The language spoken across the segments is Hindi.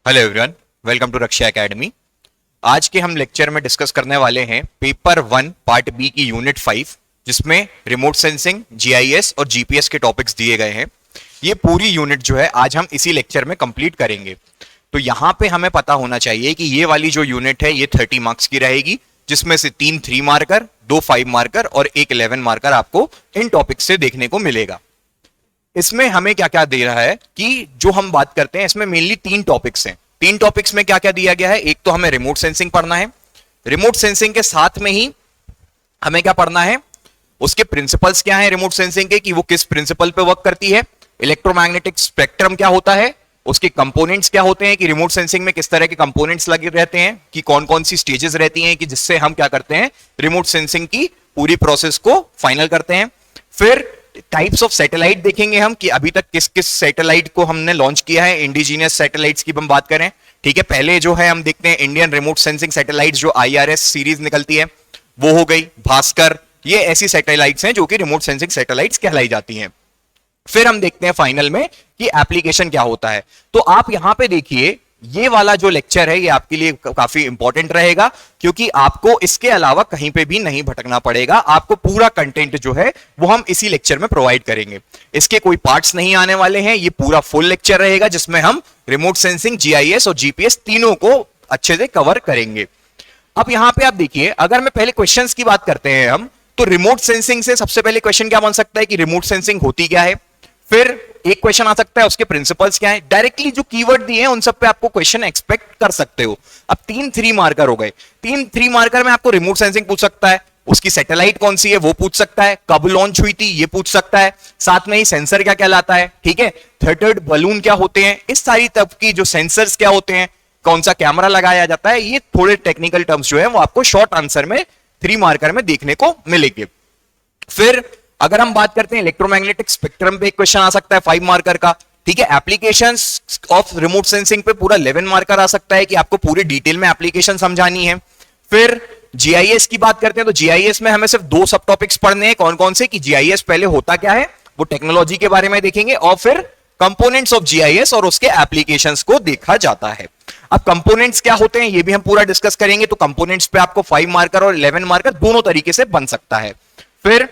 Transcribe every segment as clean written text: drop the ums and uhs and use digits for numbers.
Hello everyone, welcome to Raksha academy. आज के हम लेक्चर में डिस्कस करने वाले हैं पेपर 1 पार्ट बी की यूनिट 5, जिसमें रिमोट सेंसिंग, जीआईएस और जीपीएस के टॉपिक्स दिए गए हैं। ये पूरी यूनिट जो है आज हम इसी लेक्चर में कंप्लीट करेंगे। तो यहाँ पे हमें पता होना चाहिए कि ये वाली जो यूनिट है ये 30 मार्क्स की रहेगी, जिसमें से 3 3 मार्कर, 2 5 मार्कर और 1 11 मार्कर आपको इन टॉपिक से देखने को मिलेगा। इसमें हमें क्या क्या दे रहा है कि जो हम बात करते हैं इसमें मेनली 3 टॉपिक्स हैं। 3 टॉपिक्स में क्या क्या दिया गया है? एक तो हमें रिमोट सेंसिंग पढ़ना है। रिमोट सेंसिंग के साथ में ही हमें क्या पढ़ना है, उसके प्रिंसिपल्स क्या हैं रिमोट सेंसिंग के, कि वो किस प्रिंसिपल पे वर्क करती है, इलेक्ट्रोमैग्नेटिक स्पेक्ट्रम क्या होता है, उसके कंपोनेंट्स क्या होते हैं, कि रिमोट सेंसिंग में किस तरह के कंपोनेंट्स लगे रहते हैं, कि कौन कौन सी स्टेजेस रहती हैं कि जिससे हम क्या करते हैं रिमोट सेंसिंग की पूरी प्रोसेस को फाइनल करते हैं। फिर टाइप्स ऑफ सैटेलाइट देखेंगे हम कि अभी तक किस किस सैटेलाइट को हमने लॉन्च किया है। इंडिजीनियस सैटेलाइट्स की हम बात करें, ठीक है, पहले जो है हम देखते हैं इंडियन रिमोट सेंसिंग सैटेलाइट्स जो आईआरएस सीरीज निकलती है वो हो गई, भास्कर, ये ऐसी सैटेलाइट्स हैं जो कि रिमोट सेंसिंग सैटेलाइट्स कहलाई जाती हैं। फिर हम देखते हैं फाइनल में कि एप्लीकेशन क्या होता है। तो आप यहां पे देखिए, ये वाला जो लेक्चर है ये आपके लिए काफी इंपॉर्टेंट रहेगा, क्योंकि आपको इसके अलावा कहीं पे भी नहीं भटकना पड़ेगा। आपको पूरा कंटेंट जो है वो हम इसी लेक्चर में प्रोवाइड करेंगे। इसके कोई पार्ट्स नहीं आने वाले हैं, ये पूरा फुल लेक्चर रहेगा जिसमें हम रिमोट सेंसिंग, जीआईएस और जीपीएस तीनों को अच्छे से कवर करेंगे। अब यहां पे आप देखिए, अगर मैं पहले क्वेश्चंस की बात करते हैं हम, तो रिमोट सेंसिंग से सबसे पहले क्वेश्चन क्या बन सकता है कि रिमोट सेंसिंग होती क्या है। फिर एक क्वेश्चन आ सकता है उसके प्रिंसिपल्स क्या है। डायरेक्टली जो कीवर्ड दिए हैं उन सब पे आपको क्वेश्चन एक्सपेक्ट कर सकते हो। अब 3 3 मार्कर हो गए। 3 3 मार्कर में आपको रिमोट सेंसिंग पूछ सकता है, उसकी सैटेलाइट कौन सी है वो पूछ सकता है, कब लॉन्च हुई थी ये पूछ सकता है, साथ में ही सेंसर क्या कहलाता है, ठीक है, थ्रटर्ड बलून क्या होते हैं, इस सारी तरह की जो सेंसर्स क्या होते हैं, कौन सा कैमरा लगाया जाता है, ये थोड़े टेक्निकल टर्म्स जो है वो आपको शॉर्ट आंसर में 3 मार्कर में देखने को मिलेंगे। फिर अगर हम बात करते हैं इलेक्ट्रोमैग्नेटिक स्पेक्ट्रम पे एक क्वेश्चन आ सकता है 5 मार्कर का, ठीक है। एप्लीकेशंस ऑफ रिमोट सेंसिंग पे पूरा 11 मार्कर आ सकता है कि आपको पूरी डिटेल में एप्लीकेशन समझानी है। फिर जीआईएस की बात करते हैं तो जीआईएस में हमें सिर्फ 2 सब टॉपिक्स पढ़ने हैं। कौन कौन से, कि जीआईएस पहले होता क्या है, वो टेक्नोलॉजी के बारे में देखेंगे, और फिर कंपोनेंट्स ऑफ जीआईएस और उसके एप्लीकेशंस को देखा जाता है। अब कंपोनेंट्स क्या होते हैं ये भी हम पूरा डिस्कस करेंगे। तो कंपोनेंट्स पे आपको 5 मार्कर और 11 मार्कर दोनों तरीके से बन सकता है। फिर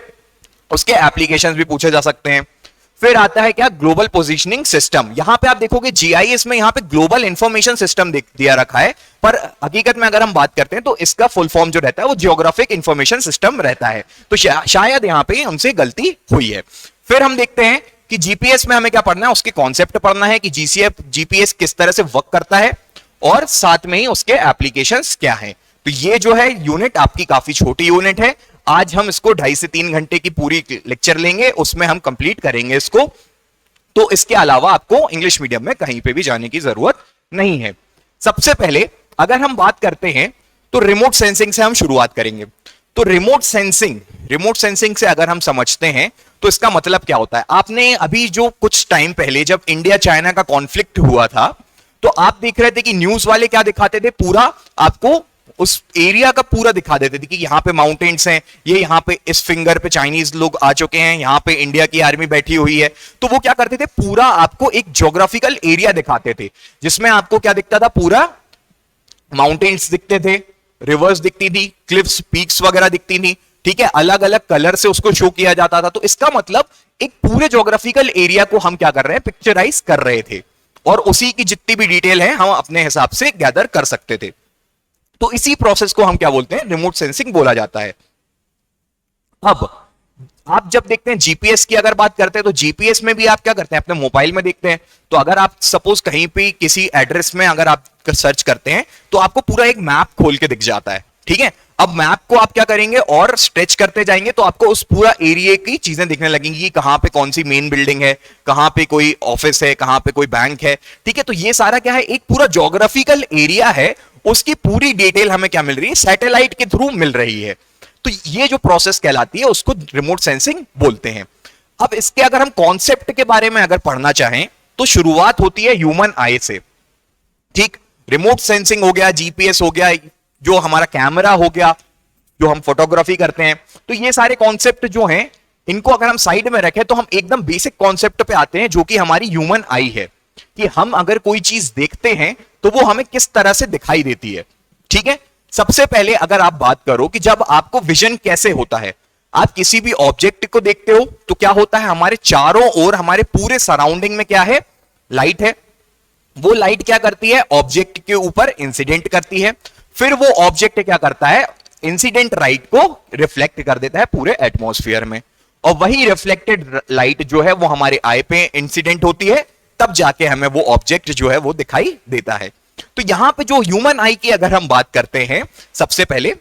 उसके एप्लीकेशंस भी पूछे जा सकते हैं। फिर आता है क्या, ग्लोबल पोजीशनिंग सिस्टम। यहां पे आप देखोगे जीआईएस में यहां पे ग्लोबल इंफॉर्मेशन सिस्टम दिया रखा है, पर हकीकत में अगर हम बात करते हैं तो इसका फुल फॉर्म जो रहता है वो जियोग्राफिक इंफॉर्मेशन सिस्टम रहता है। तो शायद यहां पे उनसे गलती हुई है। फिर हम देखते हैं कि जीपीएस में हमें क्या पढ़ना है, उसके कॉन्सेप्ट पढ़ना है कि जीपीएस किस तरह से वर्क करता है, और साथ में ही उसके एप्लीकेशंस क्या हैं। तो ये जो है यूनिट आपकी काफी छोटी यूनिट है। आज हम इसको 2.5 से 3 घंटे की पूरी लेक्चर लेंगे, उसमें हम कंप्लीट करेंगे इसको। तो इसके अलावा आपको इंग्लिश मीडियम में कहीं पे भी जाने की जरूरत नहीं है। सबसे पहले अगर हम बात करते हैं तो रिमोट सेंसिंग से हम शुरुआत करेंगे। तो रिमोट सेंसिंग से अगर हम समझते हैं तो इसका मतलब क्या होता है। आपने अभी जो कुछ टाइम पहले जब इंडिया चाइना का कॉन्फ्लिक्ट हुआ था, तो आप देख रहे थे कि न्यूज वाले क्या दिखाते थे, पूरा आपको उस एरिया का पूरा दिखा देते थे कि यहाँ पे माउंटेन्स हैं, ये यहाँ पे इस फिंगर पे चाइनीज लोग आ चुके हैं, यहाँ पे इंडिया की आर्मी बैठी हुई है। तो वो क्या करते थे, पूरा आपको एक ज्योग्राफिकल एरिया दिखाते थे, जिसमें आपको क्या दिखता था, पूरा माउंटेन्स दिखते थे, रिवर्स दिखती थी, क्लिफ्स, पीक्स वगैरह दिखती थी, ठीक है, अलग अलग कलर से उसको शो किया जाता था। तो इसका मतलब एक पूरे ज्योग्राफिकल एरिया को हम क्या कर रहे हैं, पिक्चराइज कर रहे थे, और उसी की जितनी भी डिटेल है हम अपने हिसाब से गैदर कर सकते थे। तो इसी प्रोसेस को हम क्या बोलते हैं, रिमोट सेंसिंग बोला जाता है। अब आप जब देखते हैं जीपीएस की अगर बात करते हैं, तो जीपीएस में भी आप क्या करते हैं, अपने मोबाइल में देखते हैं। तो अगर आप सपोज कहीं पे किसी एड्रेस में अगर आप सर्च करते हैं तो आपको पूरा एक मैप खोल के दिख जाता है, ठीक है। अब मैप को आप क्या करेंगे और स्ट्रेच करते जाएंगे तो आपको उस पूरा एरिया की चीजें दिखने लगेंगी कि कहां पे कौन सी मेन बिल्डिंग है, कहां पे कोई ऑफिस है, कहां पे कोई बैंक है, ठीक है। तो ये सारा क्या है, एक पूरा ज्योग्राफिकल एरिया है, उसकी पूरी डिटेल हमें क्या मिल रही है, सैटेलाइट के थ्रू मिल रही है। तो ये जो प्रोसेस कहलाती है उसको रिमोट सेंसिंग बोलते हैं। अब इसके अगर हम कॉन्सेप्ट के बारे में अगर पढ़ना चाहें तो शुरुआत होती है ह्यूमन आई से, ठीक। रिमोट सेंसिंग हो गया, जीपीएस हो गया, जो हमारा कैमरा हो गया, जो हम फोटोग्राफी करते हैं, तो ये सारे कॉन्सेप्ट जो हैं इनको अगर हम साइड में रखें तो हम एकदम बेसिक कॉन्सेप्ट पे आते हैं जो कि हमारी ह्यूमन आई है। कि हम अगर कोई चीज देखते हैं तो वो हमें किस तरह से दिखाई देती है। ठीक है, सबसे पहले अगर आप बात करो कि जब आपको विजन कैसे होता है, आप किसी भी ऑब्जेक्ट को देखते हो तो क्या होता है, हमारे चारों ओर हमारे पूरे सराउंडिंग में क्या है, लाइट है। वो लाइट क्या करती है, ऑब्जेक्ट के ऊपर इंसिडेंट करती है, फिर वो ऑब्जेक्ट क्या करता है, इंसिडेंट लाइट को रिफ्लेक्ट कर देता है पूरे एटमॉस्फेयर में, और वही रिफ्लेक्टेड लाइट जो है वो हमारे आई पे इंसिडेंट होती है, तब जाके हमें वो ऑब्जेक्ट जो है वो दिखाई देता है। तो यहां पे जो ह्यूमन आई की अगर हम बात करते हैं सबसे पहले,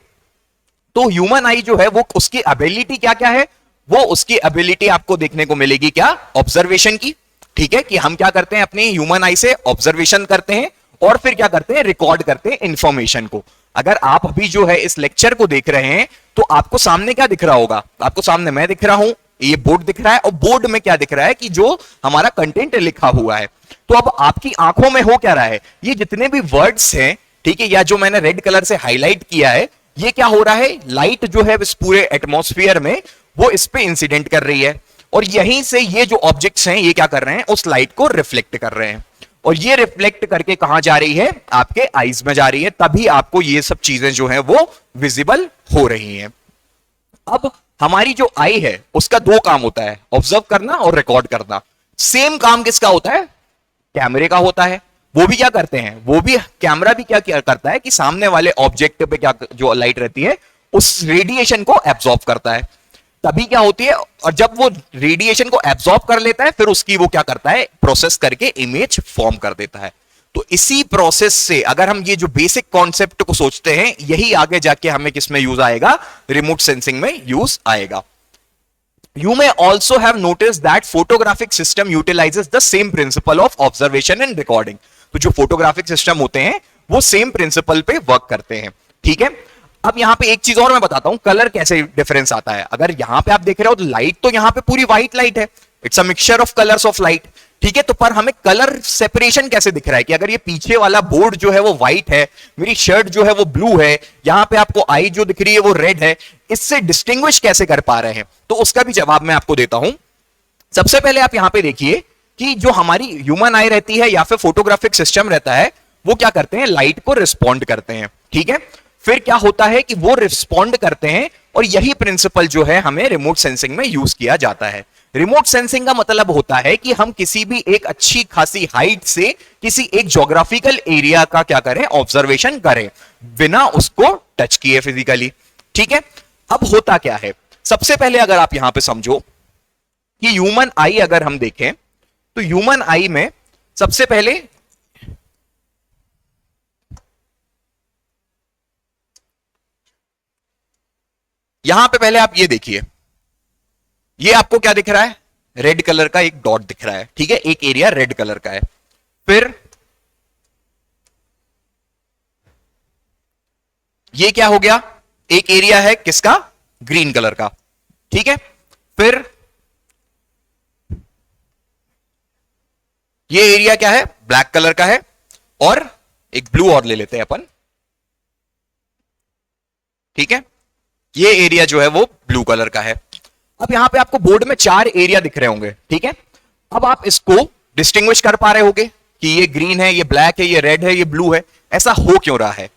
तो ह्यूमन आई जो है वो उसकी एबिलिटी क्या क्या है, वो उसकी एबिलिटी आपको देखने को मिलेगी क्या, ऑब्जर्वेशन की। ठीक है, कि हम क्या करते हैं, अपनी ह्यूमन आई से ऑब्जर्वेशन करते हैं और फिर क्या करते हैं, रिकॉर्ड करते हैं इंफॉर्मेशन को। अगर आप अभी जो है इस लेक्चर को देख रहे हैं तो आपको सामने क्या दिख रहा होगा, आपको सामने मैं दिख रहा हूं, ये बोर्ड दिख रहा है, और बोर्ड में क्या दिख रहा है कि जो हमारा कंटेंट लिखा हुआ है। तो अब आपकी आंखों में हो क्या रहा है, ये जितने भी वर्ड्स हैं, ठीक है, या जो मैंने रेड कलर से हाईलाइट किया है, ये क्या हो रहा है, लाइट जो है इस पूरे एटमॉस्फेयर में वो इस पे इंसिडेंट कर रही है, और यहीं से ये जो ऑब्जेक्ट्स हैं ये क्या कर रहे हैं, उस लाइट को रिफ्लेक्ट कर रहे हैं, और ये रिफ्लेक्ट करके कहां जा रही है, आपके आईज में जा रही है, तभी आपको ये सब चीजें जो है वो विजिबल हो रही हैं। अब हमारी जो आई है उसका दो काम होता है, ऑब्जर्व करना और रिकॉर्ड करना। सेम काम किसका होता है, कैमरे का होता है। वो भी क्या करते हैं, वो भी कैमरा भी क्या करता है कि सामने वाले ऑब्जेक्ट पे क्या जो लाइट रहती है उस रेडिएशन को एब्जॉर्ब करता है, तभी क्या होती है, और जब वो रेडिएशन को एब्जॉर्ब कर लेता है फिर उसकी वो क्या करता है, प्रोसेस करके इमेज फॉर्म कर देता है। तो इसी प्रोसेस से अगर हम ये जो बेसिक कॉन्सेप्ट को सोचते हैं, यही आगे जाके हमें किसमें यूज आएगा, रिमोट सेंसिंग में यूज आएगा। You may also have noticed that photographic system utilizes the same principle of observation and recording. तो जो फोटोग्राफिक सिस्टम होते हैं वो सेम प्रिंसिपल पे वर्क करते हैं। ठीक है, अब यहां पे एक चीज और मैं बताता हूं, कलर कैसे डिफरेंस आता है। अगर यहां पे आप देख रहे हो तो लाइट तो यहां पे पूरी व्हाइट लाइट है, it's a mixture of colours of light. ठीक है, तो पर हमें कलर सेपरेशन कैसे दिख रहा है कि अगर ये पीछे वाला बोर्ड जो है वो व्हाइट है, मेरी शर्ट जो है वो ब्लू है, यहां पे आपको आई जो दिख रही है वो रेड है, इससे डिस्टिंग्विश कैसे कर पा रहे हैं, तो उसका भी जवाब मैं आपको देता हूं। सबसे पहले आप यहां पे देखिए कि जो हमारी ह्यूमन आई रहती है या फिर फोटोग्राफिक सिस्टम रहता है, वो क्या करते हैं, लाइट को रिस्पॉन्ड करते हैं। ठीक है, फिर क्या होता है कि वो रिस्पॉन्ड करते हैं, और यही प्रिंसिपल जो है हमें रिमोट सेंसिंग में यूज किया जाता है। रिमोट सेंसिंग का मतलब होता है कि हम किसी भी एक अच्छी खासी हाइट से किसी एक ज्योग्राफिकल एरिया का क्या करें, ऑब्जर्वेशन करें, बिना उसको टच किए फिजिकली। ठीक है, अब होता क्या है, सबसे पहले अगर आप यहां पे समझो कि ह्यूमन आई अगर हम देखें तो ह्यूमन आई में सबसे पहले यहां पे पहले आप ये देखिए, ये आपको क्या दिख रहा है, रेड कलर का एक डॉट दिख रहा है। ठीक है, एक एरिया रेड कलर का है, फिर ये क्या हो गया, एक एरिया है किसका, ग्रीन कलर का। ठीक है, फिर ये एरिया क्या है, ब्लैक कलर का है, और एक ब्लू और ले लेते हैं अपन। ठीक है, ये एरिया जो है वो ब्लू कलर का है। अब यहां पे आपको बोर्ड में 4 एरिया दिख रहे होंगे। ठीक है, अब आप इसको डिस्टिंग्विश कर पा रहे होंगे कि ये ग्रीन है, ये ब्लैक है, ये रेड है, ये ब्लू है। ऐसा हो क्यों रहा है,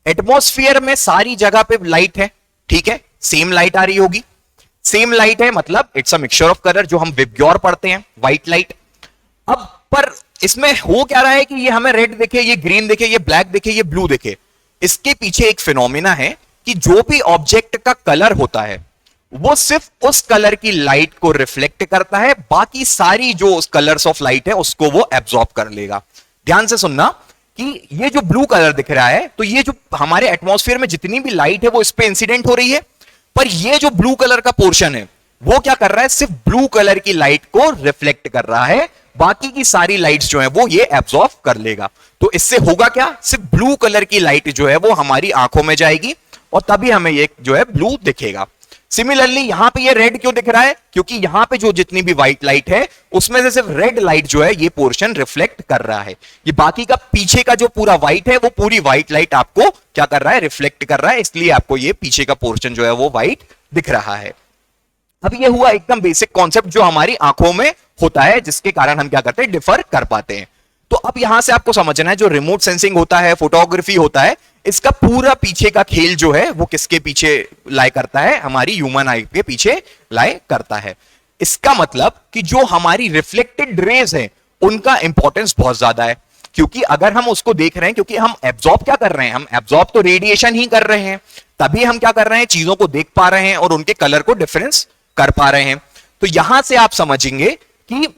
एटमॉस्फेयर में सारी जगह पे लाइट है। ठीक है, सेम लाइट आ रही होगी, सेम लाइट है मतलब it's a mixture of colour, जो हम विबग्योर पढ़ते हैं, व्हाइट लाइट। अब पर इसमें हो क्या रहा है कि ये हमें रेड दिखे, ये ग्रीन दिखे, ये ब्लैक दिखे, ये ब्लू दिखे, इसके पीछे एक फिनोमिना है कि जो भी ऑब्जेक्ट का कलर होता है वो सिर्फ उस कलर की लाइट को रिफ्लेक्ट करता है, बाकी सारी जो कलर्स ऑफ लाइट है उसको वो एब्जॉर्ब कर लेगा। ध्यान से सुनना कि ये जो ब्लू कलर दिख रहा है, तो ये जो हमारे एटमॉस्फेयर में जितनी भी लाइट है वो इस पे इंसिडेंट हो रही है, पर ये जो ब्लू कलर का पोर्शन है वो क्या कर रहा है, सिर्फ ब्लू कलर की लाइट को रिफ्लेक्ट कर रहा है, बाकी की सारी लाइट्स जो है वो ये एब्जॉर्ब कर लेगा। तो इससे होगा क्या, सिर्फ ब्लू कलर की लाइट जो है वो हमारी आंखों में जाएगी, और तभी हमें ये जो है ब्लू दिखेगा। सिमिलरली यहां पे ये रेड क्यों दिख रहा है, क्योंकि यहां पे जो जितनी भी व्हाइट लाइट है उसमें से सिर्फ रेड लाइट जो है ये पोर्शन रिफ्लेक्ट कर रहा है, ये बाकी का पीछे का जो पूरा व्हाइट है वो पूरी व्हाइट लाइट आपको क्या कर रहा है, रिफ्लेक्ट कर रहा है, इसलिए आपको ये पीछे का पोर्शन जो है वो व्हाइट दिख रहा है। अब ये हुआ एकदम बेसिक कॉन्सेप्ट जो हमारी आंखों में होता है, जिसके कारण हम क्या करते हैं, डिफर कर पाते हैं। तो अब यहां से आपको समझना है जो रिमोट सेंसिंग होता है, फोटोग्राफी होता है, इसका पूरा पीछे का खेल जो है वो किसके पीछे लाई करता है? हमारी ह्यूमन आई के पीछे लाई करता है। इसका मतलब कि जो हमारी रिफ्लेक्टेड रेज है उनका इंपॉर्टेंस बहुत ज्यादा है, क्योंकि अगर हम उसको देख रहे हैं, क्योंकि हम एब्जॉर्ब क्या कर रहे हैं? हम एब्जॉर्ब तो रेडिएशन ही कर रहे हैं, तभी हम क्या कर रहे हैं? चीजों को देख पा रहे हैं और उनके कलर को डिफरेंस कर पा रहे हैं। तो यहां से आप समझेंगे कि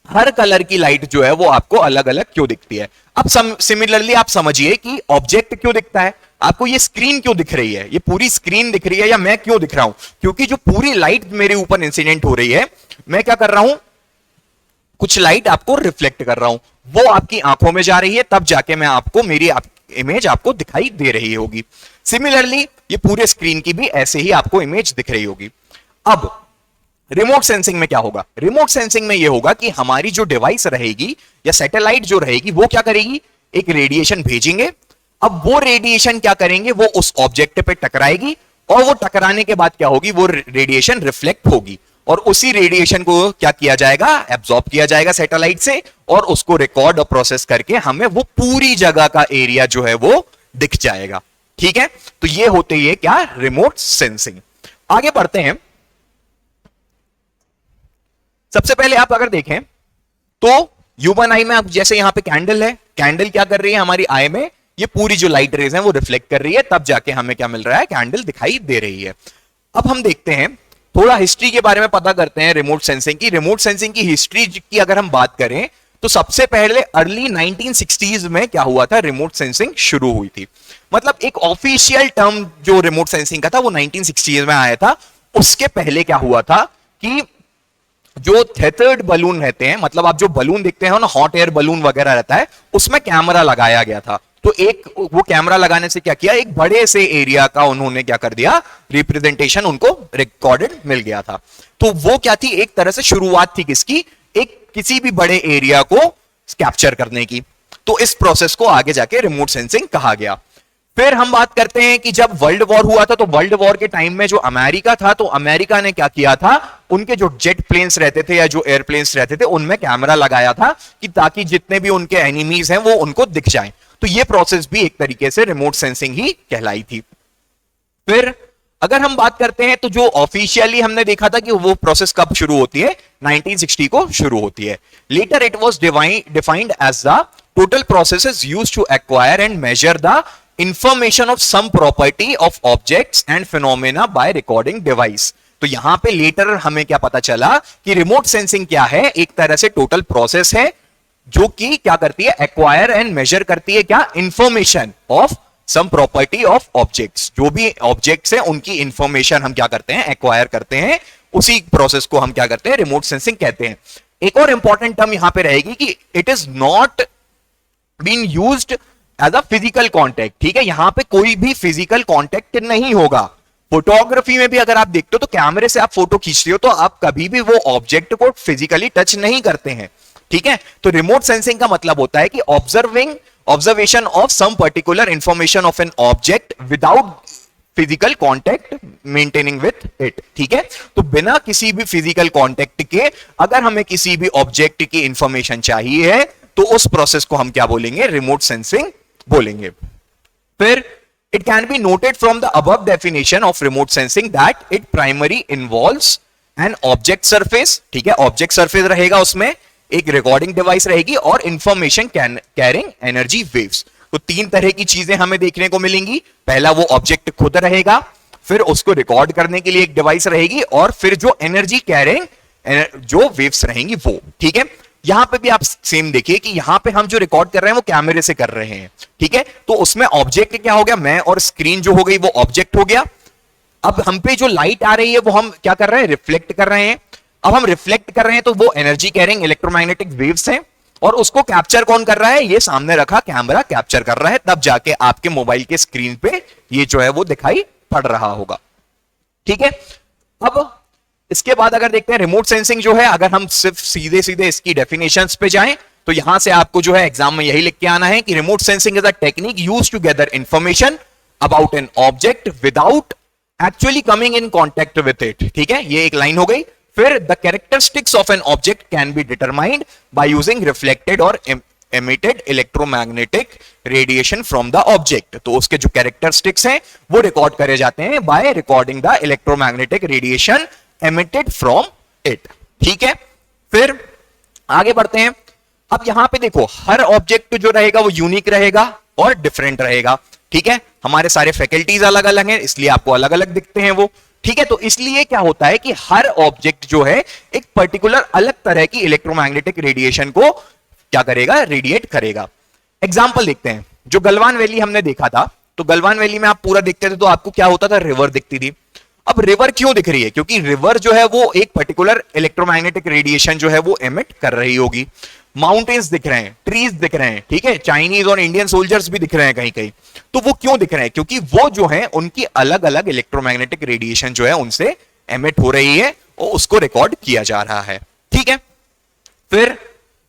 हर कलर की लाइट जो है वो आपको अलग अलग क्यों दिखती है। अब सिमिलरली आप समझिए कि ऑब्जेक्ट क्यों दिखता है आपको, ये स्क्रीन क्यों दिख रही है, ये पूरी स्क्रीन दिख रही है, या मैं क्यों दिख रहा हूं? क्योंकि जो पूरी लाइट मेरे ऊपर इंसिडेंट हो रही है, मैं क्या कर रहा हूं? कुछ लाइट आपको रिफ्लेक्ट कर रहा हूं, वो आपकी आंखों में जा रही है, तब जाके मैं आपको मेरी इमेज आपको दिखाई दे रही होगी। सिमिलरली ये पूरे स्क्रीन की भी ऐसे ही आपको इमेज दिख रही होगी। अब रिमोट सेंसिंग में क्या होगा? रिमोट सेंसिंग में यह होगा कि हमारी जो डिवाइस रहेगी या सैटेलाइट जो रहेगी वो क्या करेगी? एक रेडिएशन भेजेंगे। अब वो रेडिएशन क्या करेंगे? वो उस ऑब्जेक्ट पे टकराएगी और वो टकराने के बाद क्या होगी? वो रेडिएशन रिफ्लेक्ट होगी और उसी रेडिएशन को क्या किया जाएगा? एब्जॉर्ब किया जाएगा सैटेलाइट से और उसको रिकॉर्ड और प्रोसेस करके हमें वो पूरी जगह का एरिया जो है वो दिख जाएगा। ठीक है, तो ये होते ही क्या? Remote sensing. आगे बढ़ते हैं। सबसे पहले आप अगर देखें तो ह्यूमन आई में आप जैसे यहां पे कैंडल है, कैंडल क्या कर रही है? हमारी आई में ये पूरी जो लाइट रेज है वो रिफ्लेक्ट कर रही है, तब जाके हमें क्या मिल रहा है? कैंडल दिखाई दे रही है। अब हम देखते हैं, थोड़ा हिस्ट्री के बारे में पता करते हैं रिमोट सेंसिंग की। रिमोट सेंसिंग की हिस्ट्री की अगर हम बात करें तो सबसे पहले अर्ली 1960s में क्या हुआ था? रिमोट सेंसिंग शुरू हुई थी। मतलब एक ऑफिशियल टर्म जो रिमोट सेंसिंग का था वो 1960s में आया था। उसके पहले क्या हुआ था कि जो थेथर्ड बलून रहते हैं, मतलब आप जो बलून देखते हैं ना, हॉट एयर बलून वगैरह रहता है, उसमें कैमरा लगाया गया था। तो एक वो कैमरा लगाने से क्या किया? एक बड़े से एरिया का उन्होंने क्या कर दिया? रिप्रेजेंटेशन उनको रिकॉर्डेड मिल गया था। तो वो क्या थी? एक तरह से शुरुआत थी किसकी? एक किसी भी बड़े एरिया को कैप्चर करने की। तो इस प्रोसेस को आगे जाके रिमोट सेंसिंग कहा गया। फिर हम बात करते हैं कि जब वर्ल्ड वॉर हुआ था, तो वर्ल्ड वॉर के टाइम में जो अमेरिका था, तो अमेरिका ने क्या किया था? उनके जो जेट प्लेन्स रहते थे या जो एयरप्लेन्स रहते थे उनमें कैमरा लगाया था कि ताकि जितने भी उनके एनिमीज हैं वो उनको दिख जाएं। तो ये प्रोसेस भी एक तरीके से रिमोट सेंसिंग ही कहलाई थी। फिर अगर हम बात करते हैं तो जो ऑफिशियली हमने देखा था कि वो प्रोसेस कब शुरू होती है? 1960 को शुरू होती है। Later it was defined as the total processes used to acquire and measure the information of some property of objects and phenomena by recording device. तो यहां पे लेटर हमें क्या पता चला कि रिमोट सेंसिंग क्या है? एक तरह से टोटल प्रोसेस है जो कि क्या करती है? एक्वायर एंड मेजर करती है क्या? Information of some property of objects. जो भी ऑब्जेक्ट्स हैं उनकी इंफॉर्मेशन हम क्या करते हैं? एक्वायर करते हैं। उसी प्रोसेस को हम क्या करते हैं? रिमोट सेंसिंग कहते हैं। एक और इंपॉर्टेंट टर्म यहां पे रहेगी कि it is not been used as a physical contact. ठीक है, यहां पे कोई भी फिजिकल कॉन्टेक्ट नहीं होगा। फोटोग्राफी में भी अगर आप देखते हो तो कैमरे से आप फोटो खींचते हो तो आप कभी भी वो ऑब्जेक्ट को फिजिकली टच नहीं करते हैं। ठीक है, तो रिमोट सेंसिंग का मतलब होता है कि observation of some particular information of an object without physical contact maintaining with it. ठीक है, तो बिना किसी भी फिजिकल कॉन्टेक्ट के अगर हमें किसी भी ऑब्जेक्ट की इंफॉर्मेशन चाहिए है तो उस प्रोसेस को हम क्या बोलेंगे? रिमोट सेंसिंग बोलेंगे। फिर it can be noted from the above definition of remote sensing that it primary involves an object surface. ठीक है, ऑब्जेक्ट सरफेस रहेगा, उसमें एक रिकॉर्डिंग डिवाइस रहेगी और इंफॉर्मेशन कैरिंग एनर्जी वेव्स। तो तीन तरह की चीजें हमें देखने को मिलेंगी। पहला वो ऑब्जेक्ट खुद रहेगा, फिर उसको रिकॉर्ड करने के लिए एक डिवाइस रहेगी और फिर जो एनर्जी कैरिंग जो वेव्स रहेंगी वो। ठीक है, यहां पे भी आप सेम देखिए कि यहां पे हम जो रिकॉर्ड कर रहे हैं वो कैमरे से कर रहे हैं। ठीक है, तो उसमें ऑब्जेक्ट क्या हो गया? मैं और स्क्रीन जो हो गई वो ऑब्जेक्ट हो गया। अब हम पे जो लाइट आ रही है वो हम क्या कर रहे हैं? रिफ्लेक्ट कर रहे हैं। अब हम रिफ्लेक्ट कर रहे हैं तो वो एनर्जी कैरिंग इलेक्ट्रोमैग्नेटिक वेव्स हैं और उसको कैप्चर कौन कर रहा है? ये सामने रखा कैमरा कैप्चर कर रहा है, तब जाके आपके मोबाइल के स्क्रीन पे ये जो है वो दिखाई पड़ रहा होगा। ठीक है, अब इसके बाद अगर देखते हैं रिमोट सेंसिंग जो है, अगर हम सिर्फ सीधे सीधे इसकी डेफिनेशंस पे जाएं तो यहां से आपको जो है एग्जाम में यही लिख के आना है कि remote sensing is a technique used to gather information about an object without actually coming in contact with it. ठीक है, ये एक लाइन हो गई। फिर the characteristics of an object can be determined by using reflected और emitted electromagnetic radiation from the object। तो उसके जो कैरेक्टरिस्टिक्स हैं वो रिकॉर्ड करे जाते हैं by recording the electromagnetic radiation emitted from it। ठीक है, फिर आगे बढ़ते हैं। अब यहां पे देखो हर ऑब्जेक्ट जो रहेगा वो यूनिक रहेगा और डिफरेंट रहेगा। ठीक है, हमारे सारे फैकल्टीज अलग अलग हैं इसलिए आपको अलग अलग दिखते हैं वो। ठीक है, तो इसलिए क्या होता है कि हर ऑब्जेक्ट जो है एक पर्टिकुलर अलग तरह की इलेक्ट्रोमैग्नेटिक रेडिएशन को क्या करेगा, रेडिएट करेगा। एग्जाम्पल देखते हैं, जो गलवान वैली हमने देखा था, तो गलवान वैली में आप पूरा देखते थे तो आपको क्या होता था, रिवर दिखती थी। अब रिवर क्यों दिख रही है, क्योंकि रिवर जो है वो एक पर्टिकुलर इलेक्ट्रोमैग्नेटिक रेडिएशन जो है वो एमिट कर रही होगी। माउंटेन्स दिख रहे हैं, ट्रीज दिख रहे हैं, ठीक है, चाइनीज और इंडियन सोल्जर्स भी दिख रहे हैं कहीं कहीं। तो वो क्यों दिख रहे हैं, क्योंकि वो जो है उनकी अलग अलग इलेक्ट्रोमैग्नेटिक रेडिएशन जो है उनसे एमिट हो रही है और उसको रिकॉर्ड किया जा रहा है। ठीक है, फिर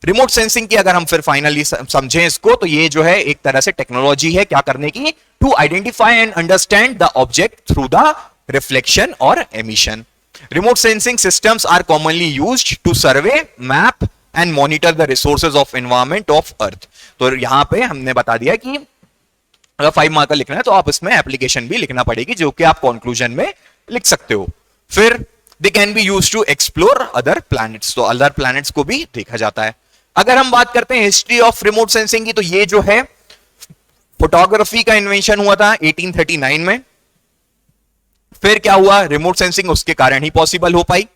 रिमोट सेंसिंग की अगर हम फिर फाइनली समझें इसको, तो ये जो है एक तरह से टेक्नोलॉजी है क्या करने की, to identify and understand the object through the reflection और emission. Remote sensing systems are commonly used to survey, map and monitor the resources of environment of earth. तो यहां पे हमने बता दिया कि अगर 5 मार्कर लिखना है तो आप इसमें एप्लीकेशन भी लिखना पड़ेगी जो कि आप कंक्लूजन में लिख सकते हो। फिर they can be used to explore other planets, तो अदर प्लैनेट्स को भी देखा जाता है। अगर हम बात करते हैं हिस्ट्री ऑफ रिमोट सेंसिंग की, तो ये जो है फोटोग्राफी का इन्वेंशन हुआ था 1839 में। फिर क्या हुआ, रिमोट सेंसिंग उसके कारण ही पॉसिबल हो पाई।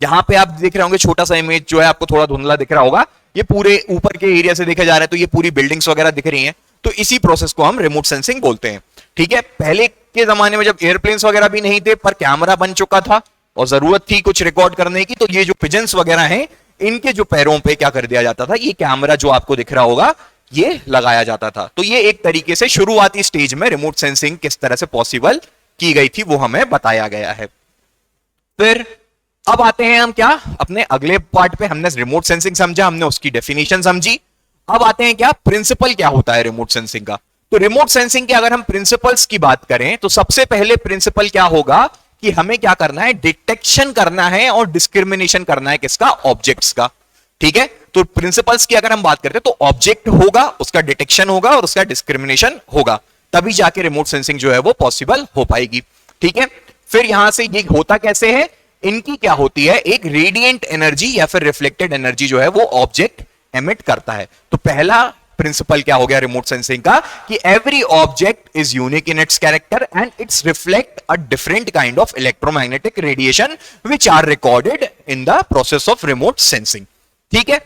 यहां पे आप देख रहे होंगे छोटा सा इमेज जो है आपको थोड़ा धुंधला दिख रहा होगा, ये पूरे ऊपर के एरिया से देखे जा रहे हैं, तो ये पूरी बिल्डिंग्स वगैरह दिख रही हैं, तो इसी प्रोसेस को हम रिमोट सेंसिंग बोलते हैं। ठीक है, पहले के जमाने में जब एयरप्लेन्स वगैरह भी नहीं थे पर कैमरा बन चुका था और जरूरत थी कुछ रिकॉर्ड करने की, तो ये जो पिजन्स वगैरह हैं इनके जो पैरों पे क्या कर दिया जाता था, ये कैमरा जो आपको दिख रहा होगा ये लगाया जाता था। तो ये एक तरीके से शुरुआती स्टेज में रिमोट सेंसिंग किस तरह से पॉसिबल की गई थी वो हमें बताया गया है। फिर अब आते हैं हम क्या अपने अगले पार्ट पे, हमने रिमोट सेंसिंग समझा, हमने उसकी डेफिनेशन समझी। अब आते हैं क्या प्रिंसिपल क्या होता है रिमोट सेंसिंग का। तो रिमोट सेंसिंग के अगर हम प्रिंसिपल्स की बात करें तो सबसे पहले प्रिंसिपल क्या होगा कि हमें क्या करना है, डिटेक्शन करना है और डिस्क्रिमिनेशन करना है किसका, ऑब्जेक्ट्स का। ठीक है, तो प्रिंसिपल्स की अगर हम बात करते हैं तो ऑब्जेक्ट होगा, उसका डिटेक्शन होगा और उसका डिस्क्रिमिनेशन होगा, तभी जाके रिमोट सेंसिंग जो है वो पॉसिबल हो पाएगी। ठीक है, फिर यहां से ये होता कैसे है, इनकी क्या होती है, एक रेडिएंट एनर्जी या फिर रिफ्लेक्टेड एनर्जी जो है वो ऑब्जेक्ट एमिट करता है। तो पहला प्रिंसिपल क्या हो गया रिमोट सेंसिंग का कि every object is unique in its character and its reflect a different kind of electromagnetic radiation which are recorded in the process of remote sensing. ठीक है,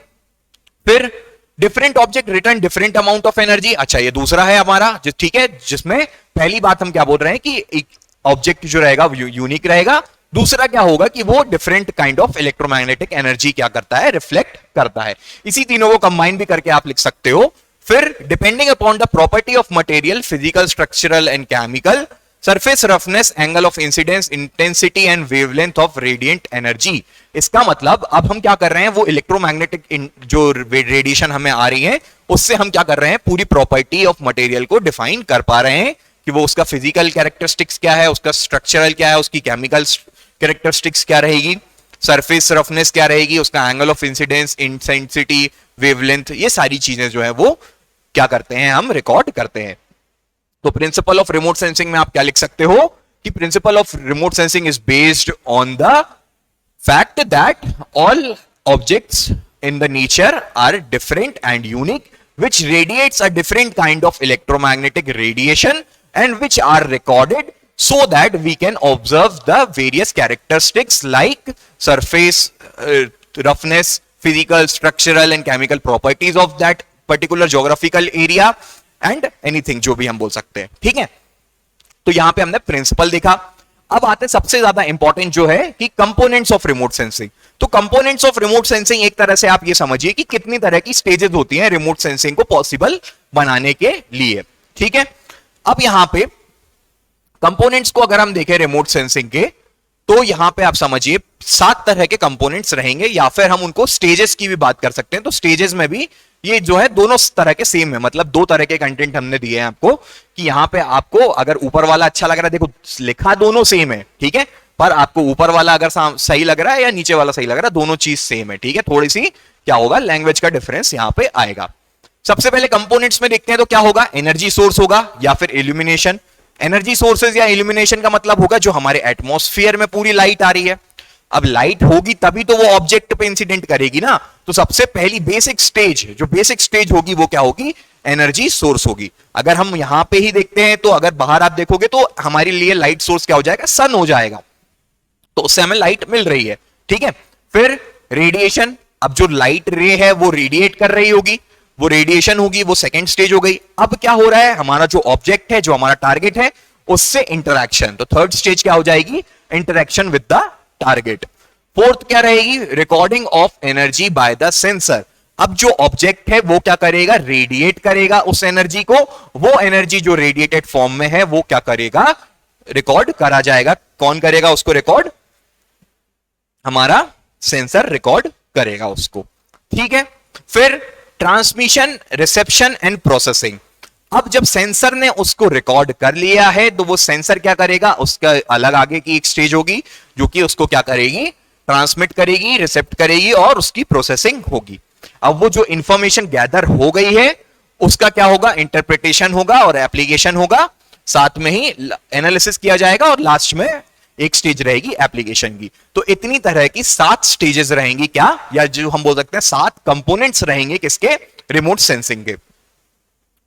फिर different object return different amount of energy. अच्छा, ये दूसरा है हमारा, ठीक है, जिसमें पहली बात हम क्या बोल रहे हैं कि एक ऑब्जेक्ट जो रहेगा वो यूनिक रहेगा, दूसरा क्या होगा कि वो different kind of electromagnetic energy क्या करता है, रिफ्लेक्ट करता है। इसी तीनों को कंबाइन भी करके आप लिख सकते हो। फिर depending upon the property of material, physical, structural and chemical, surface roughness, angle of incidence, intensity and wavelength of radiant energy. इसका मतलब अब हम क्या कर रहे हैं, वो इलेक्ट्रोमैग्नेटिक जो रेडिएशन हमें आ रही है उससे हम क्या कर रहे हैं, पूरी प्रॉपर्टी ऑफ मटेरियल को डिफाइन कर पा रहे हैं कि वो उसका फिजिकल कैरेक्टरिस्टिक्स क्या है, उसका स्ट्रक्चरल क्या है, उसकी केमिकल कैरेक्टरिस्टिक्स क्या रहेगी, सरफेस रफनेस क्या रहेगी, उसका angle of incidence, intensity, wavelength, ये सारी चीजें जो है वो क्या करते हैं, हम रिकॉर्ड करते हैं। तो प्रिंसिपल ऑफ रिमोट सेंसिंग में आप क्या लिख सकते हो कि principle of remote sensing is based on the fact that all objects in the nature are different and unique, which radiates a different kind of electromagnetic radiation and which are recorded so that we can observe the various characteristics like surface roughness, physical, structural and chemical properties of that particular geographical area and anything जो भी हम बोल सकते हैं। ठीक है, तो यहां पे हमने प्रिंसिपल देखा। अब आते हैं सबसे ज्यादा इंपॉर्टेंट जो है कि कंपोनेंट्स ऑफ रिमोट सेंसिंग। तो कंपोनेंट्स ऑफ रिमोट सेंसिंग एक तरह से आप ये समझिए कि कितनी तरह की स्टेजेस होती हैं रिमोट सेंसिंग को पॉसिबल बनाने के लिए। ठीक है, अब यहां पे कंपोनेंट्स को अगर हम देखें रिमोट सेंसिंग के, तो यहां पे आप समझिए 7 तरह के कंपोनेंट्स रहेंगे, या फिर हम उनको स्टेजेस की भी बात कर सकते हैं। तो स्टेजेस में भी ये जो है दोनों तरह के सेम है, मतलब 2 तरह के कंटेंट हमने दिए हैं आपको कि यहां पे आपको अगर ऊपर वाला अच्छा लग रहा है, देखो लिखा दोनों सेम है, ठीक है, पर आपको ऊपर वाला अगर सही लग रहा है या नीचे वाला सही लग रहा है, दोनों चीज सेम है। ठीक है, थोड़ी सी क्या होगा, लैंग्वेज का डिफरेंस यहां पे आएगा। सबसे पहले कंपोनेंट्स में देखते हैं तो क्या होगा, एनर्जी सोर्स होगा या फिर इल्यूमिनेशन। एनर्जी सोर्सेज या इल्यूमिनेशन का मतलब होगा जो हमारे एटमॉस्फेयर में पूरी लाइट आ रही है। अब लाइट होगी तभी तो वो ऑब्जेक्ट पे इंसिडेंट करेगी ना, तो सबसे पहली बेसिक स्टेज होगी वो क्या होगी, एनर्जी सोर्स होगी। अगर हम यहां पे ही देखते हैं तो अगर बाहर आप देखोगे तो हमारे लिए लाइट सोर्स क्या हो जाएगा, सन हो जाएगा, तो उससे हमें लाइट मिल रही है, ठीक है। फिर रेडिएशन, अब जो लाइट रे है वो रेडिएट कर रही होगी, वो रेडिएशन होगी, वो सेकेंड स्टेज हो गई। अब क्या हो रहा है, हमारा जो ऑब्जेक्ट है, जो हमारा टारगेट है, उससे इंटरैक्शन, तो थर्ड स्टेज क्या हो जाएगी, interaction with the target. Fourth क्या रहेगी, recording of energy by the sensor. अब जो ऑब्जेक्ट है वो क्या करेगा, रेडिएट करेगा उस एनर्जी को, वो एनर्जी जो रेडिएटेड फॉर्म में है वो क्या करेगा, रिकॉर्ड करा जाएगा। कौन करेगा उसको रिकॉर्ड, हमारा सेंसर रिकॉर्ड करेगा उसको, ठीक है। फिर ट्रांसमिशन, रिसेप्शन एंड प्रोसेसिंग। अब जब सेंसर ने उसको रिकॉर्ड कर लिया है तो वो सेंसर क्या करेगा, उसका अलग आगे की एक स्टेज होगी जो कि उसको क्या करेगी, ट्रांसमिट करेगी, रिसेप्ट करेगी और उसकी प्रोसेसिंग होगी। अब वो जो इंफॉर्मेशन गैदर हो गई है उसका क्या होगा, इंटरप्रिटेशन होगा और एप्लीकेशन होगा, साथ में ही एनालिसिस किया जाएगा और लास्ट में एक स्टेज रहेगी एप्लीकेशन की। तो इतनी तरह की 7 स्टेजेस रहेंगी क्या, या जो हम बोल सकते हैं 7 कंपोनेंट्स रहेंगे किसके, रिमोट सेंसिंग के।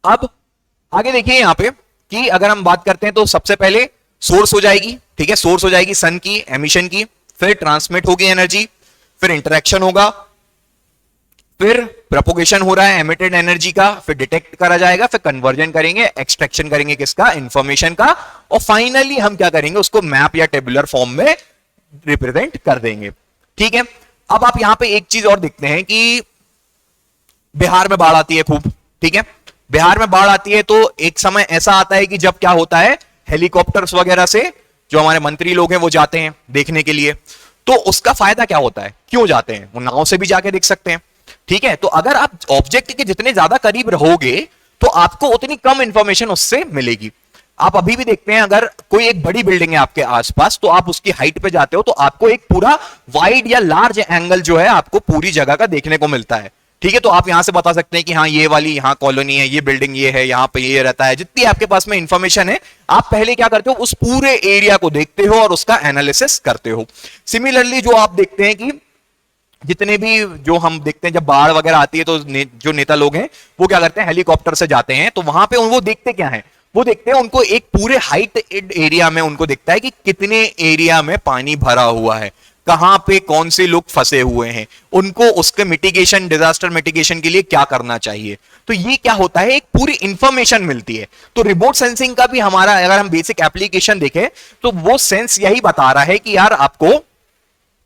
अब आगे देखिए यहां पे कि अगर हम बात करते हैं तो सबसे पहले सोर्स हो जाएगी, ठीक है, सोर्स हो जाएगी सन की एमिशन की, फिर ट्रांसमिट होगी एनर्जी, फिर इंटरेक्शन होगा, फिर प्रोपोगेशन हो रहा है एमिटेड एनर्जी का, फिर डिटेक्ट करा जाएगा, फिर कन्वर्जन करेंगे, एक्सट्रैक्शन करेंगे किसका, इंफॉर्मेशन का, और फाइनली हम क्या करेंगे, उसको मैप या टेबुलर फॉर्म में रिप्रेजेंट कर देंगे, ठीक है। अब आप यहां पे एक चीज और देखते हैं कि बिहार में बाढ़ आती है खूब, ठीक है, बिहार में बाढ़ आती है तो एक समय ऐसा आता है कि जब क्या होता है, हेलीकॉप्टर्स वगैरह से जो हमारे मंत्री लोग हैं वो जाते हैं देखने के लिए, तो उसका फायदा क्या होता है, क्यों जाते हैं, वो नाव से भी जाके देख सकते हैं, ठीक है। तो अगर आप ऑब्जेक्ट के जितने ज्यादा करीब रहोगे तो आपको उतनी कम इंफॉर्मेशन उससे मिलेगी। आप अभी भी देखते हैं अगर कोई एक बड़ी बिल्डिंग है आपके आसपास तो आप उसकी हाइट पे जाते हो तो आपको एक पूरा वाइड या लार्ज एंगल जो है आपको पूरी जगह का देखने को मिलता है, ठीक है। तो आप यहां से बता सकते हैं कि हाँ ये वाली यहाँ कॉलोनी है, ये बिल्डिंग ये है, यहाँ पे ये रहता है, जितनी आपके पास में इंफॉर्मेशन है आप पहले क्या करते हो, उस पूरे एरिया को देखते हो और उसका एनालिसिस करते हो। सिमिलरली जो आप देखते हैं कि जितने भी जो हम देखते हैं जब बाढ़ वगैरह आती है तो जो नेता लोग हैं वो क्या करते हैं, हेलीकॉप्टर से जाते हैं, तो वहां पे वो देखते क्या है, वो देखते हैं उनको एक पूरे हाइट एरिया में उनको दिखता है कि कितने एरिया में पानी भरा हुआ है, कहां पे कौन से लोग फंसे हुए हैं, उनको उसके मिटिगेशन, डिजास्टर मिटिगेशन के लिए क्या करना चाहिए। तो ये क्या होता है, एक पूरी इंफॉर्मेशन मिलती है। तो रिमोट सेंसिंग का भी हमारा अगर हम बेसिक एप्लीकेशन देखें तो वो सेंस यही बता रहा है कि यार आपको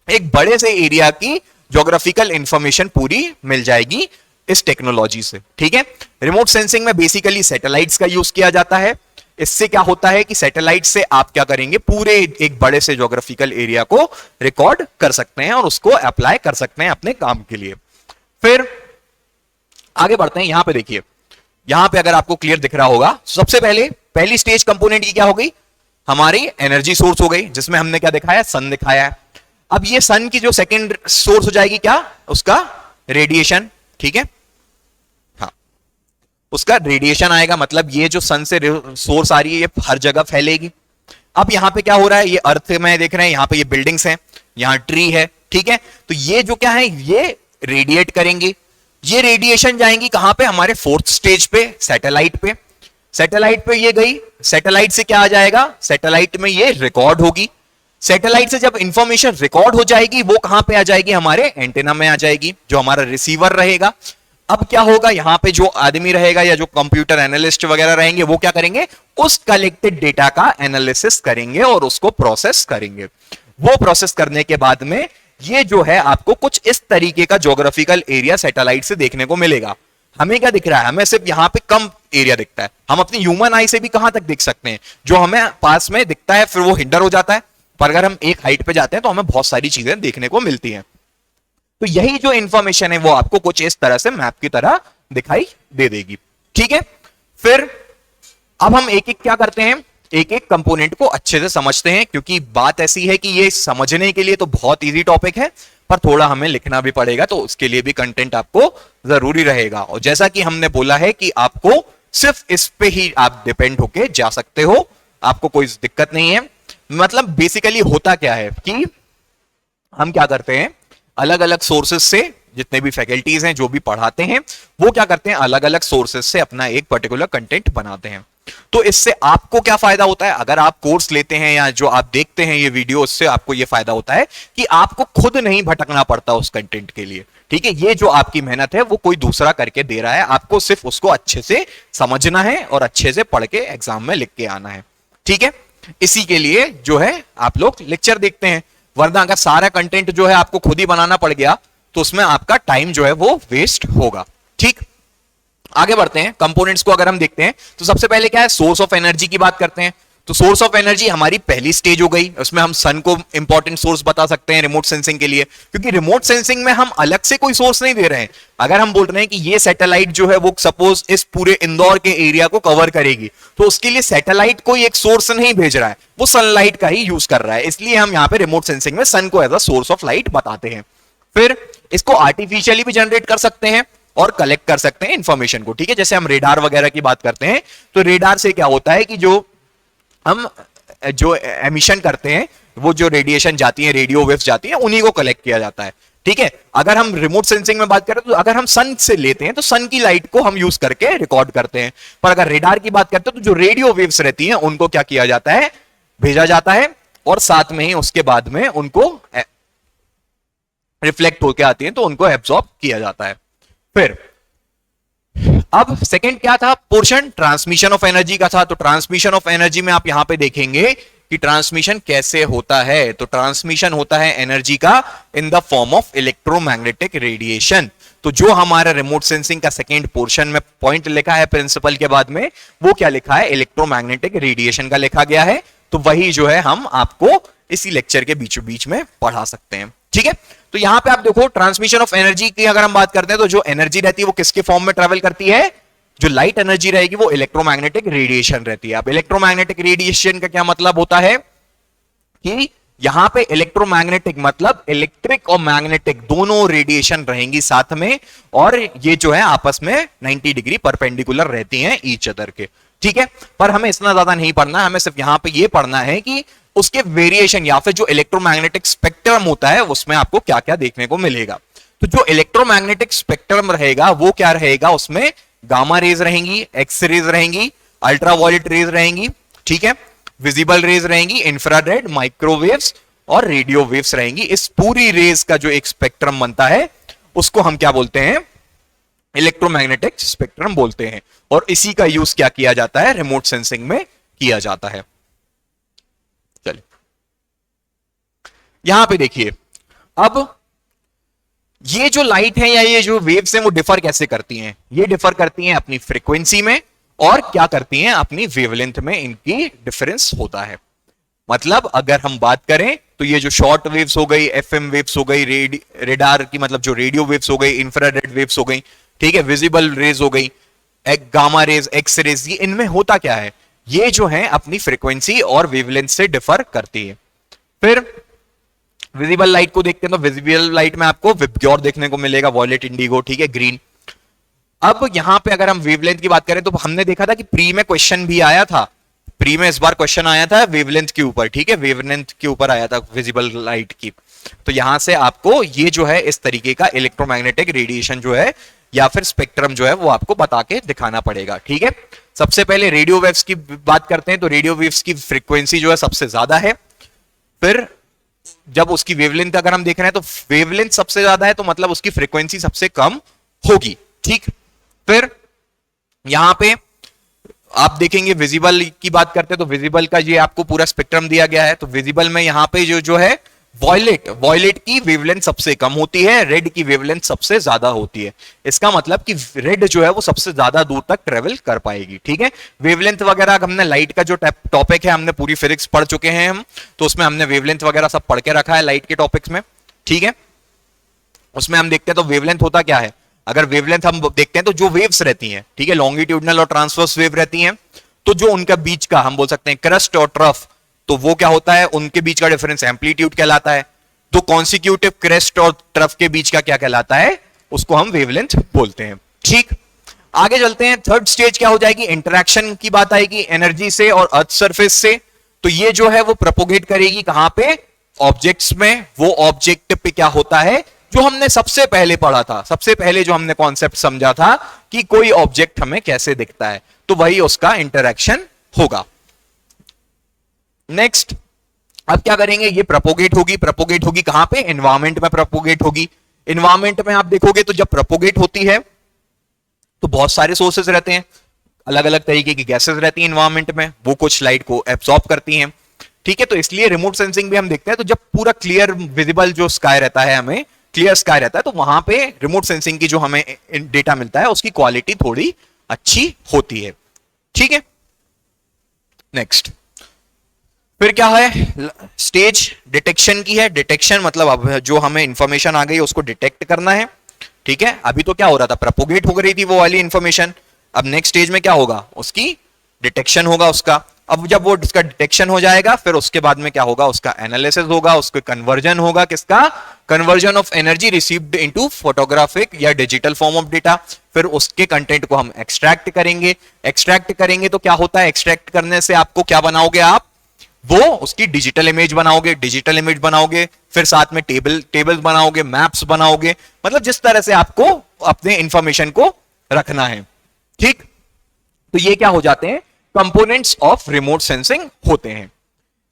एक बड़े से एरिया की ज्योग्राफिकल इंफॉर्मेशन पूरी मिल जाएगी इस टेक्नोलॉजी से, ठीक है। रिमोट सेंसिंग में बेसिकली सैटेलाइट्स का यूज किया जाता है। इससे क्या होता है कि सैटेलाइट से आप क्या करेंगे, पूरे एक बड़े से ज्योग्राफिकल एरिया को रिकॉर्ड कर सकते हैं और उसको अप्लाई कर सकते हैं अपने काम के लिए। फिर आगे बढ़ते हैं, यहां पे देखिए, यहां पे अगर आपको क्लियर दिख रहा होगा, सबसे पहले पहली स्टेज कंपोनेंट की क्या हो गई, हमारी एनर्जी सोर्स हो गई, जिसमें हमने क्या दिखाया, सन दिखाया है। अब ये सन की जो सेकेंड सोर्स हो जाएगी क्या, उसका रेडिएशन, ठीक है, हाँ उसका रेडिएशन आएगा, मतलब ये जो सन से सोर्स आ रही है ये हर जगह फैलेगी। अब यहां पे क्या हो रहा है, ये अर्थ में देख रहे हैं, यहां पे ये बिल्डिंग्स हैं, यहां ट्री है, ठीक है, तो ये जो क्या है ये रेडिएट करेंगे, ये रेडिएशन जाएंगी कहां पे, हमारे फोर्थ स्टेज पे, सैटेलाइट पे। सैटेलाइट पे ये गई, सैटेलाइट से क्या आ जाएगा, सैटेलाइट में ये रिकॉर्ड होगी, सैटेलाइट से जब इंफॉर्मेशन रिकॉर्ड हो जाएगी वो कहां पे आ जाएगी, हमारे एंटेना में आ जाएगी, जो हमारा रिसीवर रहेगा। अब क्या होगा, यहां पे जो आदमी रहेगा या जो कंप्यूटर एनालिस्ट वगैरह रहेंगे वो क्या करेंगे, उस कलेक्टेड डेटा का एनालिसिस करेंगे और उसको प्रोसेस करेंगे। वो प्रोसेस करने के बाद में ये जो है आपको कुछ इस तरीके का ज्योग्राफिकल एरिया सैटेलाइट से देखने को मिलेगा। हमें क्या दिख रहा है, हमें सिर्फ यहां पे कम एरिया दिखता है, हम अपनी ह्यूमन आई से भी कहां तक देख सकते हैं, जो हमें पास में दिखता है फिर वो हिंडर हो जाता है, पर अगर हम एक हाइट पे जाते हैं तो हमें बहुत सारी चीजें देखने को मिलती हैं। तो यही जो इंफॉर्मेशन है वो आपको कुछ इस तरह से मैप की तरह दिखाई दे देगी, ठीक है। फिर अब हम एक एक क्या करते हैं, एक एक कंपोनेंट को अच्छे से समझते हैं, क्योंकि बात ऐसी है कि ये समझने के लिए तो बहुत इजी टॉपिक है, पर थोड़ा हमें लिखना भी पड़ेगा, तो उसके लिए भी कंटेंट आपको जरूरी रहेगा। और जैसा कि हमने बोला है कि आपको सिर्फ इस पे ही आप डिपेंड होके जा सकते हो, आपको कोई दिक्कत नहीं है। मतलब बेसिकली होता क्या है कि हम क्या करते हैं, अलग अलग सोर्सेस से जितने भी फैकल्टीज हैं जो भी पढ़ाते हैं वो क्या करते हैं, अलग अलग सोर्सेस से अपना एक पर्टिकुलर कंटेंट बनाते हैं। तो इससे आपको क्या फायदा होता है, अगर आप कोर्स लेते हैं या जो आप देखते हैं ये वीडियो, उससे आपको ये फायदा होता है कि आपको खुद नहीं भटकना पड़ता उस कंटेंट के लिए। ठीक है, ये जो आपकी मेहनत है वो कोई दूसरा करके दे रहा है, आपको सिर्फ उसको अच्छे से समझना है और अच्छे से पढ़ के एग्जाम में लिख के आना है। ठीक है, इसी के लिए जो है आप लोग लेक्चर देखते हैं, वरना अगर सारा कंटेंट जो है आपको खुद ही बनाना पड़ गया तो उसमें आपका टाइम जो है वो वेस्ट होगा। ठीक, आगे बढ़ते हैं। कंपोनेंट्स को अगर हम देखते हैं तो सबसे पहले क्या है, सोर्स ऑफ एनर्जी की बात करते हैं। तो सोर्स ऑफ एनर्जी हमारी पहली स्टेज हो गई, उसमें हम सन को इंपॉर्टेंट सोर्स बता सकते हैं रिमोट सेंसिंग के लिए, क्योंकि रिमोट सेंसिंग में हम अलग से कोई सोर्स नहीं दे रहे हैं। अगर हम बोल रहे हैं कि ये सैटेलाइट जो है वो सपोज इस पूरे इंदौर के एरिया को कवर करेगी, तो उसके लिए सैटेलाइट कोई एक सोर्स नहीं भेज रहा है, वो सनलाइट का ही यूज कर रहा है, इसलिए हम यहां पे रिमोट सेंसिंग में सन को as a source of light बताते हैं। फिर इसको आर्टिफिशियली भी जनरेट कर सकते हैं और कलेक्ट कर सकते हैं इंफॉर्मेशन को। ठीक है, जैसे हम रेडार वगैरह की बात करते हैं तो रेडार से क्या होता है कि जो हम जो एमिशन करते हैं, वो जो रेडिएशन जाती है, रेडियो वेव्स जाती है, उन्हीं को कलेक्ट किया जाता है। ठीक है, अगर हम रिमोट सेंसिंग में बात करें तो अगर हम सन से लेते हैं तो सन की लाइट को हम यूज करके रिकॉर्ड करते हैं, पर अगर रेडार की बात करते हैं तो जो रेडियो वेव्स रहती हैं उनको क्या किया जाता है, भेजा जाता है, और साथ में ही उसके बाद में उनको रिफ्लेक्ट होकर आती हैं तो उनको एब्सॉर्ब किया जाता है। फिर अब सेकंड क्या था पोर्शन, ट्रांसमिशन ऑफ एनर्जी का था। तो ट्रांसमिशन ऑफ एनर्जी में आप यहां पे देखेंगे कि ट्रांसमिशन कैसे होता है। तो ट्रांसमिशन होता है एनर्जी का in the form of electromagnetic radiation. तो जो हमारा रिमोट सेंसिंग का सेकंड पोर्शन में पॉइंट लिखा है प्रिंसिपल के बाद में, वो क्या लिखा है, इलेक्ट्रोमैग्नेटिक रेडिएशन का लिखा गया है। तो वही जो है हम आपको इसी लेक्चर के बीचों बीच में पढ़ा सकते हैं। ठीक है, तो यहां पे आप देखो ट्रांसमिशन ऑफ एनर्जी की अगर हम बात करते हैं तो जो एनर्जी रहती है वो किसके फॉर्म में ट्रेवल करती है, जो लाइट एनर्जी रहेगी वो इलेक्ट्रोमैग्नेटिक रेडिएशन रहती है। अब इलेक्ट्रोमैग्नेटिक रेडिएशन का क्या मतलब होता है कि यहां पे इलेक्ट्रोमैग्नेटिक मतलब इलेक्ट्रिक और मैग्नेटिक दोनों रेडिएशन रहेंगी साथ में, और ये जो है आपस में 90 डिग्री परपेंडिकुलर रहती हैं ईच अदर के। ठीक है, पर हमें इतना ज्यादा नहीं पढ़ना है, हमें सिर्फ यहां पे ये पढ़ना है कि उसके वेरिएशन या फिर जो इलेक्ट्रोमैग्नेटिक स्पेक्ट्रम होता है उसमें आपको क्या क्या देखने को मिलेगा। तो जो इलेक्ट्रोमैग्नेटिक स्पेक्ट्रम रहेगा वो क्या रहेगा, उसमें गामा रेज रहेंगी, एक्स रेज रहेंगी, अल्ट्रावायलेट रेज रहेंगी, ठीक है, विजिबल रेज रहेंगी, इंफ्रारेड, माइक्रोवेव्स और रेडियो वेव्स रहेंगी। इस पूरी रेज का जो एक स्पेक्ट्रम बनता है उसको हम क्या बोलते हैं, इलेक्ट्रोमैग्नेटिक स्पेक्ट्रम बोलते हैं। और इसी का यूज क्या किया जाता है, रिमोट सेंसिंग में किया जाता है। चलिए यहां पे देखिए, अब ये जो लाइट है या ये जो वेव्स हैं वो डिफर कैसे करती हैं, ये डिफर करती हैं अपनी फ्रीक्वेंसी में और क्या करती हैं, अपनी वेवलेंथ में इनकी डिफरेंस होता है। मतलब अगर हम बात करें तो ये जो शॉर्ट वेव्स हो गई, एफएम वेव्स हो गई, रेडार की मतलब जो रेडियो वेव्स हो गई, इंफ्रारेड वेव्स हो गई, ठीक है, विजिबल रेज हो गई, गामा रेज, एक्स रेज, ये इनमें होता क्या है, ये जो है अपनी फ्रीक्वेंसी और वेवलेंथ से डिफर करती है। फिर विजिबल लाइट को देखते हैं तो विजिबल लाइट में आपको विबग्योर देखने को मिलेगा, वॉयलेट, इंडिगो, ठीक है, ग्रीन। अब यहां पे अगर हम वेवलेंथ की बात करें तो हमने देखा था कि प्री में क्वेश्चन भी आया था, प्री में इस बार क्वेश्चन आया था वेवलेंथ के ऊपर, ठीक है, वेवलेंथ के ऊपर आया था विजिबल लाइट की। तो यहां से आपको ये जो है इस तरीके का इलेक्ट्रोमैग्नेटिक रेडिएशन जो है या फिर स्पेक्ट्रम जो है वो आपको बता के दिखाना पड़ेगा। ठीक है, सबसे पहले रेडियो वेव्स की बात करते हैं तो रेडियो वेव्स की फ्रीक्वेंसी जो है सबसे ज्यादा है। फिर जब उसकी वेवलेंथ अगर हम देख रहे हैं तो वेवलेंथ सबसे ज्यादा है तो मतलब उसकी फ्रीक्वेंसी सबसे कम होगी। ठीक, फिर यहां पे आप देखेंगे विजिबल की बात करते हैं तो विजिबल का ये आपको पूरा स्पेक्ट्रम दिया गया है। तो विजिबल में यहां पे जो है वॉयलेट की वेवलेंथ सबसे कम होती है, रेड की वेवलेंथ सबसे ज्यादा होती है। इसका मतलब कि रेड जो है वो सबसे ज्यादा दूर तक ट्रेवल कर पाएगी। ठीक है, वेवलेंथ वगैरह हमने लाइट का जो टॉपिक है, हमने पूरी फिजिक्स पढ़ चुके हैं हम, तो उसमें हमने वेवलेंथ वगैरह सब पढ़ के रखा है लाइट के टॉपिक्स में। ठीक है, उसमें हम देखते हैं तो वेवलेंथ होता क्या है, अगर वेवलेंथ हम देखते हैं तो जो वेव्स रहती हैं, ठीक है, लॉन्गिट्यूडनल और ट्रांसवर्स वेव रहती हैं, तो जो उनका बीच का हम बोल सकते हैं क्रस्ट और ट्रफ, तो वो क्या होता है, उनके बीच का डिफरेंस एम्पलीट्यूड कहलाता है। तो कॉन्सिक्यूटिव क्रेस्ट और ट्रफ के बीच का क्या कहलाता है, उसको हम वेवलेंथ बोलते हैं। ठीक, आगे चलते हैं। थर्ड स्टेज क्या हो जाएगी, इंटरेक्शन की बात आएगी एनर्जी से और अर्थ सरफेस से। तो ये जो है वो प्रोपोगेट करेगी कहां पे, ऑब्जेक्ट्स में। वो ऑब्जेक्ट पे क्या होता है जो हमने सबसे पहले पढ़ा था, सबसे पहले जो हमने कॉन्सेप्ट समझा था कि कोई ऑब्जेक्ट हमें कैसे दिखता है, तो वही उसका इंटरेक्शन होगा। नेक्स्ट, अब क्या करेंगे, ये प्रोपोगेट होगी कहां पे, एनवायरमेंट में प्रोपोगेट होगी। एनवायरमेंट में आप देखोगे तो जब प्रोपोगेट होती है तो बहुत सारे सोर्सेस रहते हैं, अलग अलग तरीके की गैसेस रहती हैं एनवायरमेंट में, वो कुछ लाइट को एब्सॉर्ब करती हैं। ठीक है, तो इसलिए रिमोट सेंसिंग भी हम देखते हैं, तो जब पूरा क्लियर विजिबल जो स्काई रहता है, हमें क्लियर स्काई रहता है, तो वहां पे रिमोट सेंसिंग की जो हमें डेटा मिलता है उसकी क्वालिटी थोड़ी अच्छी होती है। ठीक है, नेक्स्ट फिर क्या है, स्टेज डिटेक्शन की है। डिटेक्शन मतलब अब जो हमें इंफॉर्मेशन आ गई उसको डिटेक्ट करना है। ठीक है, अभी तो क्या हो रहा था, प्रोपोगेट हो रही थी वो वाली इंफॉर्मेशन, अब नेक्स्ट स्टेज में क्या होगा, उसकी डिटेक्शन होगा उसका। अब जब वो उसका डिटेक्शन हो जाएगा फिर उसके बाद में क्या होगा, उसका एनालिसिस होगा, उसके कन्वर्जन होगा, किसका, conversion of energy received into photographic या डिजिटल फॉर्म ऑफ डेटा। फिर उसके कंटेंट को हम एक्सट्रैक्ट करेंगे तो क्या होता है, एक्सट्रैक्ट करने से आपको क्या बनाओगे, आप वो उसकी डिजिटल इमेज बनाओगे, फिर साथ में टेबल्स बनाओगे, मैप्स बनाओगे, मतलब जिस तरह से आपको अपने इंफॉर्मेशन को रखना है। ठीक, तो ये क्या हो जाते हैं, कंपोनेंट्स ऑफ रिमोट सेंसिंग होते हैं।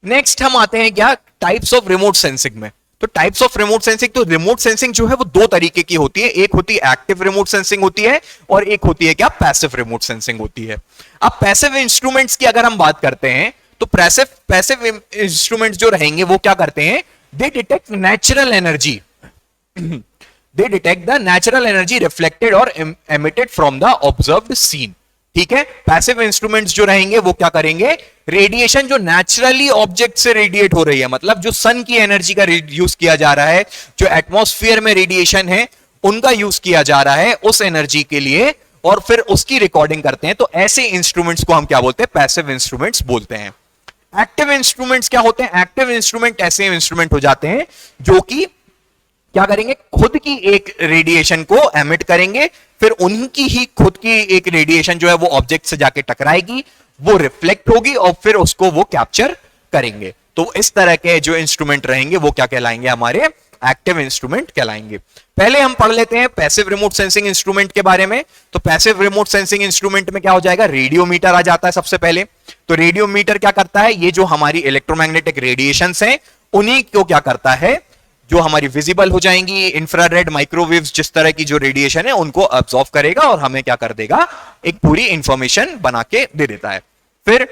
नेक्स्ट हम आते हैं क्या, टाइप्स ऑफ रिमोट सेंसिंग में। तो टाइप्स ऑफ रिमोट सेंसिंग, तो रिमोट सेंसिंग जो है वो दो तरीके की होती है, एक होती है एक्टिव रिमोट सेंसिंग होती है और एक होती है क्या, पैसिव रिमोट सेंसिंग होती है। अब पैसिव इंस्ट्रूमेंट्स की अगर हम बात करते हैं तो पैसिव इंस्ट्रूमेंट्स जो रहेंगे वो क्या करते हैं, they detect natural energy, they detect the natural energy reflected और emitted from the observed scene. ठीक है, पैसिव इंस्ट्रूमेंट्स जो रहेंगे वो क्या करेंगे, रेडिएशन जो नेचुरली ऑब्जेक्ट से रेडिएट हो रही है, मतलब जो सन की एनर्जी का यूज किया जा रहा है, जो एटमॉस्फेयर में रेडिएशन है उनका यूज किया जा रहा है उस एनर्जी के लिए, और फिर उसकी रिकॉर्डिंग करते हैं। तो ऐसे इंस्ट्रूमेंट्स को हम क्या बोलते हैं, पैसिव इंस्ट्रूमेंट्स बोलते हैं। एक्टिव इंस्ट्रूमेंट्स क्या होते हैं, एक्टिव इंस्ट्रूमेंट ऐसे इंस्ट्रूमेंट हो जाते हैं जो कि क्या करेंगे, खुद की एक रेडिएशन को एमिट करेंगे, फिर उनकी ही खुद की एक रेडिएशन जो है वो ऑब्जेक्ट से जाके टकराएगी, वो रिफ्लेक्ट होगी और फिर उसको वो कैप्चर करेंगे। तो इस तरह के जो इंस्ट्रूमेंट रहेंगे वो क्या कहलाएंगे, हमारे एक्टिव इंस्ट्रूमेंट कहलाएंगे। पहले हम पढ़ लेते हैं पैसिव रिमोट सेंसिंग इंस्ट्रूमेंट के बारे में। तो पैसिव रिमोट सेंसिंग इंस्ट्रूमेंट में क्या हो जाएगा, रेडियोमीटर आ जाता है सबसे पहले। तो रेडियोमीटर क्या करता है, ये जो हमारी इलेक्ट्रोमैग्नेटिक रेडिएशंस हैं उन्हीं को क्या करता है, जो हमारी विजिबल हो जाएंगी, इंफ्रारेड, माइक्रोवेव्स, जिस तरह की जो रेडिएशन है उनको अब्सॉर्ब करेगा और हमें क्या कर देगा, एक पूरी इंफॉर्मेशन बना के दे देता है। फिर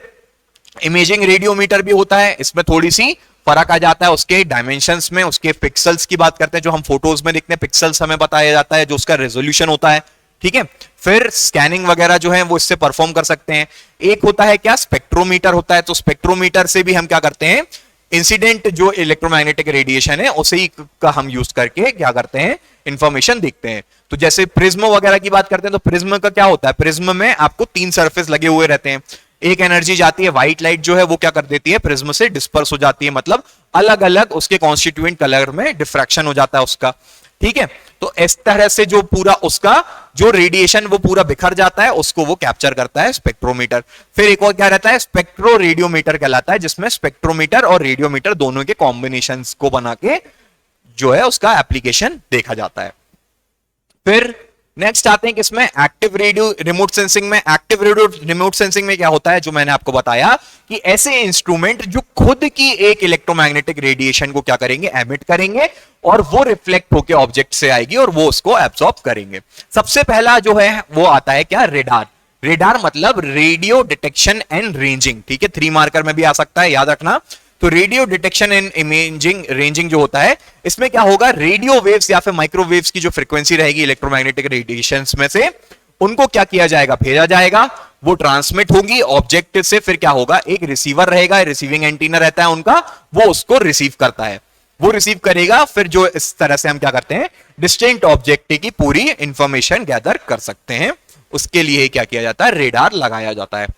इमेजिंग रेडियोमीटर भी होता है, इसमें थोड़ी सी फर्क आ जाता है उसके डायमेंशंस में, उसके पिक्सल्स की बात करते हैं, जो हम फोटोज में देखते हैं पिक्सल्स हमें बताया जाता है, जो उसका रेजोल्यूशन होता है। ठीक है, फिर स्कैनिंग वगैरह जो है वो इससे परफॉर्म कर सकते हैं। एक होता है क्या, स्पेक्ट्रोमीटर होता है। तो स्पेक्ट्रोमीटर से भी हम क्या करते हैं, इंसिडेंट जो इलेक्ट्रोमैग्नेटिक रेडिएशन है उसे ही का हम यूज करके क्या करते हैं, इंफॉर्मेशन देखते हैं। तो जैसे प्रिज्म वगैरह की बात करते हैं, तो प्रिज्म का क्या होता है, प्रिज्म में आपको 3 सरफेस लगे हुए रहते हैं, एक एनर्जी जाती है, व्हाइट लाइट जो है वो क्या कर देती है, प्रिज्म से डिस्पर्स हो जाती है, मतलब अलग अलग उसके कॉन्स्टिट्यूएंट कलर में डिफ्रैक्शन हो जाता है उसका। ठीक है, तो इस तरह से जो पूरा उसका जो रेडिएशन वो पूरा बिखर जाता है, उसको वो कैप्चर करता है स्पेक्ट्रोमीटर। फिर एक और क्या रहता है, स्पेक्ट्रो रेडियोमीटर कहलाता है, जिसमें स्पेक्ट्रोमीटर और रेडियोमीटर दोनों के कॉम्बिनेशंस को बना के जो है उसका एप्लीकेशन देखा जाता है। फिर नेक्स्ट आते हैं किसमें, एक्टिव रेडियो रिमोट सेंसिंग में। एक्टिव रेडियो रिमोट सेंसिंग में क्या होता है, जो मैंने आपको बताया कि ऐसे इंस्ट्रूमेंट जो खुद की एक इलेक्ट्रोमैग्नेटिक रेडिएशन को क्या करेंगे, एमिट करेंगे, और वो रिफ्लेक्ट होकर ऑब्जेक्ट से आएगी और वो उसको एब्सॉर्ब करेंगे। सबसे पहला जो है वो आता है क्या, रेडार। रेडार मतलब रेडियो डिटेक्शन एंड रेंजिंग। ठीक है, 3 मार्कर में भी आ सकता है, याद रखना। तो radio detection and imaging ranging जो होता है, इसमें क्या होगा, रेडियो वेव्स या फिर माइक्रोवेव्स की जो फ्रीक्वेंसी रहेगी इलेक्ट्रोमैग्नेटिक रेडिएशंस में से, उनको क्या किया जाएगा, भेजा जाएगा, वो ट्रांसमिट होगी ऑब्जेक्ट से। फिर क्या होगा, एक रिसीवर रहेगा, रिसीविंग एंटीना रहता है उनका, वो उसको रिसीव करता है, वो रिसीव करेगा। फिर जो इस तरह से हम क्या करते हैं, डिस्टिंक्ट ऑब्जेक्ट की पूरी इंफॉर्मेशन गैदर कर सकते हैं। उसके लिए क्या किया जाता है, रेडार लगाया जाता है।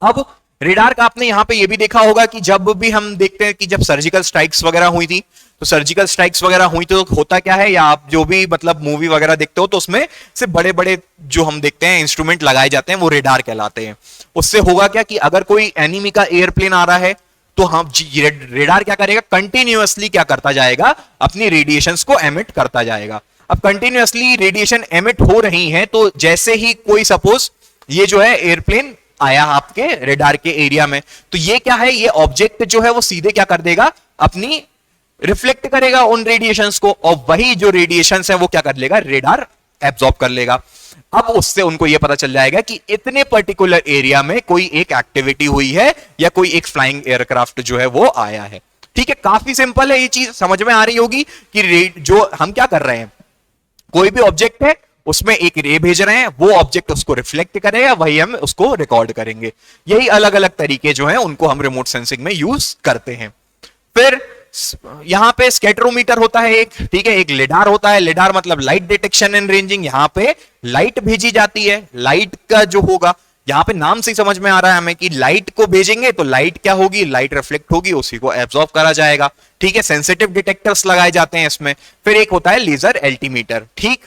अब रेडार का आपने यहां पे ये भी देखा होगा कि जब भी हम देखते हैं कि जब सर्जिकल स्ट्राइक्स वगैरह हुई थी, तो सर्जिकल स्ट्राइक्स वगैरह हुई तो होता क्या है, या आप जो भी मतलब मूवी वगैरह देखते हो तो उसमें से बड़े बड़े जो हम देखते हैं इंस्ट्रूमेंट लगाए जाते हैं वो रेडार कहलाते हैं। उससे होगा क्या कि अगर कोई एनिमी का एयरप्लेन आ रहा है तो हम रेडार क्या करेगा, कंटिन्यूअसली क्या करता जाएगा, अपनी रेडिएशंस को एमिट करता जाएगा। अब कंटिन्यूअसली रेडिएशन एमिट हो रही है तो जैसे ही कोई सपोज ये जो है एयरप्लेन आया आपके रेडार के एरिया में, तो ये क्या है, ये ऑब्जेक्ट जो है वो सीधे क्या कर देगा, अपनी रिफ्लेक्ट करेगा उन रेडिएशंस को, और वही जो रेडिएशंस है वो क्या कर लेगा, रेडार एब्जॉर्ब कर लेगा। अब उससे उनको यह पता चल जाएगा कि इतने पर्टिकुलर एरिया में कोई एक एक्टिविटी हुई है या कोई एक फ्लाइंग एयरक्राफ्ट जो है वो आया है। ठीक है, काफी सिंपल है, ये चीज समझ में आ रही होगी कि जो हम क्या कर रहे हैं, कोई भी ऑब्जेक्ट है उसमें एक रे भेज रहे हैं, वो ऑब्जेक्ट उसको रिफ्लेक्ट करेगा, वही हम उसको रिकॉर्ड करेंगे। यही अलग अलग तरीके जो हैं उनको हम रिमोट सेंसिंग में यूज करते हैं। फिर यहां पे स्कैटरोमीटर होता है एक, ठीक है, एक लिडार होता है। लिडार मतलब लाइट डिटेक्शन एंड रेंजिंग। यहां पे लाइट भेजी जाती है, लाइट का जो होगा, यहां पे नाम से ही समझ में आ रहा है हमें कि लाइट को भेजेंगे तो लाइट क्या होगी, लाइट रिफ्लेक्ट होगी, उसी को एब्जॉर्ब करा जाएगा। ठीक है, सेंसिटिव डिटेक्टर्स लगाए जाते हैं इसमें। फिर एक होता है लेजर एल्टीमीटर। ठीक,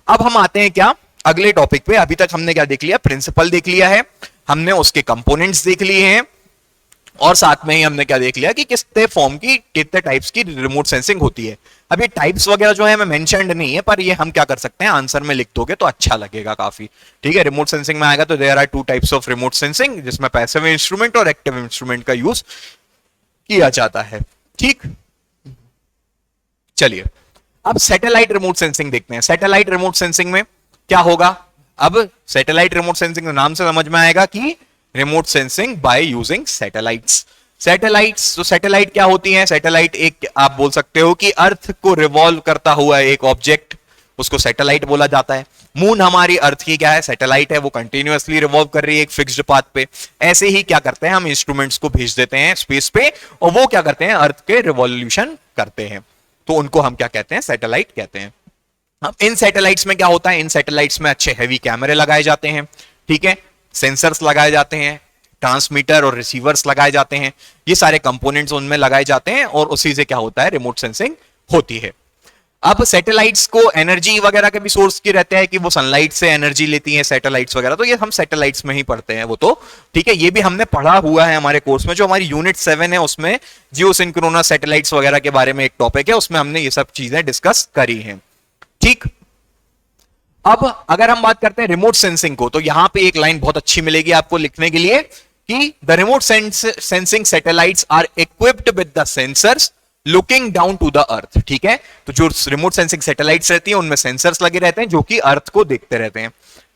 अब हम आते हैं क्या अगले टॉपिक पे। अभी तक हमने क्या देख लिया, प्रिंसिपल देख लिया है, हमने उसके कंपोनेंट्स देख लिए हैं, और साथ में ही हमने क्या देख लिया कि कितने फॉर्म की, कितने टाइप्स की रिमोट सेंसिंग होती है। अब ये टाइप्स वगैरह जो है मैं मेंशन्ड नहीं है, पर ये हम क्या कर सकते हैं, आंसर में लिख दोगे तो अच्छा लगेगा काफी। ठीक है, रिमोट सेंसिंग में आएगा तो there are two types of remote sensing, जिसमें पैसिव इंस्ट्रूमेंट और एक्टिव इंस्ट्रूमेंट का यूज किया जाता है। ठीक, चलिए अब सैटेलाइट रिमोट सेंसिंग देखते हैं। सैटेलाइट रिमोट सेंसिंग में क्या होगा, अब सैटेलाइट रिमोट सेंसिंग के नाम से समझ में आएगा कि remote sensing by using satellites. Satellites, तो सैटेलाइट क्या होती है, सैटेलाइट एक आप बोल सकते हो कि अर्थ को रिवॉल्व करता हुआ एक ऑब्जेक्ट, उसको सैटेलाइट बोला जाता है। मून हमारी अर्थ की क्या है, सैटेलाइट है, वो कंटिन्यूअसली रिवॉल्व कर रही है एक फिक्स्ड पाथ पे। ऐसे ही क्या करते हैं, हम इंस्ट्रूमेंट्स को भेज देते हैं स्पेस पे, और वो क्या करते हैं, अर्थ के रिवॉल्यूशन करते हैं, तो उनको हम क्या कहते हैं, सैटेलाइट कहते हैं। अब इन सैटेलाइट्स में क्या होता है, इन सैटेलाइट्स में अच्छे हैवी कैमरे लगाए जाते हैं, ठीक है, सेंसर्स लगाए जाते हैं, ट्रांसमीटर और रिसीवर्स लगाए जाते हैं, ये सारे कंपोनेंट्स उनमें लगाए जाते हैं, और उसी से क्या होता है, रिमोट सेंसिंग होती है। अब सैटेलाइट्स को एनर्जी वगैरह के भी सोर्स की रहते हैं कि वो सनलाइट से एनर्जी लेती हैं सैटेलाइट्स वगैरह, तो ये हम सैटेलाइट्स में ही पढ़ते हैं वो तो। ठीक है, ये भी हमने पढ़ा हुआ है हमारे कोर्स में, जो हमारी यूनिट 7 है उसमें जियोसिंक्रोनस सैटेलाइट्स वगैरह के बारे में एक टॉपिक है, उसमें हमने ये सब चीजें डिस्कस करी हैं। ठीक, अब अगर हम बात करते हैं रिमोट सेंसिंग को, तो यहां पे एक लाइन बहुत अच्छी मिलेगी आपको लिखने के लिए कि the remote sensing satellites are equipped with the sensors looking down to the earth. ठीक है, तो जो रिमोट सेंसिंग सैटेलाइट्स रहती हैं उनमें सेंसर्स लगे रहते हैं जो कि अर्थ को देखते रहते हैं।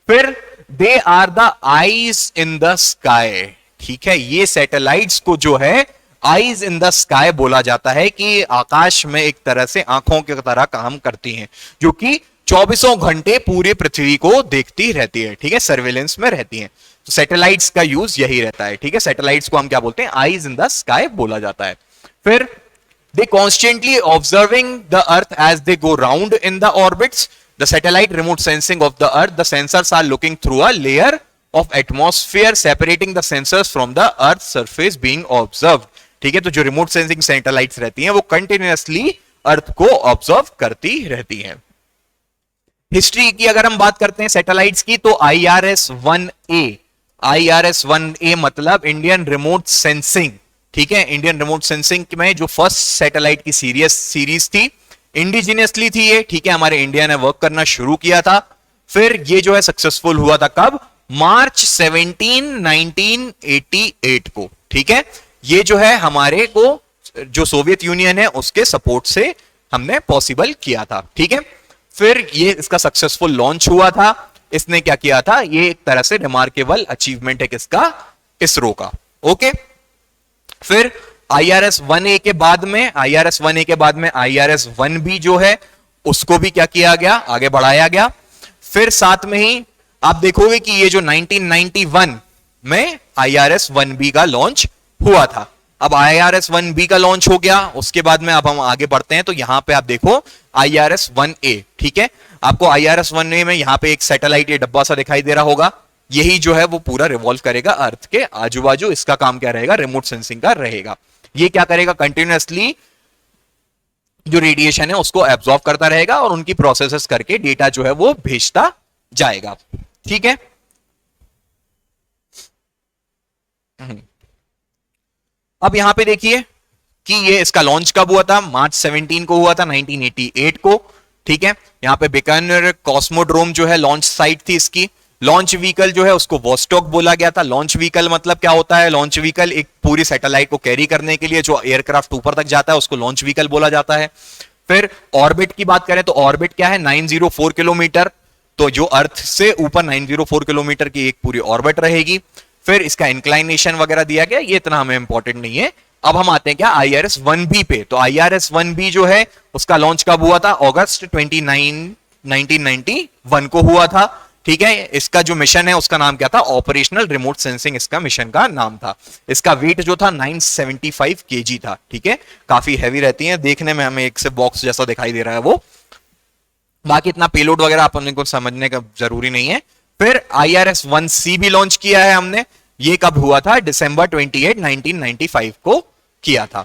फिर they are the eyes in the sky. ठीक है, ये सैटेलाइट्स को जो है आईज इन द स्काई बोला जाता है कि आकाश में एक तरह से आंखों की तरह काम करती हैं, जो कि 24 घंटे पूरी पृथ्वी को देखती रहती है। ठीक है, सर्वेलेंस में रहती हैं। तो सैटेलाइट्स का यूज यही रहता है। ठीक है, सैटेलाइट्स को हम क्या बोलते हैं, आईज इन द स्काई बोला जाता है। फिर they constantly observing the earth as they go round in the orbits. The satellite remote sensing of the earth, the sensors are looking through a layer of atmosphere separating the sensors from the earth surface being observed. ठीक है, तो जो रिमोट सेंसिंग सैटेलाइट्स रहती हैं वो कंटिन्यूअसली अर्थ को ऑब्जर्व करती रहती हैं। हिस्ट्री की अगर हम बात करते हैं सैटेलाइट्स की, तो IRS-1A मतलब इंडियन रिमोट सेंसिंग। ठीक है, इंडियन रिमोट सेंसिंग में जो फर्स्ट सैटेलाइट की सीरीज थी, इंडिजिनियसली थी ये। ठीक है, हमारे इंडिया ने वर्क करना शुरू किया था। फिर ये जो है सक्सेसफुल हुआ था कब, मार्च 17 1988 को। ठीक है, ये जो है हमारे को जो सोवियत यूनियन है उसके सपोर्ट से हमने पॉसिबल किया था। ठीक है, फिर ये इसका सक्सेसफुल लॉन्च हुआ था। इसने क्या किया था, ये एक तरह से रिमार्केबल अचीवमेंट है किसका, इसरो का। ओके, फिर IRS-1A के बाद में IRS-1B जो है उसको भी क्या किया गया, आगे बढ़ाया गया। फिर साथ में ही आप देखोगे कि ये जो 1991 में IRS-1B का लॉन्च हुआ था। अब IRS-1B का लॉन्च हो गया, उसके बाद में अब हम आगे बढ़ते हैं, तो यहां पे आप देखो IRS-1A। ठीक है, आपको IRS-1A में यहां पे एक सैटेलाइट ये डब्बा सा दिखाई दे रहा होगा, यही जो है वो पूरा रिवॉल्व करेगा अर्थ के आजू बाजू। इसका काम क्या रहेगा, रिमोट सेंसिंग का रहेगा। ये क्या करेगा, कंटिन्यूअसली जो रेडिएशन है उसको एब्जॉर्ब करता रहेगा और उनकी प्रोसेसेस करके डेटा जो है वो भेजता जाएगा। ठीक है। अब यहां पे देखिए कि ये इसका लॉन्च कब हुआ था, मार्च 17 को हुआ था 1988 को। ठीक है। यहाँ पे बीकानेर कॉस्मोड्रोम जो है लॉन्च साइट थी इसकी। लॉन्च व्हीकल जो है उसको वोस्टॉक बोला गया था। लॉन्च व्हीकल मतलब क्या होता है, लॉन्च व्हीकल एक पूरी सैटेलाइट को कैरी करने के लिए जो एयरक्राफ्ट ऊपर तक जाता है उसको लॉन्च व्हीकल बोला जाता है। फिर ऑर्बिट की बात करें तो ऑर्बिट क्या है, 904 किलोमीटर। तो जो अर्थ से ऊपर 904 किलोमीटर की एक पूरी ऑर्बिट रहेगी। फिर इसका इंक्लाइनेशन वगैरह दिया गया, ये इतना हमें इंपॉर्टेंट नहीं है। अब हम आते हैं क्या IRS-1B पे। तो IRS-1B जो है उसका लॉन्च कब हुआ था, अगस्त 29 1991 को हुआ था। ठीक है। इसका जो मिशन है उसका नाम क्या था, ऑपरेशनल रिमोट सेंसिंग इसका मिशन का नाम था। इसका वेट जो था 975 kg था। ठीक है। काफी हैवी रहती है, देखने में हमें एक से बॉक्स जैसा दिखाई दे रहा है वो। बाकी इतना पेलोड वगैरह अपने को समझने का जरूरी नहीं है। फिर IRS-1C भी लॉन्च किया है हमने। ये कब हुआ था, दिसंबर 28 1995 को किया था।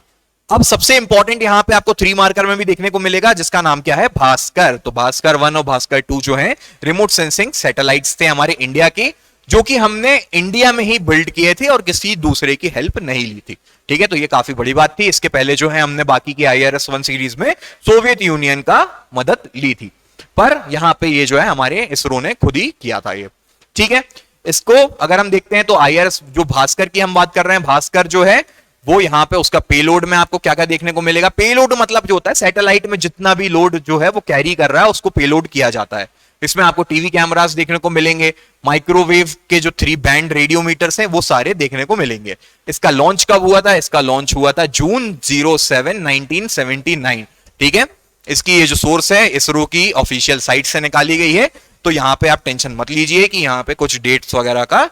अब सबसे इंपॉर्टेंट यहां पे आपको 3 मार्कर में भी देखने को मिलेगा जिसका नाम क्या है, भास्कर। तो भास्कर 1 और भास्कर 2 जो है रिमोट सेंसिंग सैटेलाइट्स थे हमारे इंडिया के, जो कि हमने इंडिया में ही बिल्ड किए थे और किसी दूसरे की हेल्प नहीं ली थी। ठीक है। तो ये काफी बड़ी बात थी। इसके पहले जो है हमने बाकी की IRS-1 सीरीज में सोवियत यूनियन का मदद ली थी, पर यहां पे ये जो है हमारे इसरो ने खुद ही किया था ये। ठीक है। इसको अगर हम देखते हैं तो IRS जो भास्कर की हम बात कर रहे हैं, भास्कर जो है वो यहां पे उसका पेलोड में आपको क्या क्या देखने को मिलेगा। पेलोड मतलब जो होता है सैटेलाइट में जितना भी लोड जो है वो कैरी कर रहा है उसको पेलोड किया जाता है। इसमें आपको टीवी कैमरास देखने को मिलेंगे, माइक्रोवेव के जो 3 बैंड रेडियोमीटर्स हैं वो सारे देखने को मिलेंगे। इसका लॉन्च कब हुआ था, इसका लॉन्च हुआ था जून 07 1979। ठीक है। इसकी ये जो सोर्स है इसरो की ऑफिशियल साइट से निकाली गई है। तो यहां पे आप टेंशन मत लीजिए कि यहां पे कुछ डेट्स वगैरह का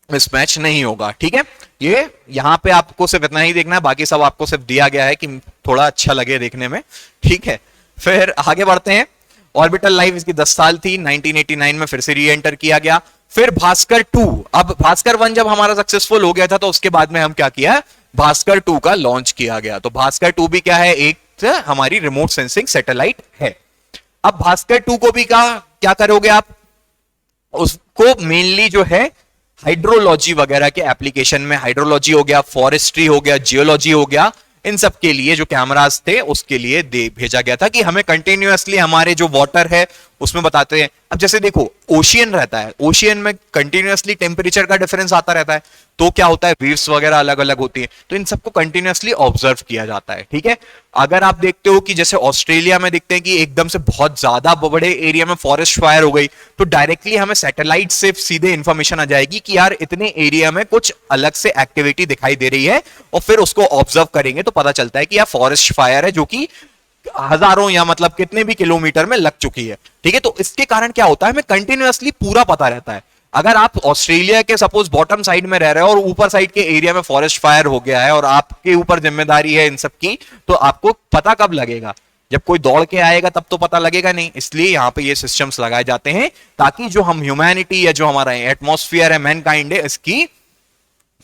मिसमैच नहीं होगा। ठीक है। ये यहां पे आपको सिर्फ इतना ही देखना है, बाकी सब आपको सिर्फ दिया गया है कि थोड़ा अच्छा लगे देखने में। ठीक है। फिर आगे बढ़ते हैं। ऑर्बिटल लाइफ इसकी 10 साल थी, 1989 में फिर से री एंटर किया गया। फिर भास्कर 2, अब भास्कर 1 जब हमारा सक्सेसफुल हो गया था तो उसके बाद में हम क्या किया, भास्कर 2 का लॉन्च किया गया। तो भास्कर 2 भी क्या है, एक हमारी रिमोट सेंसिंग सैटेलाइट है। अब भास्कर 2 को भी क्या करोगे आप, उसको मेनली जो है हाइड्रोलॉजी वगैरह के एप्लीकेशन में, हाइड्रोलॉजी हो गया, फॉरेस्ट्री हो गया, जियोलॉजी हो गया, इन सब के लिए जो कैमरास थे उसके लिए भेजा गया था कि हमें कंटिन्यूअसली हमारे जो वाटर है उसमें बताते हैं। अब जैसे देखो ओशियन रहता है, ओशियन में कंटिन्यूअसली टेम्परेचर का डिफरेंस आता रहता है, तो क्या होता है वेव्स वगैरह अलग अलग होती है, तो इन सबको कंटिन्यूअसली ऑब्जर्व किया जाता है। ठीक है। अगर आप देखते हो कि जैसे ऑस्ट्रेलिया में देखते हैं कि एकदम से बहुत ज्यादा बड़े एरिया में फॉरेस्ट फायर हो गई, तो डायरेक्टली हमें सैटेलाइट से सीधे इंफॉर्मेशन आ जाएगी कि यार इतने एरिया में कुछ अलग से एक्टिविटी दिखाई दे रही है, और फिर उसको ऑब्जर्व करेंगे तो पता चलता है कि यार फॉरेस्ट फायर है जो कि हजारों या मतलब कितने भी किलोमीटर में लग चुकी है। ठीक है। तो इसके कारण क्या होता है, हमें कंटिन्यूअसली पूरा पता रहता है। अगर आप ऑस्ट्रेलिया के सपोज बॉटम साइड में रह रहे हो और ऊपर साइड के एरिया में फॉरेस्ट फायर हो गया है और आपके ऊपर जिम्मेदारी है इन सब की, तो आपको पता कब लगेगा, जब कोई दौड़ के आएगा तब तो पता लगेगा नहीं। इसलिए यहां पे ये सिस्टम्स लगाए जाते हैं ताकि जो हम ह्यूमैनिटी या जो हमारा एटमॉस्फेयर है, मैनकाइंड है, इसकी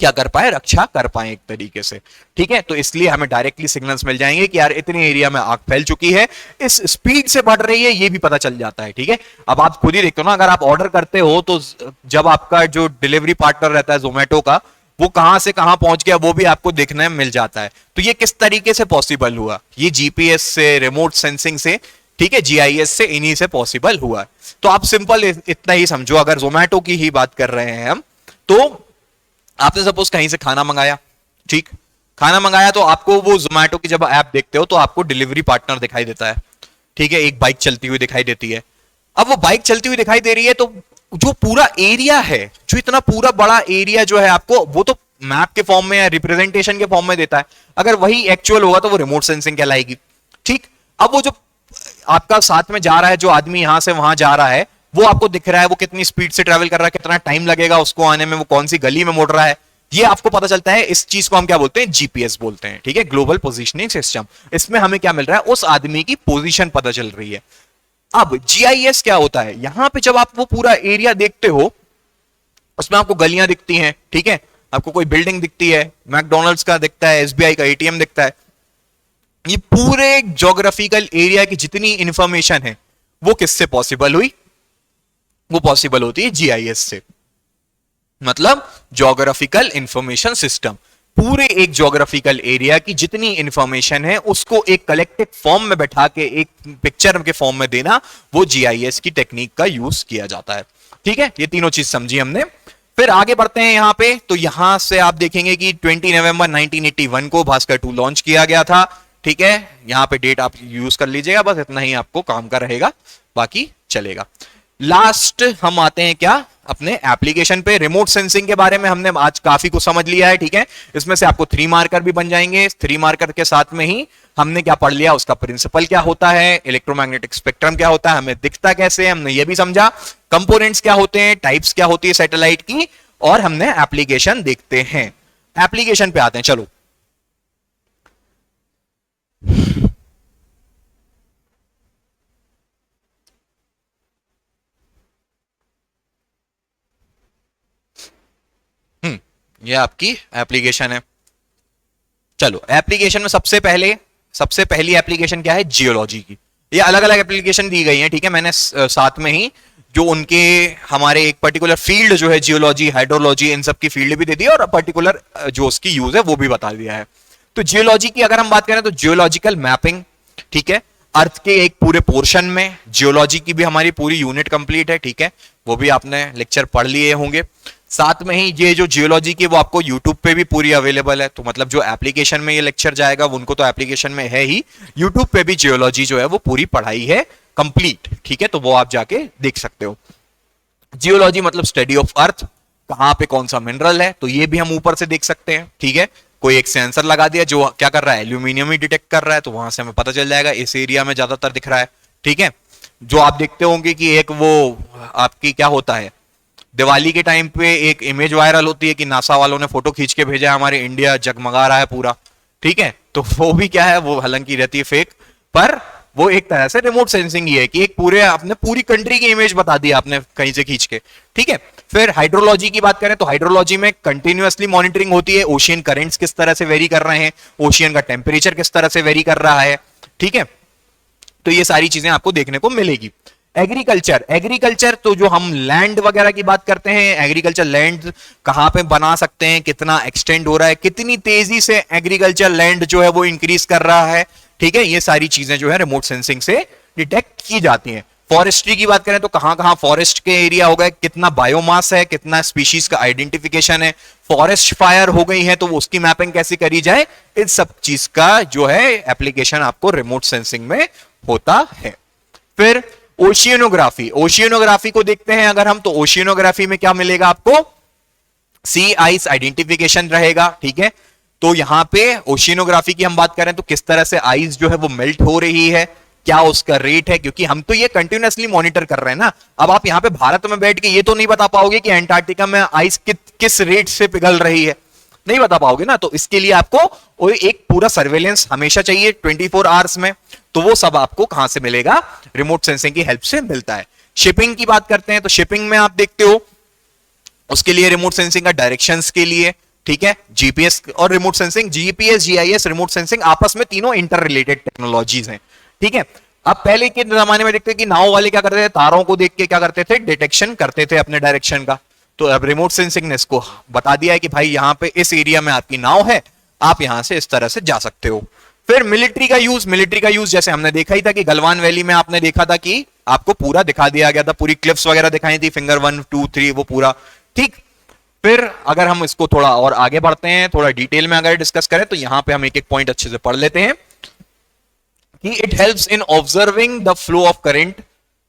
क्या कर पाए, रक्षा कर पाए एक तरीके से। ठीक है। तो इसलिए हमें डायरेक्टली सिग्नल्स मिल जाएंगे कि यार इतने एरिया में आग फैल चुकी है, इस स्पीड से बढ़ रही है, ये भी पता चल जाता है। ठीक है। अब आप खुद ही देखते हो ना, अगर आप ऑर्डर करते हो तो जब आपका जो डिलीवरी पार्टनर रहता है जोमेटो का, वो कहां से कहां पहुंच गया वो भी आपको देखने में मिल जाता है। तो ये किस तरीके से पॉसिबल हुआ, ये जीपीएस से, रिमोट सेंसिंग से, ठीक है, जीआईएस से, इन्हीं से पॉसिबल हुआ। तो आप सिंपल इतना ही समझो, अगर जोमेटो की ही बात कर रहे हैं हम, तो आपने सपोज कहीं से खाना मंगाया, ठीक, खाना मंगाया, तो आपको वो जोमेटो की जब ऐप देखते हो तो आपको डिलीवरी पार्टनर दिखाई देता है। ठीक है। एक बाइक चलती हुई दिखाई देती है। अब वो बाइक चलती हुई दिखाई दे रही है, तो जो पूरा एरिया है, जो इतना पूरा बड़ा एरिया जो है आपको, वो तो मैप के फॉर्म में या रिप्रेजेंटेशन के फॉर्म में देता है। अगर वही एक्चुअल होगा तो वो रिमोट सेंसिंग कहलाएगी। ठीक। अब वो जो आपका साथ में जा रहा है, जो आदमी यहां से वहां जा रहा है, वो आपको दिख रहा है, वो कितनी स्पीड से ट्रेवल कर रहा है, कितना टाइम लगेगा उसको आने में, वो कौन सी गली में मुड़ रहा है, ये आपको पता चलता है। इस चीज को हम क्या बोलते हैं, जीपीएस बोलते हैं। ठीक है। Global positioning system. इसमें हमें क्या मिल रहा है, उस आदमी की पोजीशन पता चल रही है। अब जीआईएस क्या होता है, यहां पे जब आप वो पूरा एरिया देखते हो, उसमें आपको गलियां दिखती हैं, ठीक है, आपको कोई बिल्डिंग दिखती है, मैकडोनल्ड्स का दिखता है, एसबीआई का एटीएम दिखता है, ये पूरे ज्योग्राफिकल एरिया की जितनी इंफॉर्मेशन है वो किससे पॉसिबल हुई? वो पॉसिबल होती है जीआईएस से, मतलब ज्योग्राफिकल इंफॉर्मेशन सिस्टम। पूरे एक ज्योग्राफिकल एरिया की जितनी इंफॉर्मेशन है उसको एक कलेक्टिव फॉर्म में बैठा के एक पिक्चर के फॉर्म में देना, वो जीआईएस की टेक्निक का यूज किया जाता है। ठीक है, ये तीनों चीज समझी हमने। फिर आगे बढ़ते हैं यहां पे, तो यहां से आप देखेंगे कि 20 नवंबर 1981 को भास्कर 2 लॉन्च किया गया था। ठीक है, यहां पे डेट आप यूज कर लीजिएगा, बस इतना ही आपको काम का रहेगा, बाकी चलेगा। लास्ट हम आते हैं क्या, अपने एप्लीकेशन पे। रिमोट सेंसिंग के बारे में हमने आज काफी कुछ समझ लिया है। ठीक है, इसमें से आपको 3 मार्कर भी बन जाएंगे। 3 मार्कर के साथ में ही हमने क्या पढ़ लिया, उसका प्रिंसिपल क्या होता है, इलेक्ट्रोमैग्नेटिक स्पेक्ट्रम क्या होता है, हमें दिखता कैसे है, हमने ये भी समझा, कंपोनेंट्स क्या होते हैं, टाइप्स क्या होती है सैटेलाइट की, और हमने एप्लीकेशन देखते हैं। एप्लीकेशन पे आते हैं, चलो। ये आपकी एप्लीकेशन है। चलो, एप्लीकेशन में सबसे पहली एप्लीकेशन क्या है, जियोलॉजी की। ये अलग अलग एप्लीकेशन दी गई है। ठीक है, मैंने साथ में ही जो उनके हमारे एक पर्टिकुलर फील्ड जो है जियोलॉजी, हाइड्रोलॉजी, इन सब की फील्ड भी दे दी है, और पर्टिकुलर जो उसकी यूज है वो भी बता दिया है। तो जियोलॉजी की अगर हम बात करें तो जियोलॉजिकल मैपिंग, ठीक है, अर्थ के एक पूरे पोर्शन में। जियोलॉजी की भी हमारी पूरी यूनिट कंप्लीट है। ठीक है, वो भी आपने लेक्चर पढ़ लिए होंगे। साथ में ही ये जो जियोलॉजी की वो आपको यूट्यूब पे भी पूरी अवेलेबल है। तो मतलब जो एप्लीकेशन में ये लेक्चर जाएगा उनको तो एप्लीकेशन में है ही, यूट्यूब पे भी जियोलॉजी जो है वो पूरी पढ़ाई है कंप्लीट। ठीक है, तो वो आप जाके देख सकते हो। जियोलॉजी मतलब स्टडी ऑफ अर्थ, कहां पे कौन सा मिनरल है, तो ये भी हम ऊपर से देख सकते हैं। ठीक है, कोई एक सेंसर लगा दिया जो क्या कर रहा है, एल्यूमिनियम ही डिटेक्ट कर रहा है, तो वहां से हमें पता चल जाएगा इस एरिया में ज्यादातर दिख रहा है। ठीक है, जो आप देखते होंगे कि एक वो आपकी क्या होता है, दिवाली के टाइम पे एक इमेज वायरल होती है कि नासा वालों ने फोटो खींच के भेजा है, हमारे इंडिया जगमगा रहा है पूरा। ठीक है, तो वो भी क्या है, वो हालांकि रहती है फेक, पर वो एक तरह से रिमोट सेंसिंग ही है कि एक पूरे आपने पूरी कंट्री की इमेज बता दी आपने कहीं से खींच के। ठीक है, फिर हाइड्रोलॉजी की बात करें तो हाइड्रोलॉजी में कंटिन्यूअसली मॉनिटरिंग होती है, ओशियन करंट्स किस तरह से वेरी कर रहे हैं, ओशियन का टेम्परेचर किस तरह से वेरी कर रहा है। ठीक है, तो ये सारी चीजें आपको देखने को मिलेगी। एग्रीकल्चर तो जो हम लैंड वगैरह की बात करते हैं, एग्रीकल्चर लैंड कहां पे बना सकते हैं, कितना एक्सटेंड हो रहा है, कितनी तेजी से एग्रीकल्चर लैंड जो है वो इंक्रीज कर रहा है। ठीक है, ये सारी चीजें जो है रिमोट सेंसिंग से डिटेक्ट की जाती हैं। फॉरेस्ट्री की बात करें तो कहां कहां फॉरेस्ट के एरिया हो गए, कितना बायोमास है, कितना स्पीशीज का आइडेंटिफिकेशन है, फॉरेस्ट फायर हो गई है तो उसकी मैपिंग कैसे करी जाए, इन सब चीज का जो है एप्लीकेशन आपको रिमोट सेंसिंग में होता है। फिर ओशियनोग्राफी को देखते हैं अगर हम, तो ओशियनोग्राफी में क्या मिलेगा आपको, सी आइस आइडेंटिफिकेशन रहेगा। ठीक है, तो यहां पे ओशियनोग्राफी की हम बात करें तो किस तरह से आइस जो है वो मेल्ट हो रही है, क्या उसका रेट है, क्योंकि हम तो ये कंटिन्यूअसली मॉनिटर कर रहे हैं ना। अब आप यहां पे भारत में बैठ के ये तो नहीं बता पाओगे कि एंटार्क्टिका में आइस किस रेट से पिघल रही है, नहीं बता पाओगे ना। तो इसके लिए आपको एक पूरा सर्वेलेंस हमेशा चाहिए 24 आवर्स में, तो वो सब आपको कहां से मिलेगा, रिमोट सेंसिंग की हेल्प से मिलता है। शिपिंग की बात करते हैं तो शिपिंग में आप देखते हो उसके लिए रिमोट सेंसिंग का डायरेक्शंस के लिए। ठीक है, जीपीएस और remote sensing, GPS GIS remote sensing आपस में तीनों इंटर रिलेटेड टेक्नोलॉजीज हैं। ठीक है, अब पहले के जमाने में देखते कि नाव वाले क्या करते थे, तारों को देख के क्या करते थे, डिटेक्शन करते थे अपने डायरेक्शन का। तो अब रिमोट सेंसिंग ने इसको बता दिया है कि भाई यहां पे इस एरिया में आपकी नाव है, आप यहां से इस तरह से जा सकते हो। फिर मिलिट्री का यूज जैसे हमने देखा ही था कि गलवान वैली में आपने देखा था कि आपको पूरा दिखा दिया गया था, पूरी क्लिफ्स वगैरह दिखाई थी, फिंगर 1 2 3 वो पूरा। ठीक, फिर अगर हम इसको थोड़ा और आगे बढ़ते हैं, थोड़ा डिटेल में अगर डिस्कस करें तो यहां पे हम एक एक पॉइंट अच्छे से पढ़ लेते हैं कि it helps in observing the flow of current.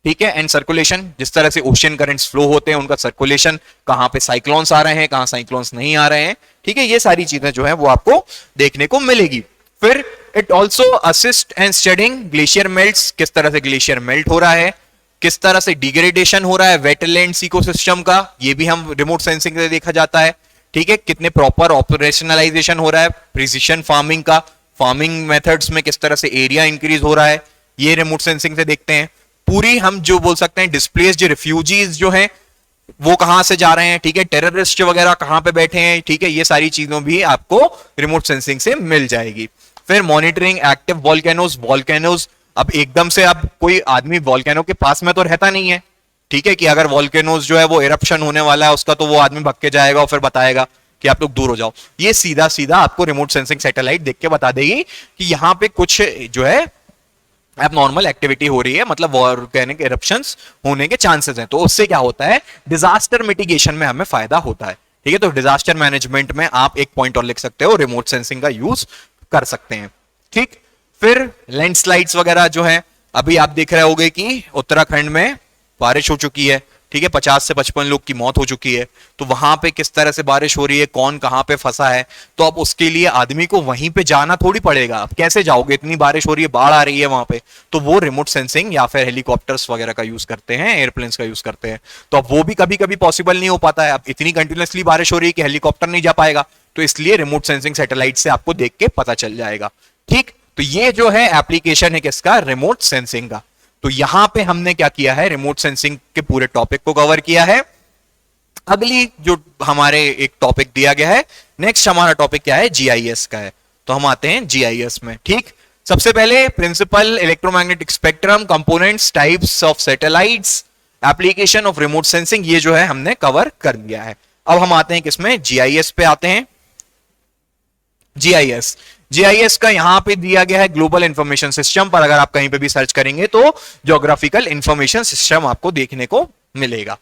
ठीक है, एंड सर्कुलेशन, जिस तरह से ओशियन करंट्स फ्लो होते हैं उनका सर्कुलेशन, कहां पे साइक्लोन्स आ रहे हैं, कहां साइक्लोन्स नहीं आ रहे हैं। ठीक है, ये सारी चीजें जो है वो आपको देखने को मिलेगी। फिर it also assist and studying glacier melts, किस तरह से ग्लेशियर मेल्ट हो रहा है, किस तरह से डिग्रेडेशन हो रहा है वेटलैंड्स इकोसिस्टम का, ये भी हम रिमोट सेंसिंग से देखा जाता है। ठीक है, कितने प्रॉपर ऑपरेशनलाइजेशन हो रहा है प्रिसिशन फार्मिंग का, फार्मिंग मेथड्स में किस तरह से एरिया इंक्रीज हो रहा है, ये रिमोट सेंसिंग से देखते हैं। पूरी हम जो बोल सकते हैं डिस्प्लेस्ड रिफ्यूजीज जो हैं वो कहां से जा रहे हैं, ठीक है, टेररिस्ट वगैरह कहां पे बैठे हैं, ठीक है, ये सारी चीजों भी आपको रिमोट सेंसिंग से मिल जाएगी। फिर मॉनिटरिंग एक्टिव वॉल्केनोज, वॉल्केनोज अब एकदम से अब कोई आदमी वॉल्केनो के पास में तो रहता नहीं है, ठीक है, कि अगर वॉल्केनोज जो है वो इरप्शन होने वाला है उसका, तो वो आदमी भग के जाएगा और फिर बताएगा कि आप लोग दूर हो जाओ। ये सीधा सीधा आपको रिमोट सेंसिंग सैटेलाइट देख के बता देगी कि यहां पे कुछ जो है एबनॉर्मल एक्टिविटी हो रही है, मतलब वॉल्केनिक इरप्शंस होने के चांसेस हैं। तो उससे क्या होता है, डिजास्टर मिटिगेशन में हमें फायदा होता है, ठीक है। तो डिजास्टर मैनेजमेंट में आप एक पॉइंट और लिख सकते हो, रिमोट सेंसिंग का यूज कर सकते हैं, ठीक। फिर लैंडस्लाइड्स वगैरह जो है, अभी आप देख रहे होगे कि उत्तराखंड में बारिश हो चुकी है, ठीक है, 50 से 55 लोग की मौत हो चुकी है। तो वहां पे किस तरह से बारिश हो रही है, कौन कहां पे फंसा है, तो अब उसके लिए आदमी को वहीं पे जाना थोड़ी पड़ेगा। अब कैसे जाओगे, इतनी बारिश हो रही है, बाढ़ आ रही है वहां पे, तो वो रिमोट सेंसिंग या फिर हेलीकॉप्टर्स वगैरह का यूज करते हैं, एयरप्लेन्स का यूज करते हैं। तो अब वो भी कभी कभी पॉसिबल नहीं हो पाता है, अब इतनी कंटिन्यूसली बारिश हो रही है कि हेलीकॉप्टर नहीं जा पाएगा, तो इसलिए रिमोट सेंसिंग सैटेलाइट से आपको देख के पता चल जाएगा, ठीक। तो ये जो है एप्लीकेशन है किसका, रिमोट सेंसिंग का। तो यहां पे हमने क्या किया है, रिमोट सेंसिंग के पूरे टॉपिक को कवर किया है। अगली जो हमारे एक टॉपिक दिया गया है, नेक्स्ट हमारा टॉपिक क्या है, जीआईएस का है। तो हम आते हैं जीआईएस में, ठीक। सबसे पहले principle electromagnetic spectrum, components, types of satellites, application of remote sensing, ये जो है हमने कवर कर दिया है। अब हम आते हैं किसमें, जीआईएस पे आते हैं। जीआईएस, जीआईएस का यहां पे दिया गया है ग्लोबल इंफॉर्मेशन सिस्टम, पर अगर आप कहीं पे भी सर्च करेंगे तो ज्योग्राफिकल इंफॉर्मेशन सिस्टम आपको देखने को मिलेगा।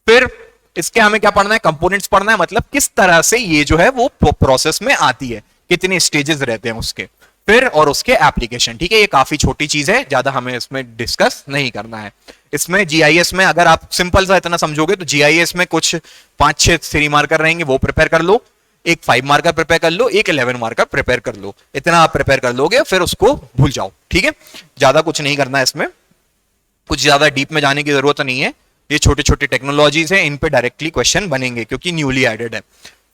फिर इसके हमें क्या पढ़ना है, कंपोनेंट्स पढ़ना है, मतलब किस तरह से ये जो है वो प्रोसेस में आती है, कितने स्टेजेस रहते हैं उसके, फिर और उसके एप्लीकेशन, ठीक है। ये काफी छोटी चीज है, ज्यादा हमें इसमें डिस्कस नहीं करना है। इसमें जीआईएस में अगर आप सिंपल सा इतना समझोगे तो जीआईएस में कुछ 5-6 3 मार्कर रहेंगे, वो प्रिपेयर कर लो, एक 5 मार्कर प्रिपेयर कर लो, एक 11 मार्कर प्रिपेयर कर लो, इतना आप प्रिपेयर कर लोगे, फिर उसको भूल जाओ, ठीक है। ज्यादा कुछ नहीं करना है इसमें, कुछ ज्यादा डीप में जाने की जरूरत नहीं है। ये छोटे छोटे टेक्नोलॉजीज हैं, इन पे डायरेक्टली क्वेश्चन बनेंगे क्योंकि न्यूली एडेड है।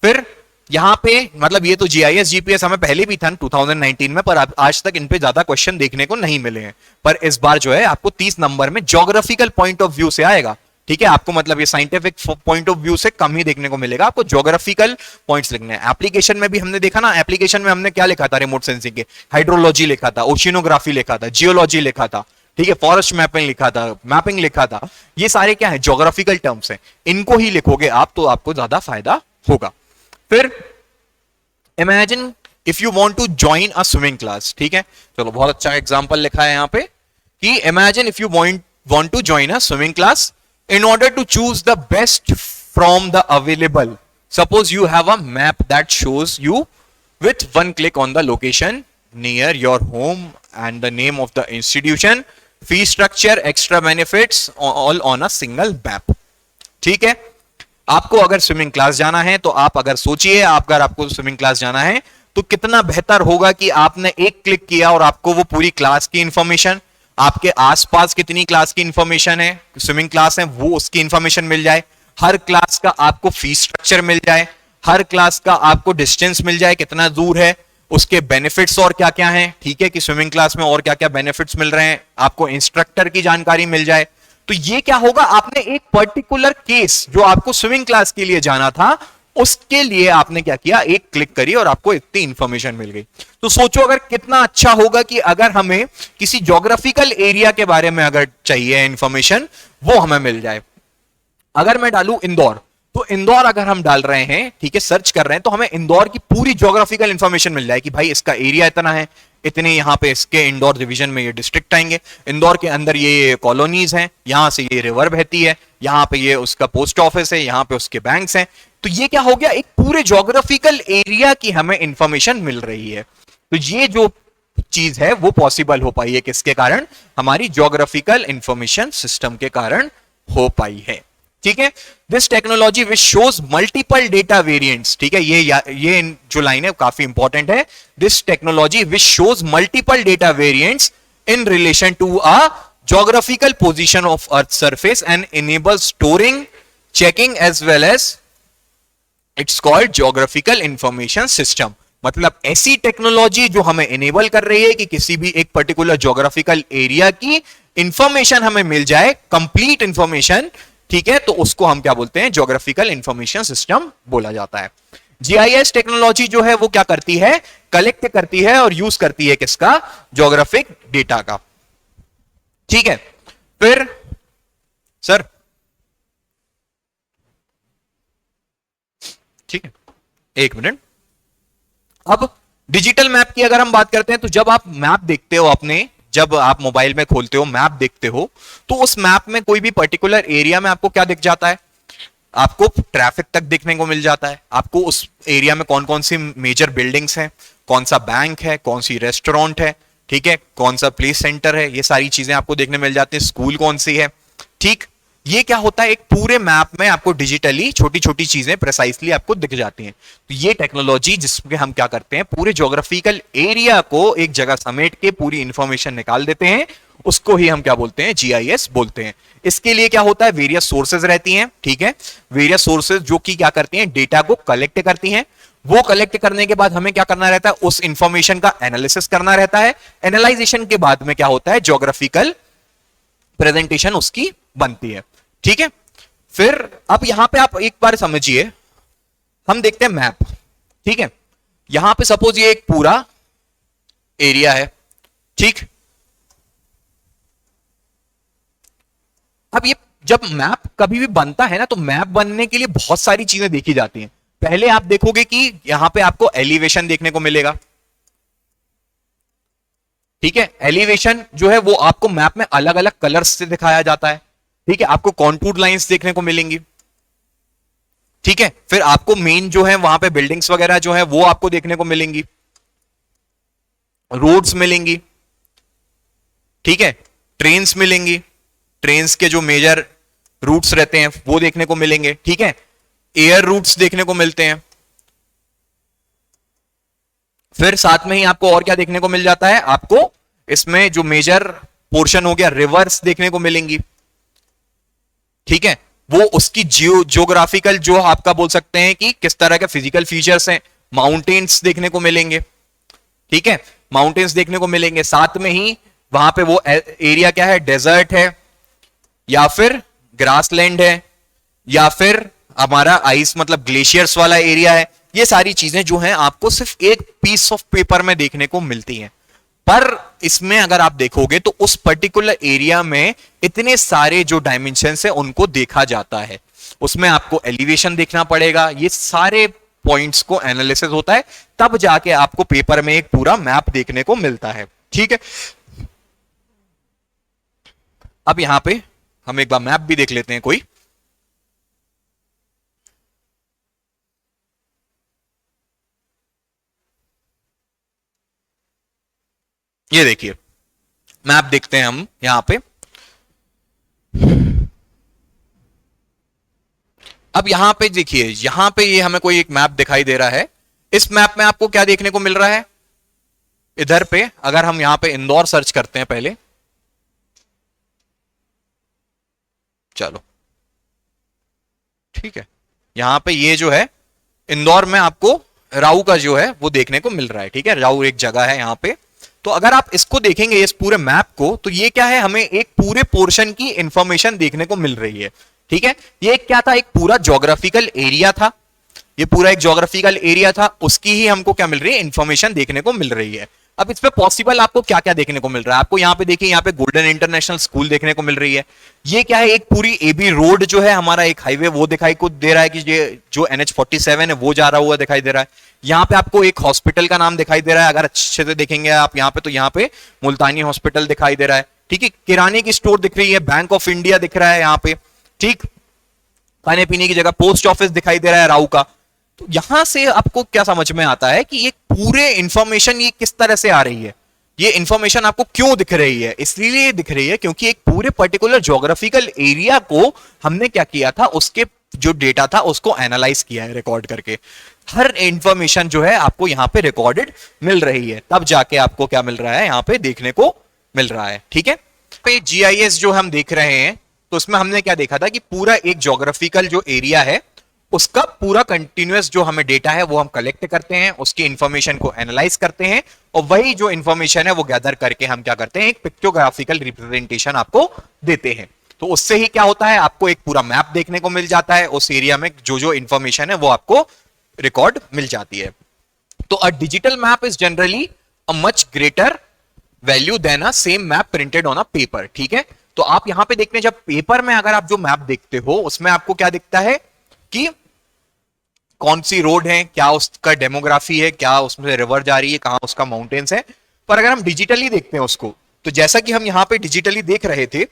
फिर यहां पे मतलब ये तो जीआईएस जीपीएस हमें पहले भी था 2019 में, पर आज तक इन पे ज्यादा क्वेश्चन देखने को नहीं मिले हैं। पर इस बार जो है आपको 30 नंबर में ज्योग्राफिकल पॉइंट ऑफ व्यू से आएगा, ठीक है। आपको मतलब ये साइंटिफिक पॉइंट ऑफ व्यू से कम ही देखने को मिलेगा, आपको ज्योग्राफिकल पॉइंट्स लिखने हैं। एप्लीकेशन में भी हमने देखा ना, एप्लीकेशन में हमने क्या लिखा था रिमोट सेंसिंग के, हाइड्रोलॉजी लिखा था, ओशिनोग्राफी लिखा था, जियोलॉजी लिखा था, ठीक है, फॉरेस्ट मैपिंग लिखा था, मैपिंग लिखा था। ये सारे क्या है, ज्योग्राफिकल टर्म्स हैं, इनको ही लिखोगे आप तो आपको ज्यादा फायदा होगा। फिर imagine if you want to join a swimming class, ठीक है, चलो बहुत अच्छा एग्जांपल लिखा है यहां पे कि imagine if you want to join a swimming class in order to choose the best from the available. Suppose you have a map that shows you with one click on the location near your home and the name of the institution, fee structure, extra benefits, all on a single map. ठीक है, आपको अगर स्विमिंग क्लास जाना है तो आप अगर सोचिए, अगर आपको स्विमिंग क्लास जाना है तो कितना बेहतर होगा कि आपने एक क्लिक किया और आपको वो पूरी क्लास की इंफॉर्मेशन, आपके आसपास कितनी क्लास की इंफॉर्मेशन है, स्विमिंग क्लास है, वो उसकी इंफॉर्मेशन मिल जाए, हर क्लास का आपको फीस स्ट्रक्चर मिल जाए, हर क्लास का आपको डिस्टेंस मिल जाए, कितना दूर है, उसके बेनिफिट्स और क्या क्या हैं, ठीक है, कि स्विमिंग क्लास में और क्या क्या बेनिफिट्स मिल रहे हैं, आपको इंस्ट्रक्टर की जानकारी मिल जाए। तो ये क्या होगा, आपने एक पर्टिकुलर केस जो आपको स्विमिंग क्लास के लिए जाना था उसके लिए आपने क्या किया, एक क्लिक करी और आपको इतनी इंफॉर्मेशन मिल गई। तो सोचो अगर कितना अच्छा होगा कि अगर हमें किसी ज्योग्राफिकल एरिया के बारे में अगर चाहिए इंफॉर्मेशन, वो हमें मिल जाए। अगर मैं डालूं इंदौर, तो इंदौर अगर हम डाल रहे हैं, ठीक है, सर्च कर रहे हैं, तो हमें इंदौर की पूरी ज्योग्राफिकल इंफॉर्मेशन मिल जाए कि भाई इसका एरिया इतना है, इतने यहां पे इसके इंदौर डिवीजन में ये डिस्ट्रिक्ट आएंगे, इंदौर के अंदर ये कॉलोनीज हैं, यहां से ये रिवर बहती है, यहां पे ये उसका पोस्ट ऑफिस है, यहां पे उसके बैंक्स हैं। तो ये क्या हो गया, एक पूरे ज्योग्राफिकल एरिया की हमें इंफॉर्मेशन मिल रही है। तो ये जो चीज है वो पॉसिबल हो पाई है किसके कारण, हमारी ज्योग्राफिकल इंफॉर्मेशन सिस्टम के कारण हो पाई है, ठीक है। This technology which shows multiple data variants, ठीक है, ये जो लाइन है काफी इंपॉर्टेंट है। This technology which shows multiple data variants in relation to a geographical position of earth surface and enable storing, checking as well as it's called geographical information system. मतलब ऐसी टेक्नोलॉजी जो हमें इनेबल कर रही है कि किसी भी एक पर्टिकुलर ज्योग्राफिकल एरिया की इंफॉर्मेशन हमें मिल जाए, कंप्लीट इंफॉर्मेशन, ठीक है, तो उसको हम क्या बोलते हैं, ज्योग्राफिकल इंफॉर्मेशन सिस्टम बोला जाता है। जीआईएस टेक्नोलॉजी जो है वो क्या करती है, कलेक्ट करती है और यूज करती है किसका, ज्योग्राफिक डेटा का। ठीक है, फिर सर ठीक है, एक मिनट। अब डिजिटल मैप की अगर हम बात करते हैं तो जब आप मैप देखते हो अपने, जब आप मोबाइल में खोलते हो मैप देखते हो, तो उस मैप में कोई भी पर्टिकुलर एरिया में आपको क्या दिख जाता है, आपको ट्रैफिक तक देखने को मिल जाता है, आपको उस एरिया में कौन कौन सी मेजर बिल्डिंग्स हैं, कौन सा बैंक है, कौन सी रेस्टोरेंट है, ठीक है, कौन सा प्ले सेंटर है, ये सारी चीजें आपको देखने मिल जाती हैं, स्कूल कौन सी है। ठीक, ये क्या होता है, एक पूरे मैप में आपको डिजिटली छोटी छोटी चीजें प्रिसाइसली आपको दिख जाती हैं। तो ये टेक्नोलॉजी जिसमें हम क्या करते हैं, पूरे ज्योग्राफिकल एरिया को एक जगह समेट के पूरी इंफॉर्मेशन निकाल देते हैं, उसको ही हम क्या बोलते हैं, जीआईएस बोलते हैं। इसके लिए क्या होता है, वेरियस सोर्सेज रहती हैं, ठीक है, वेरियस सोर्सेज जो कि क्या करती हैं, डेटा को कलेक्ट करती हैं। वो कलेक्ट करने के बाद हमें क्या करना रहता है, उस इंफॉर्मेशन का एनालिसिस करना रहता है। एनालाइजेशन के बाद में क्या होता है, ज्योग्राफिकल प्रेजेंटेशन उसकी बनती है। ठीक है, फिर अब यहां पे आप एक बार समझिए, हम देखते हैं मैप, ठीक है, यहां पे सपोज ये एक पूरा एरिया है, ठीक। अब ये जब मैप कभी भी बनता है ना, तो मैप बनने के लिए बहुत सारी चीजें देखी जाती हैं। पहले आप देखोगे कि यहां पे आपको एलिवेशन देखने को मिलेगा, ठीक है, एलिवेशन जो है वो आपको मैप में अलग अलग कलर्स से दिखाया जाता है, ठीक है, आपको कॉन्टूर लाइंस देखने को मिलेंगी, ठीक है, फिर आपको मेन जो है वहां पे बिल्डिंग्स वगैरह जो है वो आपको देखने को मिलेंगी, रोड्स मिलेंगी, ठीक है, ट्रेन्स मिलेंगी, ट्रेन्स के जो मेजर रूट्स रहते हैं वो देखने को मिलेंगे, ठीक है, एयर रूट्स देखने को मिलते हैं। फिर साथ में ही आपको और क्या देखने को मिल जाता है, आपको इसमें जो मेजर पोर्शन हो गया, रिवर्स देखने को मिलेंगी, ठीक है, वो उसकी जियोग्राफिकल जो आपका बोल सकते हैं कि किस तरह के फिजिकल फीचर्स हैं, माउंटेन्स देखने को मिलेंगे, ठीक है, माउंटेन्स देखने को मिलेंगे। साथ में ही वहां पे वो एरिया क्या है, डेजर्ट है या फिर ग्रासलैंड है या फिर हमारा आइस मतलब ग्लेशियर्स वाला एरिया है। ये सारी चीजें जो हैं आपको सिर्फ एक पीस ऑफ पेपर में देखने को मिलती हैं, पर इसमें अगर आप देखोगे तो उस पर्टिकुलर एरिया में इतने सारे जो डायमेंशंस है उनको देखा जाता है, उसमें आपको एलिवेशन देखना पड़ेगा, ये सारे पॉइंट्स को एनालिसिस होता है, तब जाके आपको पेपर में एक पूरा मैप देखने को मिलता है। ठीक है, अब यहां पे हम एक बार मैप भी देख लेते हैं कोई। ये देखिए मैप देखते हैं हम यहां पे। अब यहां पे देखिए, यहां पे ये हमें कोई एक मैप दिखाई दे रहा है। इस मैप में आपको क्या देखने को मिल रहा है, इधर पे अगर हम यहां पे इंदौर सर्च करते हैं पहले, चलो ठीक है, यहां पे ये जो है इंदौर में आपको राऊ का जो है वो देखने को मिल रहा है, ठीक है, राऊ एक जगह है यहां पे। तो अगर आप इसको देखेंगे इस पूरे मैप को, तो ये क्या है, हमें एक पूरे पोर्शन की इंफॉर्मेशन देखने को मिल रही है, ठीक है। ये क्या था, एक पूरा ज्योग्राफिकल एरिया था, ये पूरा एक ज्योग्राफिकल एरिया था, उसकी ही हमको क्या मिल रही है, इंफॉर्मेशन देखने को मिल रही है। अब इस पे पॉसिबल आपको क्या क्या देखने को मिल रहा है, आपको यहाँ पे देखिए, यहाँ पे गोल्डन इंटरनेशनल स्कूल देखने को मिल रही है। ये क्या है, एक पूरी एबी रोड जो है हमारा एक हाईवे वो दिखाई को दे रहा है कि ये जो NH47 है वो जा रहा हुआ दिखाई दे रहा है। यहाँ पे आपको एक हॉस्पिटल का नाम दिखाई दे रहा है, अगर अच्छे से देखेंगे आप यहाँ पे, तो यहाँ पे मुल्तानी हॉस्पिटल दिखाई दे रहा है, ठीक है, किराने की स्टोर दिख रही है, बैंक ऑफ इंडिया दिख रहा है यहाँ पे, ठीक, खाने पीने की जगह पोस्ट ऑफिस दिखाई दे रहा है राऊ का। तो यहां से आपको क्या समझ में आता है कि ये पूरे इंफॉर्मेशन ये किस तरह से आ रही है, ये इंफॉर्मेशन आपको क्यों दिख रही है, इसलिए दिख रही है क्योंकि एक पूरे पर्टिकुलर ज्योग्राफिकल एरिया को हमने क्या किया था, उसके जो डेटा था उसको एनालाइज किया है रिकॉर्ड करके। हर इंफॉर्मेशन जो है आपको यहां पे रिकॉर्डेड मिल रही है, तब जाके आपको क्या मिल रहा है, यहां पे देखने को मिल रहा है, ठीक है। पे जीआईएस जो हम देख रहे हैं, तो उसमें हमने क्या देखा था कि पूरा एक ज्योग्राफिकल जो एरिया है उसका पूरा कंटिन्यूअस जो हमें डेटा है वो हम कलेक्ट करते हैं, उसकी इंफॉर्मेशन को एनालाइज करते हैं, और वही जो इंफॉर्मेशन है वो गैदर करके हम क्या करते हैं, एक पिक्टोग्राफिकल रिप्रेजेंटेशन आपको देते हैं। तो उससे ही क्या होता है, आपको एक पूरा मैप देखने को मिल जाता है, उस एरिया में जो जो इंफॉर्मेशन है वो आपको रिकॉर्ड मिल जाती है, तो a digital map is generally a much greater value than a same map printed on a paper. ठीक है, तो आप यहां पे देखते हैं, जब पेपर में अगर आप जो मैप देखते हो उसमें आपको क्या दिखता है कि कौन सी रोड है, क्या उसका डेमोग्राफी है, क्या उसमें रिवर जा रही है, कहां उसका माउंटेन्स है। पर अगर हम डिजिटली देखते हैं उसको, तो जैसा कि हम यहां पे डिजिटली देख रहे थे,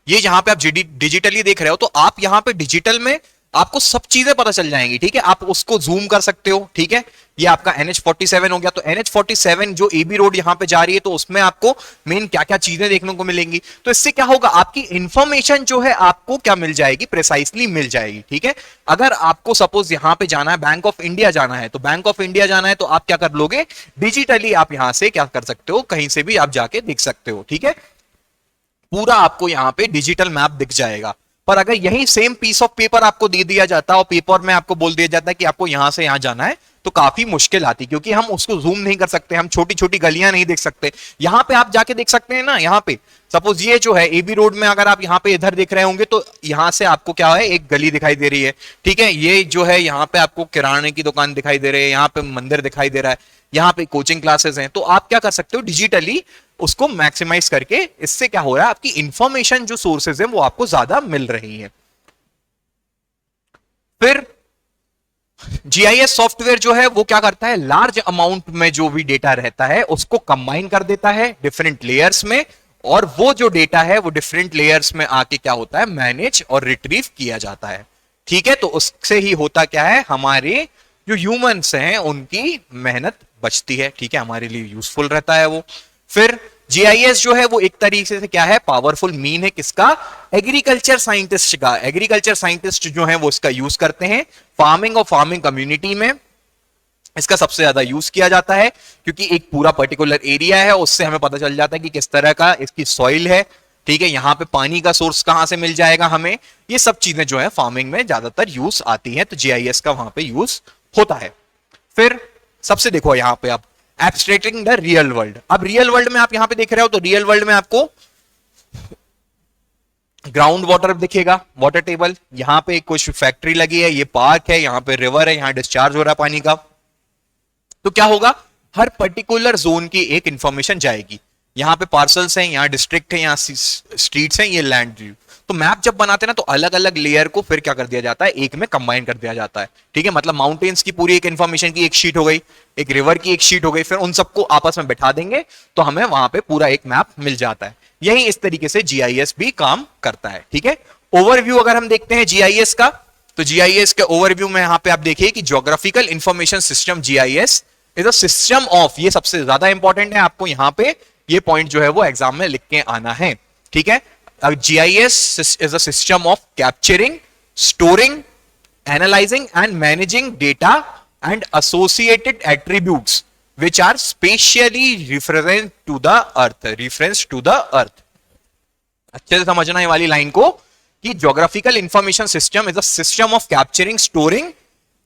ये जहां पे आप डिजिटली देख रहे हो, तो आप यहां पे डिजिटल में आपको सब चीजें पता चल जाएंगी। ठीक है, आप उसको जूम कर सकते हो। ठीक है, ये आपका NH47 हो गया, तो NH47 जो AB रोड यहां पे जा रही है, तो उसमें आपको मेन क्या क्या चीजें देखने को मिलेंगी। तो इससे क्या होगा, आपकी इंफॉर्मेशन जो है आपको क्या मिल जाएगी, प्रिसाइसली मिल जाएगी। ठीक है, अगर आपको सपोज यहां पे जाना है, बैंक ऑफ इंडिया जाना है, तो बैंक ऑफ इंडिया जाना है, तो आप क्या कर लोगे, डिजिटली आप यहां से क्या कर सकते हो, कहीं से भी आप जाके देख सकते हो। ठीक है, पूरा आपको यहां पे डिजिटल मैप दिख जाएगा। पर अगर यही सेम पीस ऑफ पेपर आपको दे दिया जाता और पेपर में आपको बोल दिया जाता है कि आपको यहां से यहां जाना है, तो काफी मुश्किल आती, क्योंकि हम उसको जूम नहीं कर सकते, हम छोटी छोटी गलियां नहीं देख सकते। यहां पे आप जाके देख सकते हैं ना, यहां पे सपोज ये जो है AB रोड में, अगर आप यहां पे इधर देख रहे होंगे, तो यहां से आपको क्या है, एक गली दिखाई दे रही है। ठीक है, ये जो है यहां पे आपको किराने की दुकान दिखाई दे रही है, यहां पे मंदिर दिखाई दे रहा है, यहां पे कोचिंग क्लासेस हैं। तो आप क्या कर सकते हो, डिजिटली उसको मैक्सिमाइज करके, इससे क्या हो रहा है, आपकी इंफॉर्मेशन जो सोर्सेज है वो आपको ज्यादा मिल रही है। फिर GIS सॉफ्टवेयर जो है वो क्या करता है, लार्ज अमाउंट में जो भी डेटा रहता है उसको कंबाइन कर देता है डिफरेंट लेयर्स में, और वो जो डेटा है वो डिफरेंट लेयर्स में आके क्या होता है, मैनेज और रिट्रीव किया जाता है। ठीक है, तो उससे ही होता क्या है, हमारे जो ह्यूमंस हैं उनकी मेहनत बचती है। ठीक है, हमारे लिए यूजफुल रहता है वो। फिर GIS जो है वो एक तरीके से क्या है, पावरफुल मीन है किसका, एग्रीकल्चर साइंटिस्ट का। एग्रीकल्चर साइंटिस्ट जो है वो इसका यूज करते हैं फार्मिंग और फार्मिंग कम्युनिटी में। इसका सबसे ज्यादा यूज किया जाता है क्योंकि एक पूरा पर्टिकुलर एरिया है, उससे हमें पता चल जाता है कि किस तरह का इसकी सॉइल है। ठीक है, यहां पे पानी का सोर्स कहां से मिल जाएगा हमें, ये सब चीजें जो है फार्मिंग में ज्यादातर यूज आती हैं, तो GIS का वहां पे यूज होता है। फिर सबसे देखो यहां पे आप एब्स्ट्रैक्टिंग द रियल वर्ल्ड। अब रियल वर्ल्ड में आप यहां पे देख रहे हो, तो रियल वर्ल्ड में आपको ग्राउंड वाटर दिखेगा, वाटर टेबल, यहां पे कुछ फैक्ट्री लगी है, ये पार्क है, यहां पे रिवर है, यहां डिस्चार्ज हो रहा है पानी का। तो क्या होगा, हर पर्टिकुलर जोन की एक इंफॉर्मेशन जाएगी। यहां पे पार्सल्स हैं, यहां डिस्ट्रिक्ट है, यहां स्ट्रीट्स हैं, ये लैंड व्यू। तो मैप जब बनाते हैं ना, तो अलग अलग लेयर को फिर क्या कर दिया जाता है, एक में कंबाइन कर दिया जाता है। ठीक है, मतलब माउंटेन्स की पूरी एक इंफॉर्मेशन की एक शीट हो गई, एक रिवर की एक शीट हो गई, फिर उन सबको आपस में बैठा देंगे तो हमें वहां पे पूरा एक मैप मिल जाता है। यही इस तरीके से GIS भी काम करता है। ठीक है, ओवरव्यू अगर हम देखते हैं GIS का, तो GIS के ओवरव्यू में यहां पे आप देखिए कि geographical information system GIS is a system of, ये सबसे ज्यादा इंपॉर्टेंट है, आपको यहां पे ये पॉइंट जो है वो एग्जाम में लिख के आना है। ठीक है, GIS is a system of capturing, storing, analyzing and managing data and associated attributes which are spatially referenced to the earth। अच्छे से समझना ये वाली लाइन को कि geographical information system is a system of capturing, storing,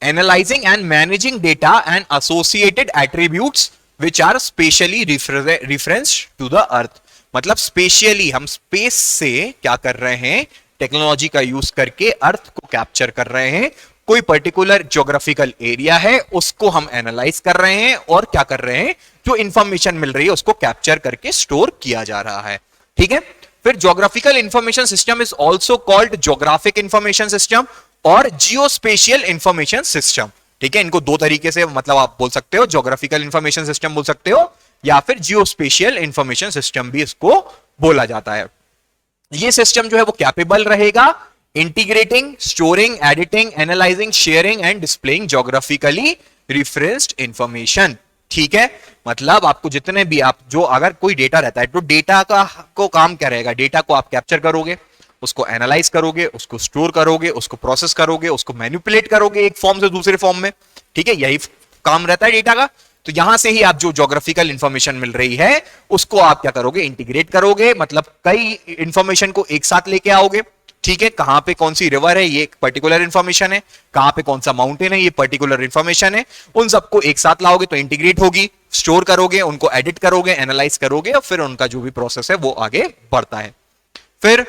analysing and managing data and associated attributes which are spatially referenced to the earth. मतलब स्पेशली हम स्पेस से क्या कर रहे हैं, टेक्नोलॉजी का यूज करके अर्थ को कैप्चर कर रहे हैं। कोई पर्टिकुलर ज्योग्राफिकल एरिया है उसको हम एनालाइज कर रहे हैं और क्या कर रहे हैं, जो इंफॉर्मेशन मिल रही है उसको कैप्चर करके स्टोर किया जा रहा है। ठीक है, फिर geographical information system is also called geographic information system और जियोस्पेशियल इंफॉर्मेशन सिस्टम। ठीक है, इनको दो तरीके से मतलब आप बोल सकते हो, ज्योग्राफिकल इंफॉर्मेशन सिस्टम बोल सकते हो या फिर जियोस्पेशियल इंफॉर्मेशन सिस्टम भी इसको बोला जाता है। ये सिस्टम जो है वो कैपेबल रहेगा integrating, storing, editing, analysing, sharing and displaying geographically referenced information. ठीक है, मतलब आपको जितने भी आप जो अगर कोई डेटा रहता है, तो डेटा का को काम क्या रहेगा, डेटा को आप कैप्चर करोगे, उसको एनालाइज करोगे, उसको स्टोर करोगे, उसको प्रोसेस करोगे, उसको मैनिपुलेट करोगे एक फॉर्म से दूसरे फॉर्म में। ठीक है, यही काम रहता है डेटा का। तो यहां से ही आप जो ज्योग्राफिकल इंफॉर्मेशन मिल रही है उसको आप क्या करोगे, इंटीग्रेट करोगे, मतलब कई इंफॉर्मेशन को एक साथ लेके आओगे। ठीक है, कहां पे कौन सी रिवर है ये एक पर्टिकुलर इंफॉर्मेशन है, कहां पे कौन सा माउंटेन है ये पर्टिकुलर इंफॉर्मेशन है, उन सबको एक साथ लाओगे तो इंटीग्रेट होगी, स्टोर करोगे, उनको एडिट करोगे, एनालाइज करोगे और फिर उनका जो भी प्रोसेस है वो आगे बढ़ता है। फिर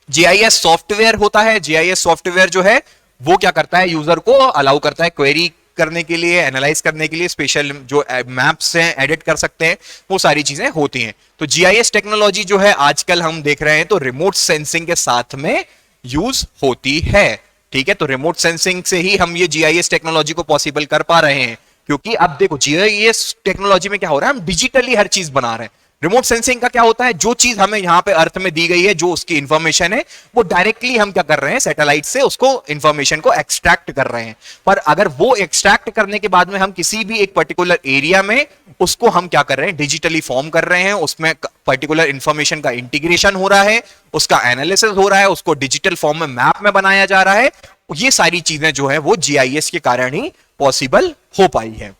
GIS सॉफ्टवेयर होता है। GIS सॉफ्टवेयर जो है वो क्या करता है, यूजर को अलाउ करता है क्वेरी करने के लिए, एनालाइज करने के लिए, स्पेशल जो मैप्स हैं एडिट कर सकते हैं, वो सारी चीजें होती हैं। तो जीआईएस टेक्नोलॉजी जो है आजकल हम देख रहे हैं तो रिमोट सेंसिंग के साथ में यूज होती है। ठीक है, तो रिमोट सेंसिंग से ही हम ये जीआईएस टेक्नोलॉजी को पॉसिबल कर पा रहे हैं, क्योंकि अब देखो जीआईएस टेक्नोलॉजी में क्या हो रहा है, हम डिजिटली हर चीज बना रहे हैं। रिमोट सेंसिंग का क्या होता है, जो चीज हमें यहां पे अर्थ में दी गई है, जो उसकी इंफॉर्मेशन है, वो डायरेक्टली हम क्या कर रहे हैं, सैटेलाइट से उसको इंफॉर्मेशन को एक्सट्रैक्ट कर रहे हैं। पर अगर वो एक्सट्रैक्ट करने के बाद में हम किसी भी एक पर्टिकुलर एरिया में उसको हम क्या कर रहे हैं, डिजिटली फॉर्म कर रहे हैं, उसमें पर्टिकुलर इंफॉर्मेशन का इंटीग्रेशन हो रहा है, उसका एनालिसिस हो रहा है, उसको डिजिटल फॉर्म में मैप में बनाया जा रहा है। ये सारी चीजें जो है वो जीआईएस के कारण ही पॉसिबल हो पाई है।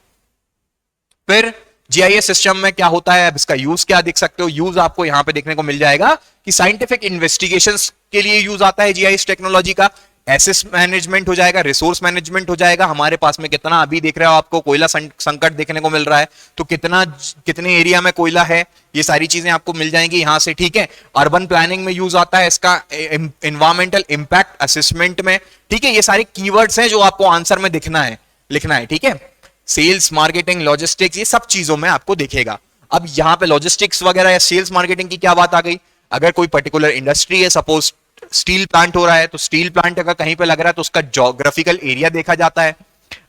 फिर जीआईएस सिस्टम में क्या होता है, अब इसका यूज क्या देख सकते हो, यूज आपको यहां पे देखने को मिल जाएगा कि साइंटिफिक इन्वेस्टिगेशंस के लिए यूज आता है जीआईएस टेक्नोलॉजी का। एसेट मैनेजमेंट हो जाएगा, रिसोर्स मैनेजमेंट हो जाएगा, हमारे पास में कितना अभी देख रहे हो आपको कोयला संकट देखने को मिल रहा है, तो कितने एरिया में कोयला है, ये सारी चीजें आपको मिल जाएंगी यहां से। ठीक है, अर्बन प्लानिंग में यूज आता है इसका, एनवायरमेंटल इंपैक्ट असेसमेंट में। ठीक है, ये सारे कीवर्ड्स हैं जो आपको आंसर में लिखना है। ठीक है, सेल्स, मार्केटिंग, लॉजिस्टिक्स, ये सब चीजों में आपको दिखेगा। अब यहां पे लॉजिस्टिक्स वगैरह या सेल्स मार्केटिंग की क्या बात आ गई, अगर कोई पर्टिकुलर इंडस्ट्री है, सपोज स्टील प्लांट हो रहा है, तो स्टील प्लांट अगर कहीं पे लग रहा है तो उसका ज्योग्राफिकल एरिया देखा जाता है,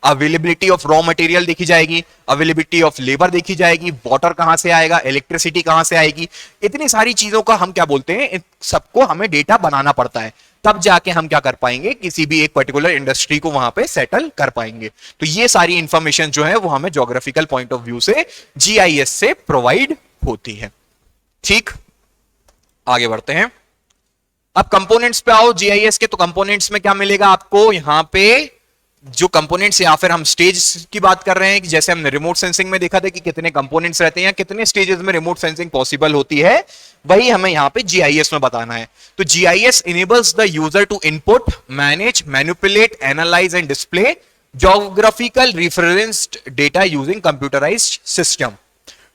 अवेलेबिलिटी ऑफ रॉ मटेरियल देखी जाएगी, अवेलेबिलिटी ऑफ लेबर देखी जाएगी, वाटर कहां से आएगा, इलेक्ट्रिसिटी कहां से आएगी, इतनी सारी चीजों का हम क्या बोलते हैं, सबको हमें डेटा बनाना पड़ता है, तब जाके हम क्या कर पाएंगे, किसी भी एक पर्टिकुलर इंडस्ट्री को वहां पे सेटल कर पाएंगे। तो ये सारी इंफॉर्मेशन जो है वो हमें ज्योग्राफिकल पॉइंट ऑफ व्यू से जीआईएस से प्रोवाइड होती है। ठीक, आगे बढ़ते हैं। अब कंपोनेंट्स पे आओ जीआईएस के, तो कंपोनेंट्स में क्या मिलेगा आपको, यहां पे जो कंपोनेंट्स, या फिर हम स्टेज की बात कर रहे हैं कि जैसे हमने रिमोट सेंसिंग में देखा था कि कितने कंपोनेंट्स रहते हैं या कितने स्टेजेस में रिमोट सेंसिंग पॉसिबल होती है, वही हमें यहां पे जीआईएस में बताना है। तो GIS enables the user to input, manage, manipulate, analyse and display geographical referenced data using computerized system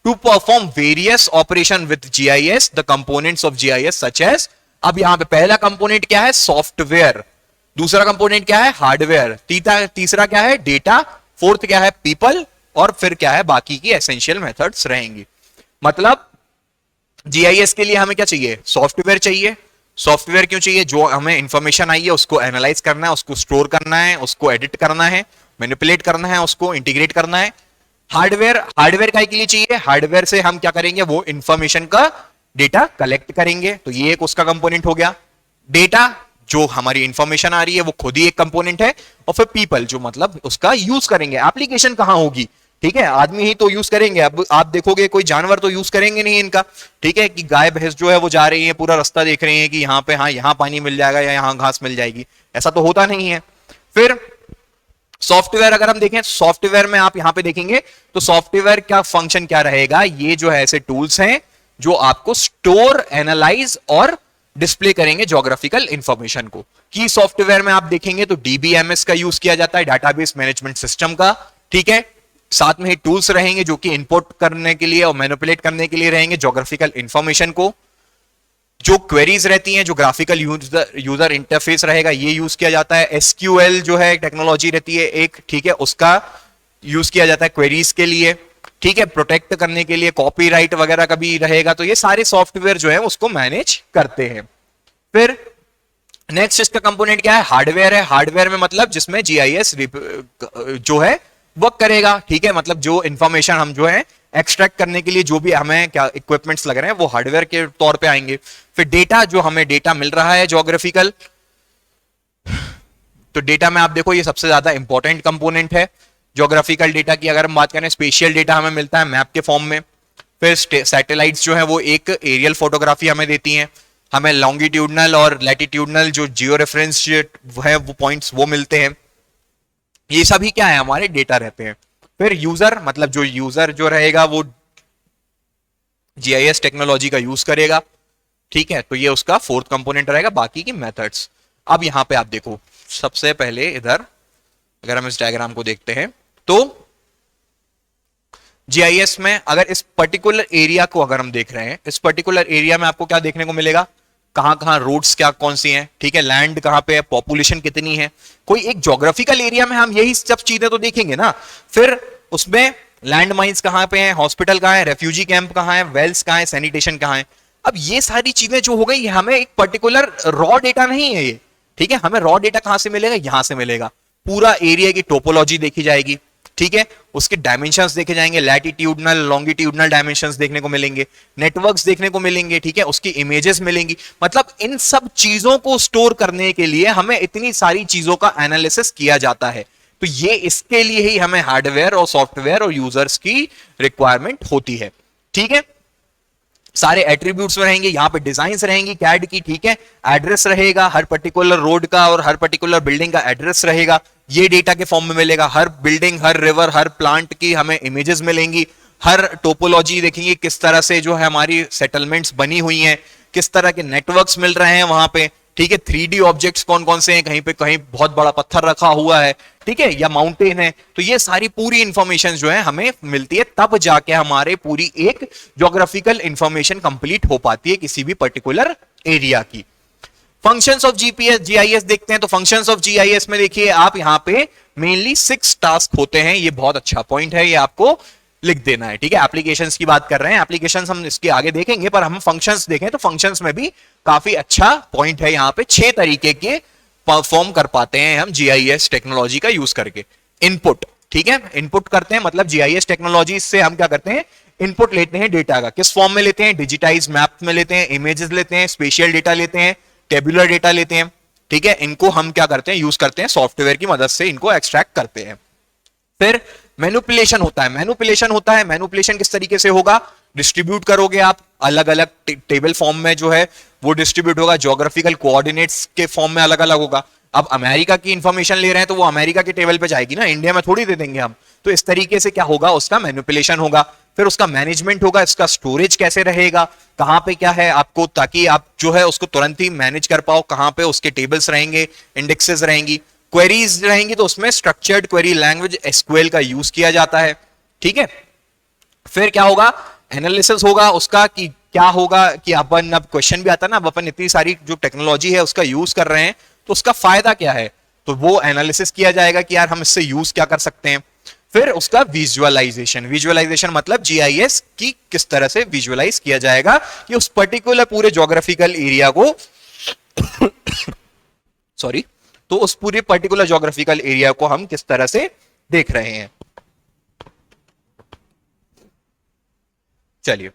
to perform various operation with GIS, the components of GIS such as, अब यहां पे पहला कंपोनेंट क्या है, सॉफ्टवेयर, दूसरा कंपोनेंट क्या है, हार्डवेयर, तीसरा क्या है, डेटा, फोर्थ क्या है, पीपल, और फिर क्या है, बाकी की एसेंशियल मेथड्स रहेंगी। मतलब जीआईएस के लिए हमें क्या चाहिए, सॉफ्टवेयर चाहिए। सॉफ्टवेयर क्यों चाहिए, जो हमें इंफॉर्मेशन आई है उसको एनालाइज करना है, उसको स्टोर करना है, उसको एडिट करना है, मैनिपुलेट करना है, उसको इंटीग्रेट करना है। हार्डवेयर काय के लिए चाहिए, हार्डवेयर से हम क्या करेंगे, वो इंफॉर्मेशन का डेटा कलेक्ट करेंगे, तो ये एक उसका कंपोनेंट हो गया। डेटा, जो हमारी इंफॉर्मेशन आ रही है वो खुद ही एक कंपोनेंट है। और फिर पीपल, जो मतलब उसका यूज करेंगे, एप्लीकेशन कहां होगी, ठीक है, आदमी ही तो यूज करेंगे। अब आप देखोगे कोई जानवर तो यूज करेंगे नहीं इनका, ठीक है, कि गाय भैंस जो है वो जा रही है, पूरा रास्ता देख रहे हैं कि यहाँ पे, हाँ यहाँ पानी मिल जाएगा या यहाँ घास मिल जाएगी, ऐसा तो होता नहीं है। फिर सॉफ्टवेयर अगर हम देखें, सॉफ्टवेयर में आप यहां पे देखेंगे तो सॉफ्टवेयर का फंक्शन क्या रहेगा, ये जो है ऐसे टूल्स हैं जो आपको स्टोर, एनालाइज और डिस्प्ले करेंगे ज्योग्राफिकल इंफॉर्मेशन को। की सॉफ्टवेयर में आप देखेंगे तो डीबीएमएस का यूज किया जाता है, डाटाबेस मैनेजमेंट सिस्टम का, ठीक है। साथ में ही टूल्स रहेंगे जो कि इंपोर्ट करने के लिए और मैनिपुलेट करने के लिए रहेंगे ज्योग्राफिकल इंफॉर्मेशन को। जो क्वेरीज रहती हैं, जो ग्राफिकल यूजर इंटरफेस रहेगा, ये यूज किया जाता है। एसक्यूएल जो है टेक्नोलॉजी रहती है एक, ठीक है, उसका यूज किया जाता है क्वेरीज के लिए, ठीक है, प्रोटेक्ट करने के लिए, कॉपीराइट वगैरह का भी रहेगा। तो ये सारे सॉफ्टवेयर जो है उसको मैनेज करते हैं। फिर नेक्स्ट इसका कंपोनेंट क्या है, हार्डवेयर है। हार्डवेयर में मतलब जिसमें जीआईएस जो है वर्क करेगा, ठीक है, मतलब जो इंफॉर्मेशन हम जो है एक्सट्रैक्ट करने के लिए जो भी हमें क्या इक्विपमेंट्स लग रहे हैं वो हार्डवेयर के तौर पे आएंगे। फिर डेटा, जो हमें डेटा मिल रहा है ज्योग्राफिकल, तो डेटा में आप देखो ये सबसे ज्यादा इंपॉर्टेंट कंपोनेंट है ज्योग्राफिकल डेटा की। अगर हम बात करें, स्पेशियल डेटा हमें मिलता है मैप के फॉर्म में। फिर सैटेलाइट्स जो है वो एक एरियल फोटोग्राफी हमें देती हैं, हमें लॉन्गिट्यूडनल और लैटिट्यूडनल जो जियो रेफरेंस है वो पॉइंट्स वो मिलते हैं। ये सभी क्या है, हमारे डेटा रहते हैं। फिर यूजर, मतलब जो यूजर जो रहेगा वो जीआईएस टेक्नोलॉजी का यूज करेगा, ठीक है, तो ये उसका फोर्थ कंपोनेंट रहेगा। बाकी की मेथड्स, अब यहां पे आप देखो, सबसे पहले इधर अगर हम इस डायग्राम को देखते हैं तो जीआईएस में अगर इस पर्टिकुलर एरिया को अगर हम देख रहे हैं, इस पर्टिकुलर एरिया में आपको क्या देखने को मिलेगा, कहाँ कहाँ रोड्स क्या कौन सी हैं, ठीक है, लैंड कहाँ पे है, पॉपुलेशन कितनी है, कोई एक ज्योग्राफिकल एरिया में हम यही सब चीजें तो देखेंगे ना। फिर उसमें लैंड माइंस कहाँ पे हैं, हॉस्पिटल कहाँ है, रेफ्यूजी कैंप कहाँ है, वेल्स कहाँ है, सैनिटेशन कहाँ है। अब ये सारी चीजें जो हो गई, हमें एक पर्टिकुलर रॉ डेटा नहीं है ये, ठीक है। हमें रॉ डेटा कहां से मिलेगा, यहां से मिलेगा। पूरा एरिया की टोपोलॉजी देखी जाएगी, ठीक है, उसके डायमेंशंस देखे जाएंगे, लैटिट्यूडनल लॉन्गिट्यूडनल डायमेंशंस देखने को मिलेंगे, नेटवर्क्स देखने को मिलेंगे, ठीक है, उसकी इमेजेस मिलेंगी। मतलब इन सब चीजों को स्टोर करने के लिए हमें इतनी सारी चीजों का एनालिसिस किया जाता है। तो ये इसके लिए ही हमें हार्डवेयर और सॉफ्टवेयर और यूजर्स की रिक्वायरमेंट होती है, ठीक है। सारे एट्रीब्यूट्स में रहेंगे, यहां पे डिजाइन्स रहेंगी कैड की, ठीक है, एड्रेस रहेगा हर पर्टिकुलर रोड का और हर पर्टिकुलर बिल्डिंग का एड्रेस रहेगा, ये डेटा के फॉर्म में मिलेगा। हर बिल्डिंग, हर रिवर, हर प्लांट की हमें इमेजेस मिलेंगी, हर टोपोलॉजी देखेंगे किस तरह से जो है हमारी सेटलमेंट्स बनी हुई हैं, किस तरह के नेटवर्क्स मिल रहे हैं वहां पे, ठीक है, 3D ऑब्जेक्ट्स कौन कौन से हैं, कहीं पे कहीं बहुत बड़ा पत्थर रखा हुआ है, ठीक है, या माउंटेन है। तो ये सारी पूरी इंफॉर्मेशन जो है हमें मिलती है, तब जाके हमारे पूरी एक ज्योग्राफिकल इंफॉर्मेशन कंप्लीट हो पाती है किसी भी पर्टिकुलर एरिया की। फंक्शंस ऑफ जीपीएस जीआईएस देखते हैं, तो फंक्शंस ऑफ जीआईएस में देखिए आप यहां पे मेनली 6 टास्क होते हैं। ये बहुत अच्छा पॉइंट है, ये आपको लिख देना है, ठीक है। एप्लीकेशंस की बात कर रहे हैं, एप्लीकेशंस हम इसके आगे देखेंगे, पर हम फंक्शंस देखें तो फंक्शंस में भी काफी अच्छा पॉइंट है। यहां पे 6 तरीके के परफॉर्म कर पाते हैं हम जीआईएस टेक्नोलॉजी का यूज करके। इनपुट, ठीक है, इनपुट करते हैं, मतलब जीआईएस टेक्नोलॉजी से हम क्या करते हैं, इनपुट लेते हैं डेटा का। किस फॉर्म में लेते हैं, डिजिटाइज मैप में लेते हैं, इमेजेस लेते हैं, स्पेशियल डेटा लेते हैं, टेबुलर डेटा लेते हैं, ठीक है। इनको हम क्या करते हैं, यूज करते हैं, सॉफ्टवेयर की मदद से इनको एक्सट्रैक्ट करते हैं। फिर मैनिपुलेशन होता है, मैनिपुलेशन किस तरीके से होगा, डिस्ट्रीब्यूट करोगे आप अलग अलग टेबल फॉर्म में, जो है वो डिस्ट्रीब्यूट होगा, ज्योग्राफिकल कोऑर्डिनेट्स के फॉर्म में अलग अलग होगा। अब अमेरिका की इंफॉर्मेशन ले रहे हैं तो वो अमेरिका के टेबल पे जाएगी ना, इंडिया में थोड़ी दे देंगे हम। तो इस तरीके से क्या होगा, उसका मैनिपुलेशन होगा। फिर उसका मैनेजमेंट होगा, इसका स्टोरेज कैसे रहेगा, कहां पे क्या है आपको, ताकि आप जो है उसको तुरंत ही मैनेज कर पाओ, कहां पे उसके टेबल्स रहेंगे, इंडेक्सेस रहेंगी, क्वेरीज रहेंगी, तो उसमें स्ट्रक्चर्ड क्वेरी लैंग्वेज एसक्यूएल का यूज किया जाता है, ठीक है। फिर क्या होगा, एनालिसिस होगा उसका, कि क्या होगा कि अपन, अब क्वेश्चन भी आता है ना, अब अपन इतनी सारी जो टेक्नोलॉजी है उसका यूज कर रहे हैं तो उसका फायदा क्या है, तो वो एनालिसिस किया जाएगा कि यार हम इससे यूज क्या कर सकते हैं। फिर उसका विजुअलाइजेशन मतलब जीआईएस की किस तरह से विजुअलाइज किया जाएगा कि उस पर्टिकुलर पूरे ज्योग्राफिकल एरिया को सॉरी, तो उस पूरे पर्टिकुलर ज्योग्राफिकल एरिया को हम किस तरह से देख रहे हैं। चलिए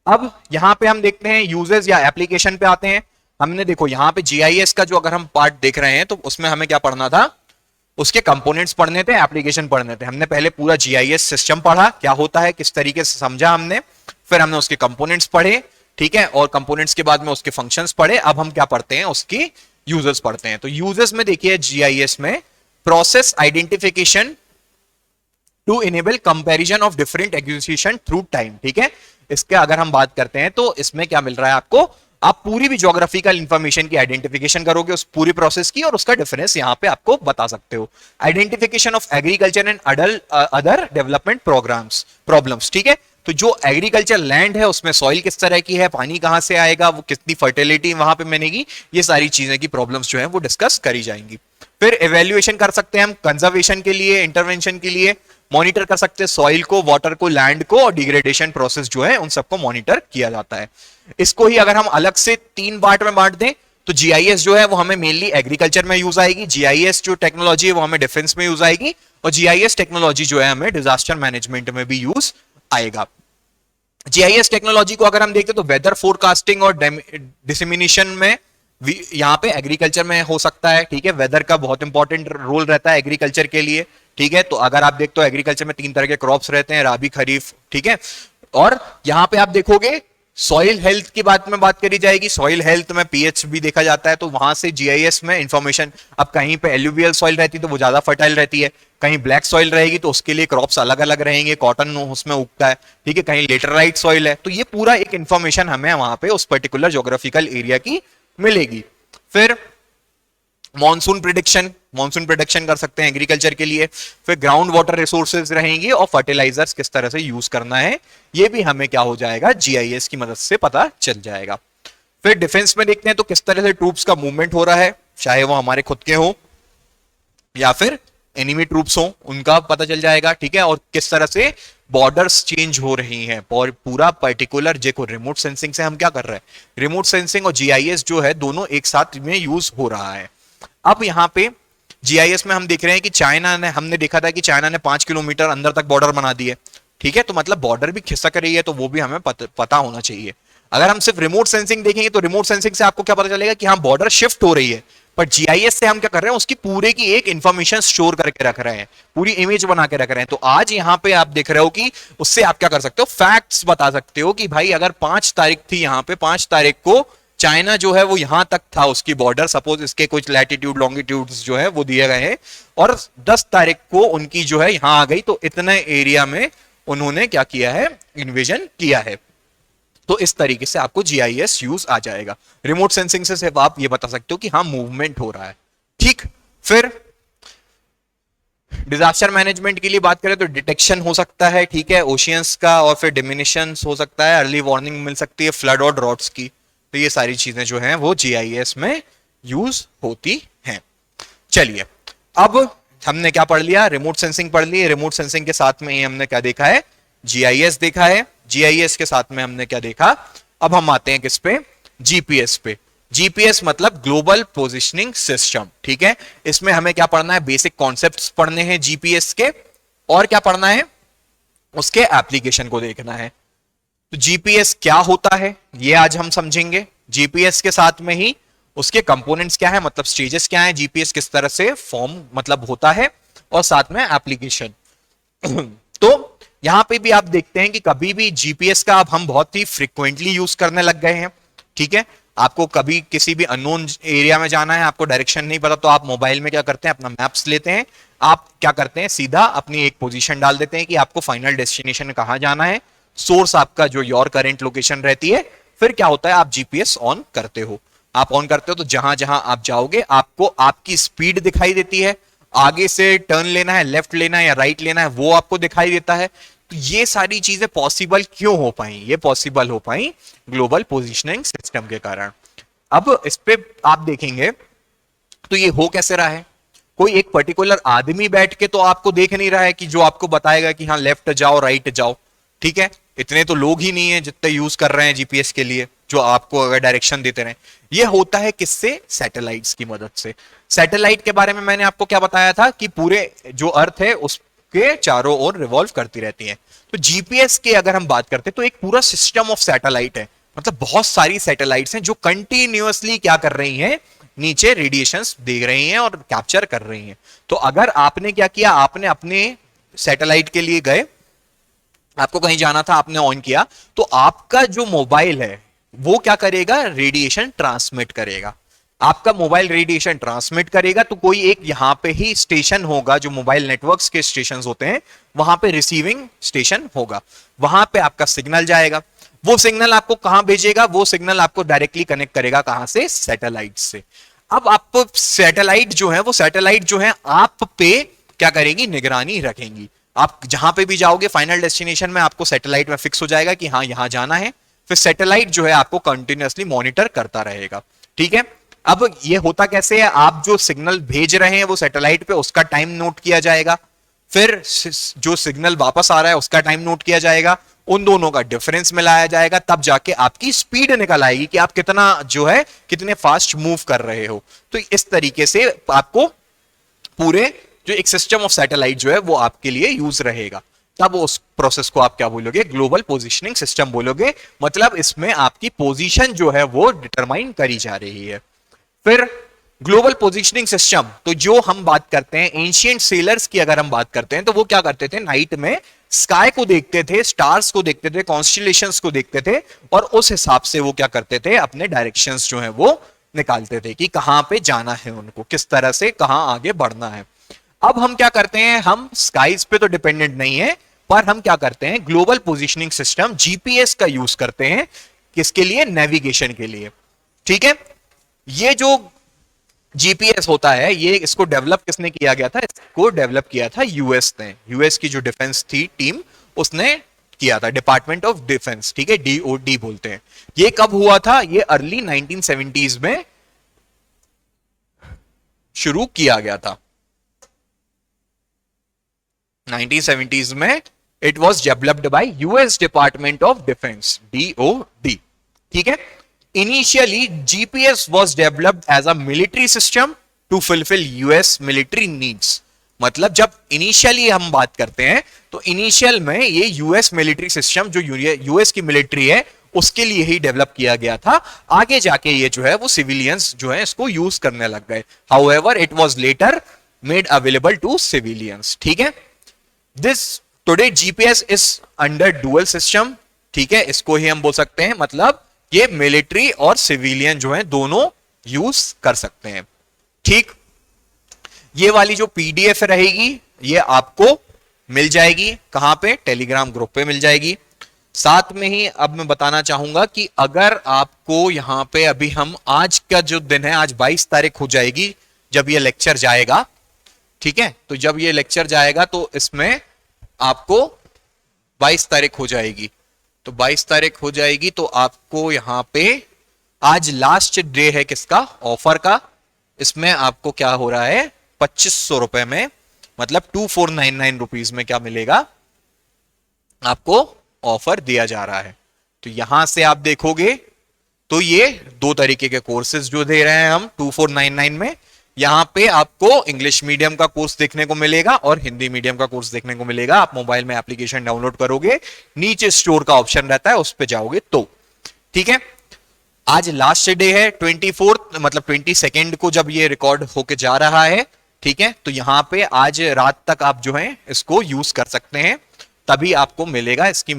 अब यहां पे हम देखते हैं यूजेस या एप्लीकेशन पे आते हैं। हमने देखो यहां पे जीआईएस का जो अगर हम पार्ट देख रहे हैं तो उसमें हमें क्या पढ़ना था, उसके कंपोनेंट्स पढ़ने थे, एप्लीकेशन पढ़ने थे। हमने पहले पूरा जीआईएस सिस्टम पढ़ा, क्या होता है, किस तरीके से समझा हमने, फिर हमने उसके कंपोनेंट्स पढ़े, ठीक है, और कंपोनेंट्स के बाद में उसके फंक्शंस पढ़े। अब हम क्या पढ़ते हैं, उसकी यूजर्स पढ़ते हैं। तो यूजर्स में देखिए जीआईएस में process identification to enable comparison of different acquisition through time, ठीक है। इसके अगर हम बात करते हैं तो इसमें क्या मिल रहा है आपको, आप पूरी भी ज्योग्राफिकल इंफॉर्मेशन की आइडेंटिफिकेशन करोगे उस पूरी प्रोसेस की, और उसका डिफरेंस यहां पे आपको बता सकते हो। Identification of agriculture and other development problems, ठीक है। तो जो एग्रीकल्चर लैंड है उसमें सॉइल किस तरह की है, पानी कहां से आएगा, वो कितनी फर्टिलिटी वहां पे बनेगी, ये सारी चीजें की प्रॉब्लम्स जो है वो डिस्कस करी जाएंगी। फिर एवेल्युएशन कर सकते हैं हम कंजर्वेशन के लिए, इंटरवेंशन के लिए, मॉनिटर कर सकते हैं सॉइल को, वाटर को, लैंड को, और डिग्रेडेशन प्रोसेस जो है उन सबको मॉनिटर किया जाता है। इसको ही अगर हम अलग से 3 पार्ट में बांट दें तो जीआईएस जो है वो हमें मेनली एग्रीकल्चर में यूज आएगी, जीआईएस जो टेक्नोलॉजी है वो हमें डिफेंस में यूज आएगी, और जीआईएस टेक्नोलॉजी जो है हमें डिजास्टर मैनेजमेंट में भी यूज आएगा। जीआईएस टेक्नोलॉजी को अगर हम देखते तो वेदर फोरकास्टिंग और डिसेमिनेशन में यहां पे एग्रीकल्चर में हो सकता है, ठीक है। वेदर का बहुत इंपॉर्टेंट रोल रहता है एग्रीकल्चर के लिए, ठीक है। तो अगर आप देखते हो एग्रीकल्चर में 3 तरह के क्रॉप्स रहते हैं, राबी, खरीफ, ठीक है। और यहां पे आप देखोगे सॉइल हेल्थ की बात में बात करी जाएगी, सॉइल हेल्थ में पीएच भी देखा जाता है, तो वहां से जीआईएस में इंफॉर्मेशन, अब कहीं पे एल्यूवियल सॉइल रहती है तो वो ज्यादा फर्टाइल रहती है, कहीं ब्लैक सॉइल रहेगी तो उसके लिए क्रॉप्स अलग अलग रहेंगे, कॉटन उसमें उगता है, ठीक है, कहीं लेटराइट सॉइल है, तो ये पूरा एक इंफॉर्मेशन हमें वहां पे उस पर्टिकुलर ज्योग्राफिकल एरिया की मिलेगी। फिर मॉनसून प्रिडिक्शन कर सकते हैं एग्रीकल्चर के लिए। फिर ग्राउंड वाटर रिसोर्सेज रहेंगी और फर्टिलाइजर्स किस तरह से यूज करना है, ये भी हमें क्या हो जाएगा, जीआईएस की मदद से पता चल जाएगा। फिर डिफेंस में देखते हैं तो किस तरह से ट्रूप्स का मूवमेंट हो रहा है, चाहे वो हमारे खुद के हो या फिर एनिमी ट्रूप्स हो, उनका पता चल जाएगा, ठीक है। और किस तरह से बॉर्डर्स चेंज हो रही हैं, और पूरा पर्टिकुलर देखो रिमोट सेंसिंग से हम क्या कर रहे हैं, रिमोट सेंसिंग और जीआईएस जो है दोनों एक साथ में यूज हो रहा है। अब यहाँ पे जीआईएस में हम देख रहे हैं कि चाइना ने, हमने देखा था कि चाइना ने 5 किलोमीटर अंदर तक बॉर्डर बना दिए, ठीक है। तो मतलब बॉर्डर भी खिसक रही है, तो वो भी हमें पता होना चाहिए। अगर हम सिर्फ रिमोट सेंसिंग देखेंगे तो रिमोट सेंसिंग से आपको क्या पता चलेगा कि हाँ बॉर्डर शिफ्ट हो रही है, पर जीआईएस से हम क्या कर रहे हैं, उसकी पूरे की एक इंफॉर्मेशन स्टोर करके रख रहे हैं, पूरी इमेज बना के रख रहे हैं। तो आज यहां पे आप देख रहे हो कि उससे आप क्या कर सकते हो, फैक्ट्स बता सकते हो कि भाई अगर 5 तारीख थी, यहां पे 5 तारीख को चाइना जो है वो यहां तक था उसकी बॉर्डर, सपोज इसके कुछ लैटिट्यूड लॉन्गिट्यूड जो है वो दिए गए हैं, और 10 तारीख को उनकी जो है यहां आ गई, तो इतने एरिया में उन्होंने क्या किया है, इन्वेजन किया है। तो इस तरीके से आपको जीआईएस यूज आ जाएगा। रिमोट सेंसिंग से सिर्फ आप ये बता सकते हो कि हाँ मूवमेंट हो रहा है, ठीक। फिर डिजास्टर मैनेजमेंट के लिए बात करें तो डिटेक्शन हो सकता है, ठीक है, ओशियंस का, और फिर डिमिनिशन हो सकता है, अर्ली वार्निंग मिल सकती है फ्लड और ड्रॉट्स की। तो ये सारी चीजें जो हैं वो जीआईएस में यूज होती हैं। चलिए, अब हमने क्या पढ़ लिया, रिमोट सेंसिंग पढ़ ली। रिमोट सेंसिंग के साथ में ही हमने क्या देखा है, जीआईएस देखा है। जीआईएस के साथ में हमने क्या देखा, अब हम आते हैं किस पे, जीपीएस पे। जीपीएस मतलब ग्लोबल पोजिशनिंग सिस्टम, ठीक है। इसमें हमें क्या पढ़ना है, बेसिक कॉन्सेप्ट्स पढ़ने हैं जीपीएस के, और क्या पढ़ना है, उसके एप्लीकेशन को देखना है। तो जीपीएस क्या होता है ये आज हम समझेंगे। जीपीएस के साथ में ही उसके कंपोनेंट्स क्या है, मतलब स्टेजेस क्या है, जीपीएस किस तरह से फॉर्म मतलब होता है, और साथ में एप्लीकेशन। तो यहां पे भी आप देखते हैं कि कभी भी जीपीएस का अब हम बहुत ही फ्रिक्वेंटली यूज करने लग गए हैं, ठीक है। आपको कभी किसी भी अननोन एरिया में जाना है, आपको डायरेक्शन नहीं पता, तो आप मोबाइल में क्या करते हैं, अपना मैप्स लेते हैं, आप क्या करते हैं, सीधा अपनी एक पोजीशन डाल देते हैं कि आपको फाइनल डेस्टिनेशन कहां जाना है, सोर्स आपका जो योर करंट लोकेशन रहती है। फिर क्या होता है, आप जीपीएस ऑन करते हो, आप ऑन करते हो तो जहां जहां आप जाओगे आपको आपकी स्पीड दिखाई देती है, आगे से टर्न लेना है, लेफ्ट लेना है या राइट लेना है, वो आपको दिखाई देता है। तो ये सारी चीजें पॉसिबल क्यों हो पाई, ये पॉसिबल हो पाई ग्लोबल पोजिशनिंग सिस्टम के कारण। अब इस पे आप देखेंगे तो ये हो कैसे रहा है, कोई एक पर्टिकुलर आदमी बैठ के तो आपको देख नहीं रहा है कि जो आपको बताएगा कि हाँ लेफ्ट जाओ राइट जाओ, ठीक है। इतने तो लोग ही नहीं है जितने यूज कर रहे हैं जीपीएस के लिए, जो आपको अगर डायरेक्शन देते रहे। ये होता है किससे, सैटेलाइट्स की मदद से। सैटेलाइट के बारे में मैंने आपको क्या बताया था कि पूरे जो अर्थ है उसके चारों ओर रिवॉल्व करती रहती है। तो जीपीएस के अगर हम बात करते हैं तो एक पूरा सिस्टम ऑफ सैटेलाइट है, मतलब बहुत सारी सैटेलाइट्स हैं जो कंटिन्यूअसली क्या कर रही हैं, नीचे रेडिएशंस दे रही हैं और कैप्चर कर रही हैं। तो अगर आपने क्या किया, आपने अपने सैटेलाइट के लिए गए, आपको कहीं जाना था, आपने ऑन किया, तो आपका जो मोबाइल है वो क्या करेगा, रेडिएशन ट्रांसमिट करेगा। आपका मोबाइल रेडिएशन ट्रांसमिट करेगा, तो कोई एक यहां पे ही स्टेशन होगा, जो मोबाइल नेटवर्क्स के स्टेशन होते हैं, वहां पे रिसीविंग स्टेशन होगा, वहां पे आपका सिग्नल जाएगा। वो सिग्नल आपको कहां भेजेगा, वो सिग्नल आपको डायरेक्टली कनेक्ट करेगा कहां से, सैटेलाइट से। अब आपको सैटेलाइट जो है, वो सैटेलाइट जो है आप पे क्या करेगी, निगरानी रखेंगी। आप जहां पे भी जाओगे फाइनल डेस्टिनेशन में आपको सैटेलाइट में फिक्स हो जाएगा कि हाँ यहां जाना है, फिर सैटेलाइट जो है आपको कंटिन्यूअसली मॉनिटर करता रहेगा, ठीक है। अब ये होता कैसे है, आप जो सिग्नल भेज रहे हैं वो सैटेलाइट पे, उसका टाइम नोट किया जाएगा, फिर जो सिग्नल वापस आ रहा है उसका टाइम नोट किया जाएगा, उन दोनों का डिफरेंस मिलाया जाएगा, तब जाके आपकी स्पीड निकल आएगी कि आप कितना जो है कितने फास्ट मूव कर रहे हो। तो इस तरीके से आपको पूरे जो एक सिस्टम ऑफ सैटेलाइट जो है वो आपके लिए यूज रहेगा। तब उस प्रोसेस को आप क्या बोलोगे, ग्लोबल पोजिशनिंग सिस्टम बोलोगे। मतलब इसमें आपकी पोजीशन जो है वो डिटरमाइन करी जा रही है। फिर ग्लोबल पोजिशनिंग सिस्टम, तो जो हम बात करते हैं एंशिएंट सेलर्स की अगर हम बात करते हैं तो वो क्या करते थे, नाइट में स्काई को देखते थे, स्टार्स को देखते थे, कॉन्स्टिलेशंस को देखते थे, और उस हिसाब से वो क्या करते थे, अपने डायरेक्शंस जो है वो निकालते थे कि कहां पे जाना है उनको, किस तरह से कहां आगे बढ़ना है। अब हम क्या करते हैं, हम स्काईज पे तो डिपेंडेंट नहीं है, पर हम क्या करते हैं, ग्लोबल पोजिशनिंग सिस्टम जीपीएस का यूज करते हैं, किसके लिए, नेविगेशन के लिए, ठीक है। ये जो जीपीएस होता है, ये इसको डेवलप किसने किया गया था, इसको डेवलप किया था यूएस ने। यूएस की जो डिफेंस थी टीम, उसने किया था, डिपार्टमेंट ऑफ डिफेंस, ठीक है, डीओडी बोलते हैं। ये कब हुआ था? ये अर्ली 1970s में शुरू किया गया था। 1970s में it was developed by US department of defence, DOD, ठीक है। Initially GPS was developed as a military system to fulfil US military needs. मतलब जब इनिशियली हम बात करते हैं तो इनिशियल में ये यूएस मिलिट्री सिस्टम जो यूएस की मिलिट्री है उसके लिए ही डेवलप किया गया था। आगे जाके ये जो है वो सिविलियंस जो है इसको यूज करने लग गए। However it was later made available to civilians, ठीक है। This today GPS is under dual system, ठीक है, इसको ही हम बोल सकते हैं, मतलब ये मिलिट्री और सिविलियन जो है दोनों यूज कर सकते हैं, ठीक। ये वाली जो पीडीएफ रहेगी ये आपको मिल जाएगी कहां पे? टेलीग्राम ग्रुप पे मिल जाएगी। साथ में ही अब मैं बताना चाहूंगा कि अगर आपको यहां पे अभी हम आज का जो दिन है, आज 22 तारीख हो जाएगी जब ये लेक्चर जाएगा, ठीक है, तो जब ये लेक्चर जाएगा तो इसमें आपको 22 तारीख हो जाएगी, तो 22 तारीख हो जाएगी तो आपको यहां पे आज लास्ट डे है किसका? ऑफर का। इसमें आपको क्या हो रहा है? 2500 रुपए में, मतलब 2499 रुपीज में क्या मिलेगा आपको? ऑफर दिया जा रहा है। तो यहां से आप देखोगे तो ये दो तरीके के कोर्सेज जो दे रहे हैं हम 2499 में। यहां पे आपको इंग्लिश मीडियम का कोर्स देखने को मिलेगा और हिंदी मीडियम का कोर्स देखने को मिलेगा। आप मोबाइल में एप्लीकेशन डाउनलोड करोगे, नीचे स्टोर का ऑप्शन रहता है, उस पर जाओगे तो, ठीक है। आज लास्ट डे है 24, मतलब 22 को जब ये रिकॉर्ड होके जा रहा है, ठीक है, तो यहां पे आज रात तक आप जो है इसको यूज कर सकते हैं, तभी आपको मिलेगा। इसकी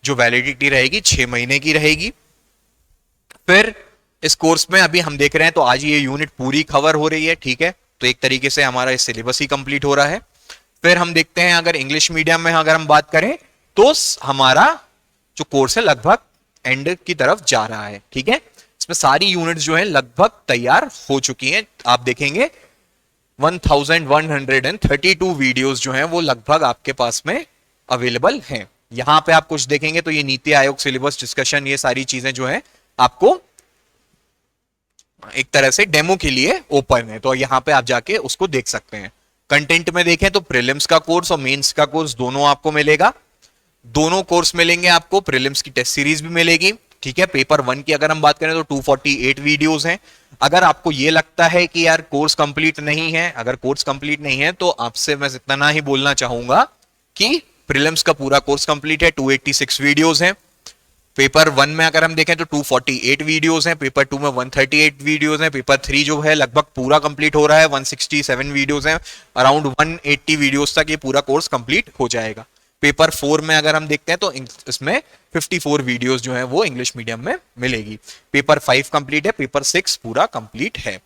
जो वैलिडिटी रहेगी 6 महीने की रहेगी। फिर इस कोर्स में अभी हम देख रहे हैं तो आज ये यूनिट पूरी कवर हो रही है, ठीक है, तो एक तरीके से हमारा सिलेबस ही कंप्लीट हो रहा है। फिर हम देखते हैं अगर इंग्लिश मीडियम में अगर हम बात करें तो हमारा जो कोर्स है लगभग एंड की तरफ जा रहा है, ठीक है। इसमें सारी यूनिट्स जो है लगभग तैयार हो चुकी हैं। आप देखेंगे 1132 वीडियोस जो हैं वो लगभग आपके पास में अवेलेबल हैं। यहां पे आप कुछ देखेंगे तो ये नीति आयोग सिलेबस डिस्कशन, ये सारी चीजें जो हैं आपको एक तरह से डेमो के लिए ओपन है, तो यहां पे आप जाके उसको देख सकते हैं। कंटेंट में देखें तो प्रीलिम्स का कोर्स और मेंस का कोर्स दोनों आपको मिलेगा। दोनों कोर्स मिलेंगे आपको, प्रीलिम्स की टेस्ट सीरीज भी मिलेगी, ठीक है। पेपर 1 की अगर हम बात करें तो 248 वीडियोस हैं। अगर आपको ये लगता है कि यार कोर्स कंप्लीट नहीं है, अगर कोर्स कंप्लीट नहीं है तो आपसे मैं इतना ही बोलना चाहूंगा कि प्रीलिम्स का पूरा कोर्स कंप्लीट है, 286 वीडियोस हैं। पेपर 1 में अगर हम देखें तो 248 वीडियोस हैं, पेपर 2 में 138 वीडियोस हैं, पेपर 3 जो है लगभग पूरा कंप्लीट हो रहा है, 167 वीडियोस हैं, अराउंड 180 वीडियोस तक ये पूरा कोर्स कंप्लीट हो जाएगा। पेपर 4 में अगर हम देखते हैं तो इसमें 54 वीडियोस जो है वो इंग्लिश मीडियम में मिलेगी। पेपर 5 कंप्लीट है, पेपर 6 पूरा कंप्लीट है।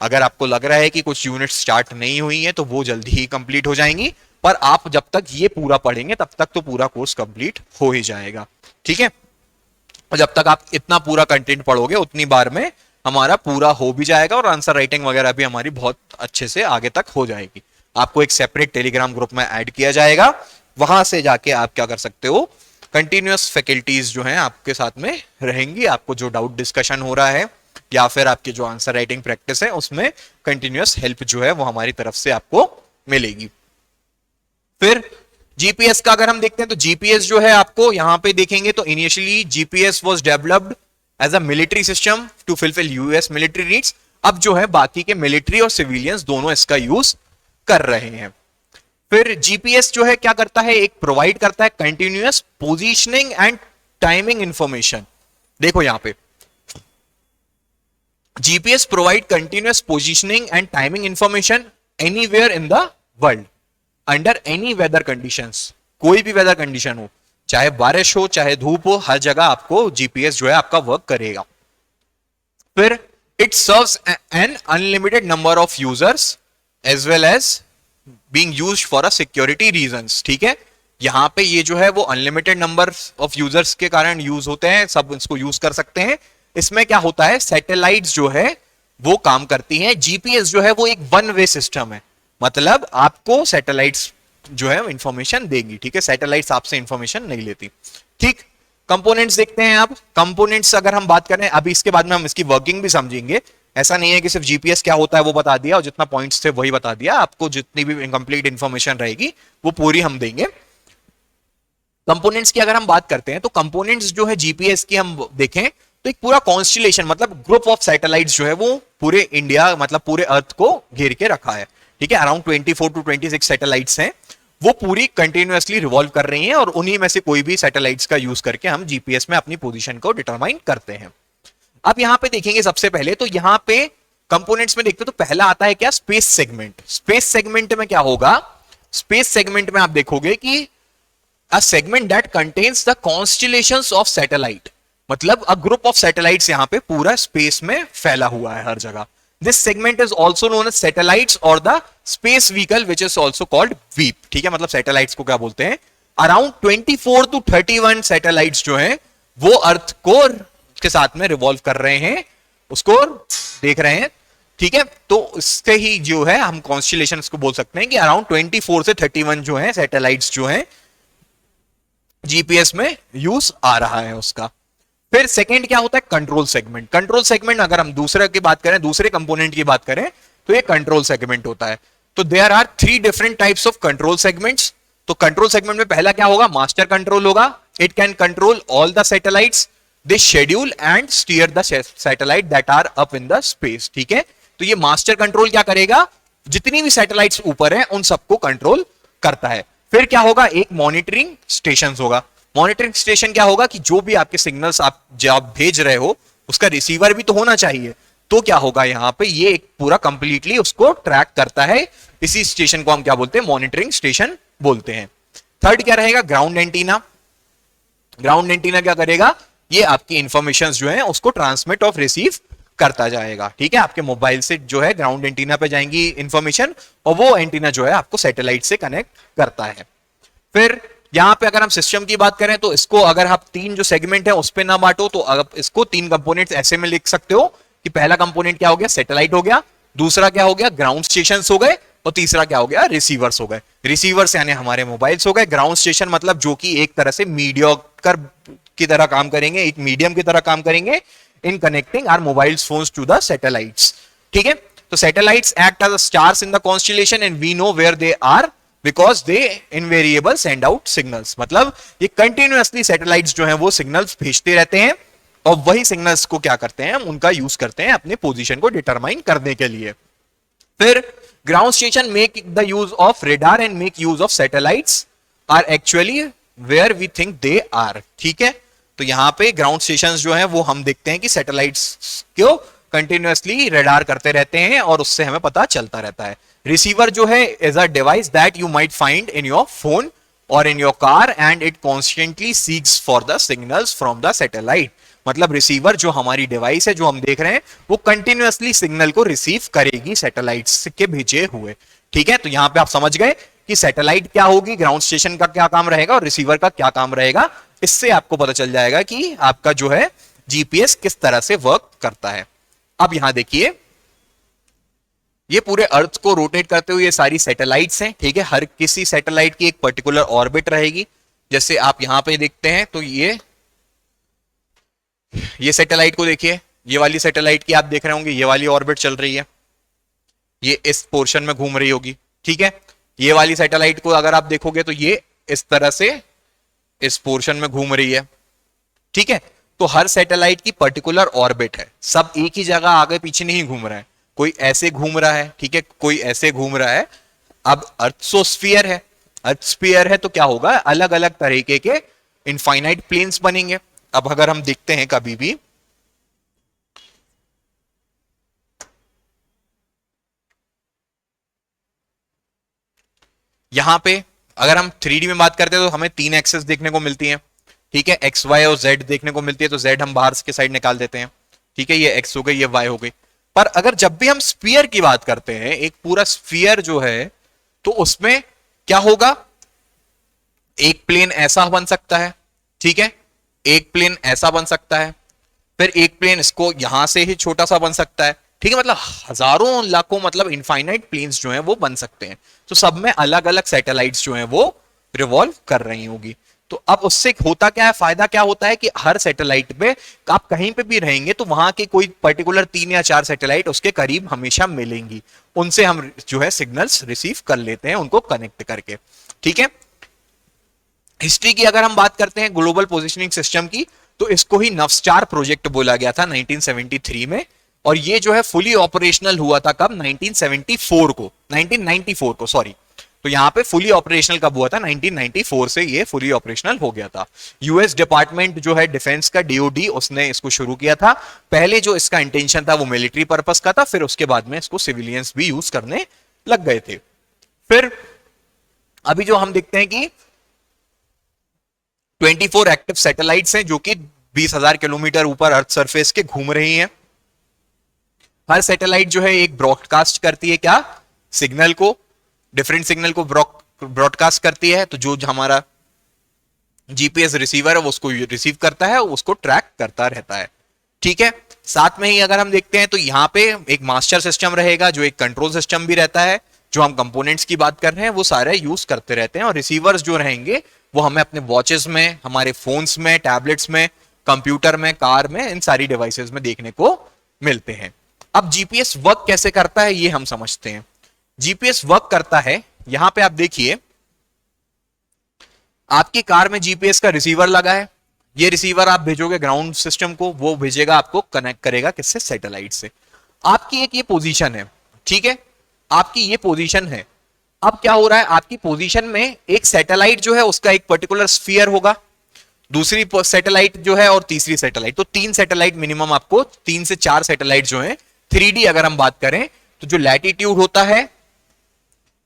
अगर आपको लग रहा है कि कुछ यूनिट स्टार्ट नहीं हुई है तो वो जल्दी ही कंप्लीट हो जाएंगी, पर आप जब तक ये पूरा पढ़ेंगे तब तक तो पूरा कोर्स कंप्लीट हो ही जाएगा, ठीक है। और जब तक आप इतना पूरा कंटेंट पढ़ोगे उतनी बार में हमारा पूरा हो भी जाएगा और आंसर राइटिंग वगैरह भी हमारी बहुत अच्छे से आगे तक हो जाएगी। आपको एक सेपरेट टेलीग्राम ग्रुप में ऐड किया जाएगा, वहां से जाके आप क्या कर सकते हो, कंटिन्यूअस फैकल्टीज जो हैं आपके साथ में रहेंगी। आपको जो डाउट डिस्कशन हो रहा है या फिर आपकी जो आंसर राइटिंग प्रैक्टिस है उसमें कंटिन्यूअस हेल्प जो है वो हमारी तरफ से आपको मिलेगी। फिर जीपीएस का अगर हम देखते हैं तो जीपीएस जो है आपको यहां पे देखेंगे तो initially GPS was developed as a military system to fulfil US military needs. अब जो है बाकी के मिलिट्री और सिविलियंस दोनों इसका यूज कर रहे हैं। फिर जीपीएस जो है क्या करता है, एक प्रोवाइड करता है continuous positioning and timing information. देखो यहां पे GPS provide continuous positioning and timing information anywhere in the world under any weather conditions. कोई भी वेदर कंडीशन हो, चाहे बारिश हो चाहे धूप हो, हर जगह आपको जीपीएस जो है आपका वर्क करेगा। फिर it serves an unlimited number of users as well as being used for a security reasons, ठीक है। यहां पे ये जो है वो अनलिमिटेड नंबर ऑफ यूजर्स के कारण यूज होते हैं, सब इसको यूज कर सकते हैं। इसमें क्या होता है, सैटेलाइट्स जो है वो काम करती हैं। जीपीएस जो है वो एक वन वे सिस्टम है, मतलब आपको सैटेलाइट्स जो है इंफॉर्मेशन देगी, ठीक है। सैटेलाइट्स आपसे इंफॉर्मेशन नहीं लेती, ठीक। कंपोनेंट्स देखते हैं आप। कंपोनेंट्स अगर हम बात करें, अभी इसके बाद में हम इसकी वर्किंग भी समझेंगे। ऐसा नहीं है कि सिर्फ जीपीएस क्या होता है वो बता दिया और जितना पॉइंट्स थे वही बता दिया, आपको जितनी भी इनकम्प्लीट इंफॉर्मेशन रहेगी वो पूरी हम देंगे। कंपोनेंट्स की अगर हम बात करते हैं तो कंपोनेंट्स जो है जीपीएस की हम देखें तो एक पूरा कॉन्स्टिलेशन मतलब ग्रुप ऑफ सैटेलाइट्स जो है वो पूरे इंडिया मतलब पूरे अर्थ को घेर के रखा है, ठीक है। अराउंड 24 टू 26 सैटेलाइट्स हैं, वो पूरी कंटिन्यूअसली रिवॉल्व कर रही हैं और उन्हीं में से कोई भी सैटेलाइट्स का यूज करके हम जीपीएस में अपनी पोजीशन को डिटरमाइन करते हैं। अब यहां पे देखेंगे सबसे पहले तो यहां पे कंपोनेंट्स में देखते तो पहला आता है क्या, स्पेस सेगमेंट। स्पेस सेगमेंट में क्या होगा, स्पेस सेगमेंट में आप देखोगे कि a segment that contains the constellations of satellite, मतलब a group of satellites यहां पे पूरा स्पेस में फैला हुआ है हर जगह। This segment is also known as satellites or the space vehicle which is also called WEEP, ठीक है। मतलब सैटेलाइट्स को क्या बोलते हैं, अराउंड 24 to 31 सैटेलाइट्स जो हैं वो अर्थ को के साथ में रिवॉल्व कर रहे हैं, उसको देख रहे हैं, ठीक है। तो इससे ही जो है हम कॉन्स्टिलेशन को बोल सकते हैं कि अराउंड 24 से 31 जो है सैटेलाइट्स जो है जीपीएस में यूज आ रहा है उसका। फिर सेकंड क्या होता है, कंट्रोल सेगमेंट। कंट्रोल सेगमेंट अगर हम दूसरे की बात करें, दूसरे कंपोनेंट की बात करें तो ये कंट्रोल सेगमेंट होता है। तो there are 3 different types of control segments. तो कंट्रोल सेगमेंट में पहला क्या होगा, मास्टर कंट्रोल होगा। It can control all the satellites, they schedule and steer the satellite that are up in the space, ठीक है। तो ये मास्टर कंट्रोल क्या करेगा, जितनी भी सैटेलाइट्स ऊपर है उन सबको कंट्रोल करता है। फिर क्या होगा, एक मॉनिटरिंग स्टेशन होगा। मॉनिटरिंग स्टेशन क्या होगा कि जो भी आपके सिग्नल्स आप जब भेज रहे हो उसका रिसीवर भी तो होना चाहिए। तो क्या होगा यहां पे, ये एक पूरा कंप्लीटली उसको ट्रैक करता है। इसी स्टेशन को हम क्या बोलते हैं, मॉनिटरिंग स्टेशन बोलते हैं। थर्ड क्या रहेगा, ग्राउंड एंटीना। ग्राउंड एंटीना क्या करेगा, ये आपकी इंफॉर्मेशन जो है उसको ट्रांसमिट और रिसीव करता जाएगा, ठीक है। आपके मोबाइल से जो है ग्राउंड एंटीना पे जाएंगी इंफॉर्मेशन और वो एंटीना जो है आपको सैटेलाइट से कनेक्ट करता है। फिर यहां पे अगर हम सिस्टम की बात करें तो इसको अगर आप 3 जो सेगमेंट है उस पे ना बांटो तो इसको 3 कंपोनेंट्स ऐसे में लिख सकते हो कि पहला कंपोनेंट क्या हो गया, सैटेलाइट हो गया, दूसरा क्या हो गया, ग्राउंड स्टेशन हो गए, और तीसरा क्या हो गया, रिसीवर्स हो गए। रिसीवर्स यानी हमारे मोबाइल्स हो गए। ग्राउंड स्टेशन मतलब जो कि एक तरह से मीडियोकर की तरह काम करेंगे, एक मीडियम की तरह काम करेंगे in connecting our mobile phones to the satellites, ठीक है। तो satellites act as stars in the constellation and we know where they are because they invariable send out signals, मतलब ये continuously satellites जो हैं वो signals भेजते रहते हैं और वही signals को क्या करते हैं, हम उनका यूज करते हैं अपने पोजीशन को डिटरमाइन करने के लिए। फिर ground station make the use of radar and make use of satellites are actually where we think they are, ठीक है। तो यहां पे ग्राउंड स्टेशंस जो हैं वो हम देखते हैं कि सैटेलाइट्स को कंटिन्यूअसली रडार करते रहते हैं और उससे हमें पता चलता रहता है। रिसीवर जो है is a device that you might find in your phone और in your car and it constantly seeks for the signals from the satellite. मतलब रिसीवर जो हमारी डिवाइस है जो हम देख रहे हैं वो कंटिन्यूअसली सिग्नल को रिसीव करेगी सैटेलाइट्स के भेजे हुए, ठीक है। तो यहां पे आप समझ गए कि सैटेलाइट क्या होगी, ग्राउंड स्टेशन का क्या काम रहेगा और रिसीवर का क्या काम रहेगा। इससे आपको पता चल जाएगा कि आपका जो है जीपीएस किस तरह से वर्क करता है। अब यहां देखिए, ये पूरे अर्थ को रोटेट करते हुए ये सारी सैटेलाइट्स हैं, ठीक है। हर किसी सैटेलाइट की एक पर्टिकुलर ऑर्बिट रहेगी। जैसे आप यहां पे देखते हैं तो ये सैटेलाइट को देखिए, ये वाली सैटेलाइट की आप देख रहे होंगे, ये वाली ऑर्बिट चल रही है, ये इस पोर्शन में घूम रही होगी, ठीक है। ये वाली सैटेलाइट को अगर आप देखोगे तो ये इस तरह से इस पोर्शन में घूम रही है, ठीक है। तो हर सैटेलाइट की पर्टिकुलर ऑर्बिट है, सब एक ही जगह आगे पीछे नहीं घूम रहा है, कोई ऐसे घूम रहा है, ठीक है, कोई ऐसे घूम रहा है। अब अर्थोस्फीयर है, अर्थस्फीयर है तो क्या होगा, अलग अलग तरीके के इनफाइनाइट प्लेन्स बनेंगे। अब अगर हम देखते हैं कभी भी यहां पे अगर हम 3D में बात करते हैं तो हमें 3 एक्सेस देखने को मिलती हैं, ठीक है। एक्स वाई और जेड देखने को मिलती है, तो जेड हम बाहर के साइड निकाल देते हैं, ठीक है। ये एक्स हो गई, ये वाई हो गई। पर अगर जब भी हम स्फीयर की बात करते हैं, एक पूरा स्फीयर जो है, तो उसमें क्या होगा, एक प्लेन ऐसा बन सकता है, ठीक है, एक प्लेन ऐसा बन सकता है, फिर एक प्लेन इसको यहां से ही छोटा सा बन सकता है, ठीक है। मतलब हजारों लाखों मतलब इनफाइनाइट प्लेन्स जो हैं वो बन सकते हैं। तो सब में अलग अलग सैटेलाइट्स जो हैं वो रिवॉल्व कर रही होगी। तो अब उससे होता क्या है, फायदा क्या होता है कि हर सैटेलाइट पे आप कहीं पे भी रहेंगे तो वहां के कोई पर्टिकुलर 3 या 4 सैटेलाइट उसके करीब हमेशा मिलेंगी, उनसे हम जो है सिग्नल्स रिसीव कर लेते हैं उनको कनेक्ट करके। ठीक है, हिस्ट्री की अगर हम बात करते हैं ग्लोबल पोजिशनिंग सिस्टम की, तो इसको ही नवस्टार प्रोजेक्ट बोला गया था 1973 में, और ये जो है फुली ऑपरेशनल हुआ था कब, 1994 को सॉरी। तो यहां पे फुली ऑपरेशनल कब हुआ था, 1994 से ये फुली ऑपरेशनल हो गया था। यूएस डिपार्टमेंट जो है डिफेंस का, डीओडी, उसने इसको शुरू किया था। पहले जो इसका इंटेंशन था वो मिलिट्री पर्पस का था, फिर उसके बाद में इसको सिविलियंस भी यूज करने लग गए थे। फिर अभी जो हम देखते हैं कि 24 एक्टिव सैटेलाइट्स हैं जो कि 20,000 किलोमीटर ऊपर अर्थ सरफेस के घूम रही हैं। हर सैटेलाइट जो है एक ब्रॉडकास्ट करती है, क्या, सिग्नल को, डिफरेंट सिग्नल को ब्रॉडकास्ट करती है। तो जो हमारा जीपीएस रिसीवर है वो उसको रिसीव करता है, उसको ट्रैक करता रहता है। ठीक है, साथ में ही अगर हम देखते हैं तो यहाँ पे एक मास्टर सिस्टम रहेगा जो एक कंट्रोल सिस्टम भी रहता है। जो हम कंपोनेंट्स की बात कर रहे हैं वो सारे यूज करते रहते हैं, और रिसीवर्स जो रहेंगे वो हमें अपने वॉचेस में, हमारे फोन्स में, टैबलेट्स में, कंप्यूटर में, कार में, इन सारी डिवाइसेस में देखने को मिलते हैं। अब जीपीएस वर्क कैसे करता है ये हम समझते हैं। जीपीएस वर्क करता है, यहां पे आप देखिए आपकी कार में जीपीएस का रिसीवर लगा है। ये रिसीवर आप भेजोगे ग्राउंड सिस्टम को, वो भेजेगा आपको, कनेक्ट करेगा किससे, सैटेलाइट से। आपकी एक ये पोजीशन है, ठीक है, आपकी ये पोजीशन है। अब क्या हो रहा है, आपकी पोजीशन में एक सैटेलाइट जो है उसका एक पर्टिकुलर स्फीयर होगा, दूसरी सैटेलाइट जो है, और तीसरी सैटेलाइट। तो 3 सैटेलाइट मिनिमम आपको, 3 से 4 सैटेलाइट जो है 3D अगर हम बात करें तो जो लैटिट्यूड होता है,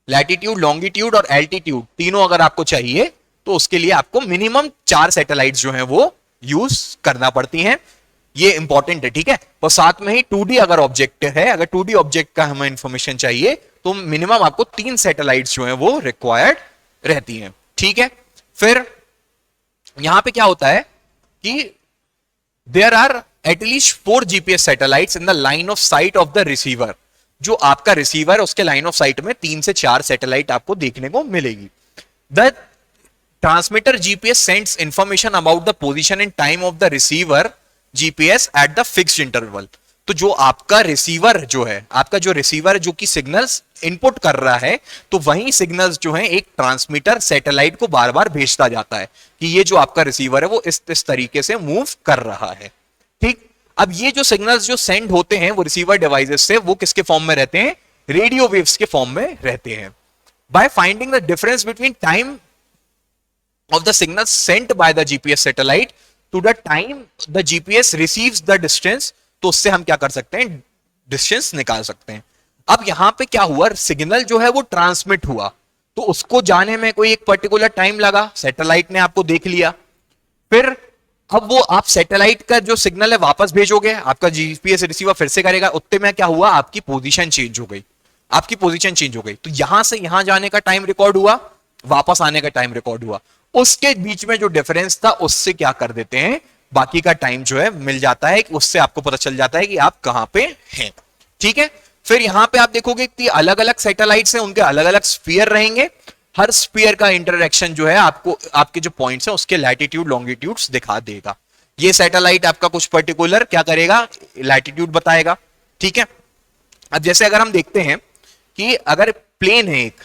लैटिट्यूड, लॉन्गिट्यूड और एल्टीट्यूड, तीनों अगर आपको चाहिए तो उसके लिए आपको मिनिमम 4 सैटेलाइट जो है वो यूज करना पड़ती हैं। ये इंपॉर्टेंट है, ठीक है। और साथ में ही 2D अगर ऑब्जेक्ट है, अगर 2D ऑब्जेक्ट का हमें इंफॉर्मेशन चाहिए तो मिनिमम आपको 3 सैटेलाइट्स जो है वो रिक्वायर्ड रहती हैं। ठीक है, फिर यहां पे क्या होता है कि there are at least 4 GPS satellites in the line of sight of the receiver. जो आपका रिसीवर उसके लाइन ऑफ साइट में 3 से 4 सैटेलाइट आपको देखने को मिलेगी। The transmitter GPS sends information about the position and time of the receiver GPS at the fixed interval. तो जो आपका रिसीवर जो है, आपका जो रिसीवर जो कि सिग्नल्स इनपुट कर रहा है, तो वही सिग्नल्स जो है एक ट्रांसमीटर सैटेलाइट को बार बार भेजता जाता है कि ये जो आपका रिसीवर है वो इस तरीके से मूव कर रहा है। ठीक, अब ये जो सिग्नल्स जो सेंड होते हैं वो रिसीवर डिवाइसेस से, वो किसके फॉर्म में रहते हैं, रेडियो वेव्स के फॉर्म में रहते हैं। By finding the difference between time of the signal sent by the GPS satellite to the time the GPS receives the distance, तो उससे हम क्या कर सकते हैं, डिस्टेंस निकाल सकते हैं। अब यहां पे क्या हुआ, सिग्नल जो है वो ट्रांसमिट हुआ, तो उसको जाने में कोई एक पर्टिकुलर टाइम लगा, सैटेलाइट ने आपको देख लिया। फिर अब वो आप सैटेलाइट का जो सिग्नल है वापस भेजोगे, आपका जीपीएस रिसीवर फिर से करेगा, उतने में क्या हुआ, आपकी पोजीशन चेंज हो गई, आपकी पोजीशन चेंज हो गई। तो यहां से यहां जाने का टाइम रिकॉर्ड हुआ, वापस आने का टाइम रिकॉर्ड हुआ, उसके बीच में जो डिफरेंस था उससे क्या कर देते हैं, बाकी का टाइम जो है मिल जाता है, उससे आपको पता चल जाता है कि आप कहां पे हैं। ठीक है, फिर यहां पे आप देखोगे कि अलग अलग सैटेलाइट्स हैं, उनके अलग अलग स्फीयर रहेंगे। हर स्फीयर का इंटरेक्शन जो है आपको आपके जो पॉइंट्स हैं उसके लैटिट्यूड लॉन्गिट्यूड्स दिखा देगा। ये सैटेलाइट आपका कुछ पर्टिकुलर क्या करेगा, लैटिट्यूड बताएगा। ठीक है, अब जैसे अगर हम देखते हैं कि अगर प्लेन है एक,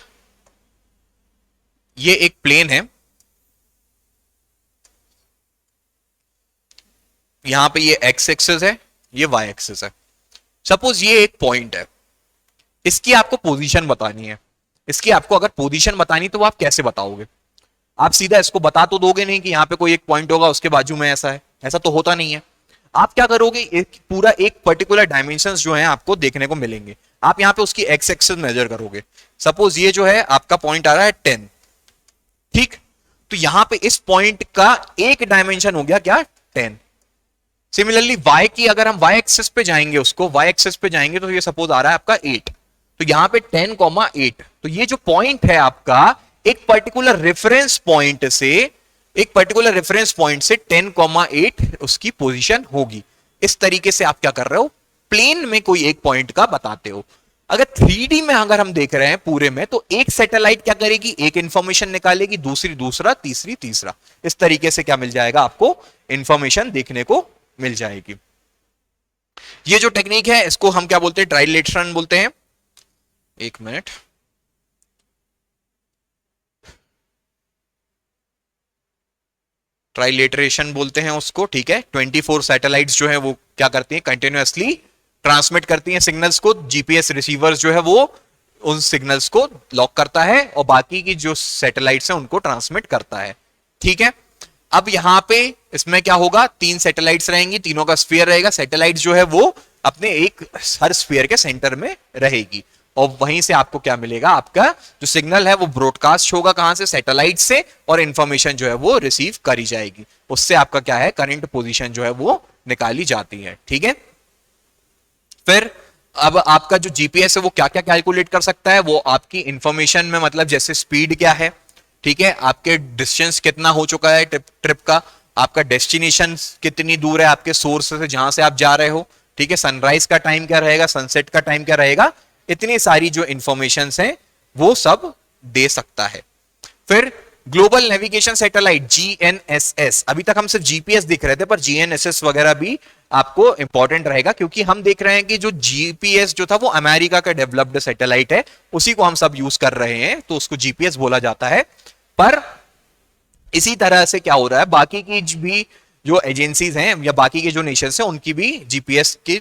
ये एक प्लेन है, यहां पे ये एक्स एक्सिस है, ये वाई एक्सिस है। सपोज ये एक पॉइंट है, इसकी आपको पोजीशन बतानी है। इसकी आपको अगर पोजीशन बतानी तो वो आप कैसे बताओगे, आप सीधा इसको बता तो दोगे नहीं कि यहां पे कोई एक पॉइंट होगा उसके बाजू में ऐसा है, ऐसा तो होता नहीं है। आप क्या करोगे, एक पूरा एक पर्टिकुलर डायमेंशंस जो है आपको देखने को मिलेंगे, आप यहां पे उसकी एक्स एक्सिस मेजर करोगे। सपोज ये जो है आपका पॉइंट आ रहा है 10, ठीक, तो यहां पे इस पॉइंट का एक डायमेंशन हो गया क्या, 10। सिमिलरली y की अगर हम y एक्सिस पे जाएंगे, उसको y एक्सिस पे जाएंगे तो ये सपोज आ रहा है आपका 8, तो यहां पे 10,8। तो ये जो पॉइंट है आपका एक पर्टिकुलर रेफरेंस पॉइंट से, एक पर्टिकुलर रेफरेंस पॉइंट से 10,8 उसकी पोजीशन होगी। इस तरीके से आप क्या कर रहे हो, प्लेन में कोई एक पॉइंट का बताते हो। अगर 3D में अगर हम देख रहे हैं पूरे में, तो एक सैटेलाइट क्या करेगी, एक इंफॉर्मेशन निकालेगी, दूसरी दूसरा, तीसरी तीसरा, इस तरीके से क्या मिल जाएगा आपको, इंफॉर्मेशन देखने को मिल जाएगी। ये जो टेक्निक है इसको हम क्या बोलते हैं, ट्राइलेटरल बोलते हैं। एक मिनट, ट्राइलेटरेशन बोलते हैं उसको, ठीक है। 24 सैटेलाइट्स जो है वो क्या करती हैं, कंटिन्यूअसली ट्रांसमिट करती हैं सिग्नल्स को। जीपीएस रिसीवर्स जो है वो उन सिग्नल्स को लॉक करता है और बाकी की जो सैटेलाइट्स हैं उनको ट्रांसमिट करता है, ठीक है। अब यहां पे इसमें क्या होगा, 3 सैटेलाइट्स रहेंगी, तीनों का स्फीयर रहेगा। सैटेलाइट जो है वो अपने एक हर स्फीयर के सेंटर में रहेगी और वहीं से आपको क्या मिलेगा, आपका जो सिग्नल है वो ब्रॉडकास्ट होगा, कहां से, सैटेलाइट से, और इंफॉर्मेशन जो है वो रिसीव करी जाएगी। उससे आपका क्या है, करंट पोजीशन जो है वो निकाली जाती है, ठीक है। फिर अब आपका जो जीपीएस है वो क्या क्या कैलकुलेट कर सकता है, वो आपकी इंफॉर्मेशन में, मतलब जैसे स्पीड क्या है, ठीक है, आपके डिस्टेंस कितना हो चुका है ट्रिप का, आपका डेस्टिनेशन कितनी दूर है आपके सोर्स से जहां से आप जा रहे हो, ठीक है, सनराइज का टाइम क्या रहेगा, सनसेट का टाइम क्या रहेगा, इतनी सारी जो इंफॉर्मेशन है वो सब दे सकता है। फिर ग्लोबल नेविगेशन सैटेलाइट जीएनएसएस, अभी तक हम सिर्फ जीपीएस दिख रहे थे, पर जीएनएसएस वगैरह भी आपको इंपॉर्टेंट रहेगा, क्योंकि हम देख रहे हैं कि जो जीपीएस जो था वो अमेरिका का डेवलप्ड सैटेलाइट है, उसी को हम सब यूज कर रहे हैं, तो उसको जीपीएस बोला जाता है। पर इसी तरह से क्या हो रहा है, बाकी की भी जो एजेंसीज हैं या बाकी के जो नेशंस हैं उनकी भी जीपीएस की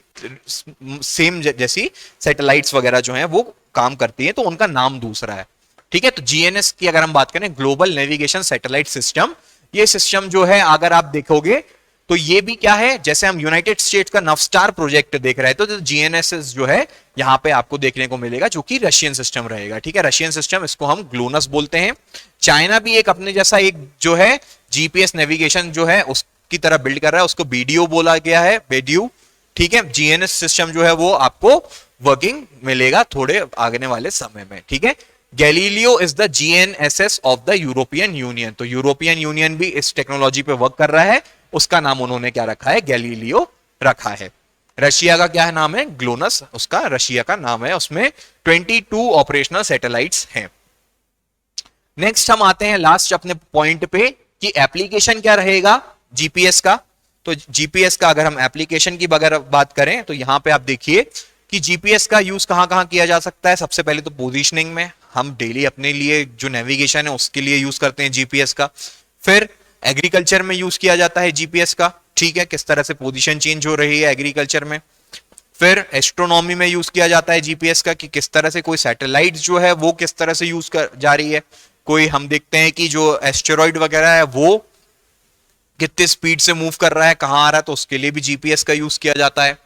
सेम जैसी सैटेलाइट्स वगैरह जो हैं वो काम करती हैं, तो उनका नाम दूसरा है, ठीक है। तो जीएनएस की अगर हम बात करें, ग्लोबल नेविगेशन सैटेलाइट सिस्टम, ये सिस्टम जो है अगर आप देखोगे तो ये भी क्या है, जैसे हम यूनाइटेड स्टेट्स का नवस्टार प्रोजेक्ट देख रहे हैं, तो जीएनएसएस जो है यहां पे आपको देखने को मिलेगा, जो कि रशियन सिस्टम रहेगा, ठीक है। रशियन सिस्टम, इसको हम ग्लोनस बोलते हैं। चाइना भी एक अपने जैसा एक जो है जीपीएस नेविगेशन जो है उसकी तरह बिल्ड कर रहा है, उसको बीडीओ बोला गया है, बेड्यू, ठीक है। जीएनएस सिस्टम जो है वो आपको वर्किंग मिलेगा थोड़े आगने वाले समय में, ठीक है। Galileo is the GNSS of the European union, तो यूरोपियन यूनियन भी इस टेक्नोलॉजी पे वर्क कर रहा है, उसका नाम उन्होंने क्या रखा है, गैलीलियो रखा है। रशिया का क्या है नाम है, ग्लोनस, उसका रशिया का नाम है, उसमें 22 ऑपरेशनल सैटेलाइट्स हैं। नेक्स्ट हम आते हैं लास्ट अपने पॉइंट पे कि एप्लीकेशन क्या रहेगा जीपीएस का। तो जीपीएस का अगर हम एप्लीकेशन की अगर बात करें तो यहां पे आप देखिए कि जीपीएस का यूज कहां कहां किया जा सकता है। सबसे पहले तो पोजीशनिंग में, हम डेली अपने लिए जो नेविगेशन है उसके लिए यूज करते हैं जीपीएस का। फिर एग्रीकल्चर में यूज किया जाता है जीपीएस का, ठीक है, किस तरह से पोजीशन चेंज हो रही है एग्रीकल्चर में। फिर एस्ट्रोनॉमी में यूज किया जाता है जीपीएस का, कि किस तरह से कोई सैटेलाइट जो है वो किस तरह से यूज कर जा रही है। कोई हम देखते हैं कि जो एस्टेरॉइड वगैरह है वो कितने स्पीड से मूव कर रहा है, कहां आ रहा है, तो उसके लिए भी जीपीएस का यूज किया जाता है।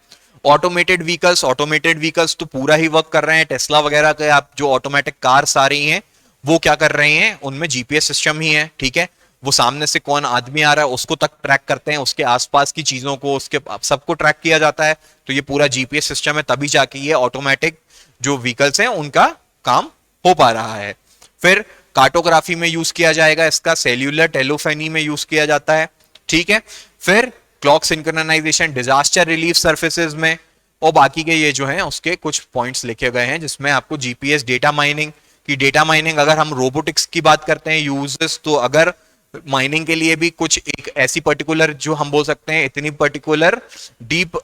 ऑटोमेटेड व्हीकल्स तो पूरा ही वर्क कर रहे हैं, टेस्ला वगैरह के आप जो ऑटोमेटिक कार्स आ रही हैं वो क्या कर रहे हैं, उनमें जीपीएस सिस्टम ही है, ठीक है। वो सामने से कौन आदमी आ रहा है उसको तक ट्रैक करते हैं, उसके आसपास की चीजों को, उसके सबको ट्रैक किया जाता है, तो ये पूरा जीपीएस सिस्टम है, तभी जाके ये ऑटोमेटिक जो व्हीकल्स हैं उनका काम हो पा रहा है। फिर कार्टोग्राफी में यूज किया जाएगा इसका, सेल्यूलर टेलीफोनी में यूज किया जाता है, ठीक है। फिर clock synchronisation, disaster relief services में, और बाकी के ये जो हैं उसके कुछ पॉइंट्स लिखे गए हैं जिसमें आपको जीपीएस डेटा माइनिंग की, डेटा माइनिंग अगर हम रोबोटिक्स की बात करते हैं यूजेस, तो अगर माइनिंग के लिए भी कुछ एक ऐसी पर्टिकुलर जो हम बोल सकते हैं इतनी particular deep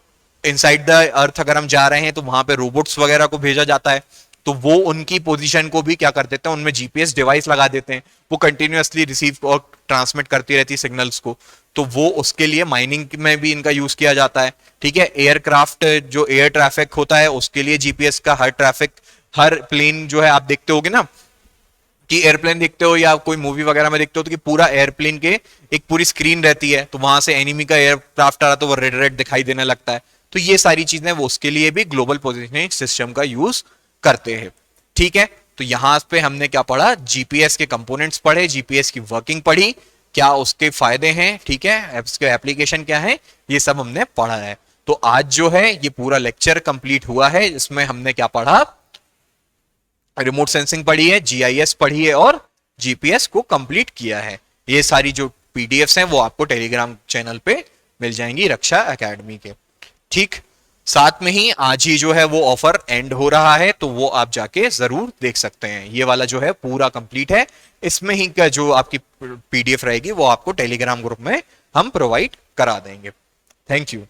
inside the earth अगर हम जा रहे हैं तो वहां पे रोबोट्स वगैरह को भेजा जाता है, तो वो उनकी पोजीशन को भी क्या कर देते हैं, उनमें जीपीएस डिवाइस लगा देते हैं, वो कंटिन्यूअसली रिसीव और ट्रांसमिट करती रहती है सिग्नल्स को, तो वो उसके लिए माइनिंग में भी इनका यूज किया जाता है, ठीक है। एयरक्राफ्ट जो एयर ट्रैफिक होता है उसके लिए जीपीएस का, हर ट्रैफिक, हर प्लेन जो है आप देखते होगे ना कि एयरप्लेन देखते हो या कोई मूवी वगैरह में देखते हो तो कि पूरा एयरप्लेन के एक पूरी स्क्रीन रहती है, तो वहां से एनिमी का एयरक्राफ्ट आ रहा तो वो रेड रेड दिखाई देने लगता है, तो ये सारी चीजें वो उसके लिए भी ग्लोबल पोजिशनिंग सिस्टम का यूज करते हैं, ठीक है। तो यहां पे हमने क्या पढ़ा, जीपीएस के कंपोनेंट्स पढ़े, जीपीएस की वर्किंग पढ़ी, क्या उसके फायदे हैं, ठीक है, इसके एप्लीकेशन क्या है, ये सब हमने पढ़ा है। तो आज जो है ये पूरा लेक्चर कंप्लीट हुआ है, इसमें हमने क्या पढ़ा, रिमोट सेंसिंग पढ़ी है, जीआईएस पढ़ी है और जीपीएस को कंप्लीट किया है। ये सारी जो पीडीएफ्स हैं वो आपको टेलीग्राम चैनल पे मिल जाएंगी रक्षा एकेडमी के, ठीक। साथ में ही आज ही जो है वो ऑफर एंड हो रहा है, तो वो आप जाके जरूर देख सकते हैं। ये वाला जो है पूरा कंप्लीट है, इसमें ही का जो आपकी पीडीएफ रहेगी वो आपको टेलीग्राम ग्रुप में हम प्रोवाइड करा देंगे। Thank you.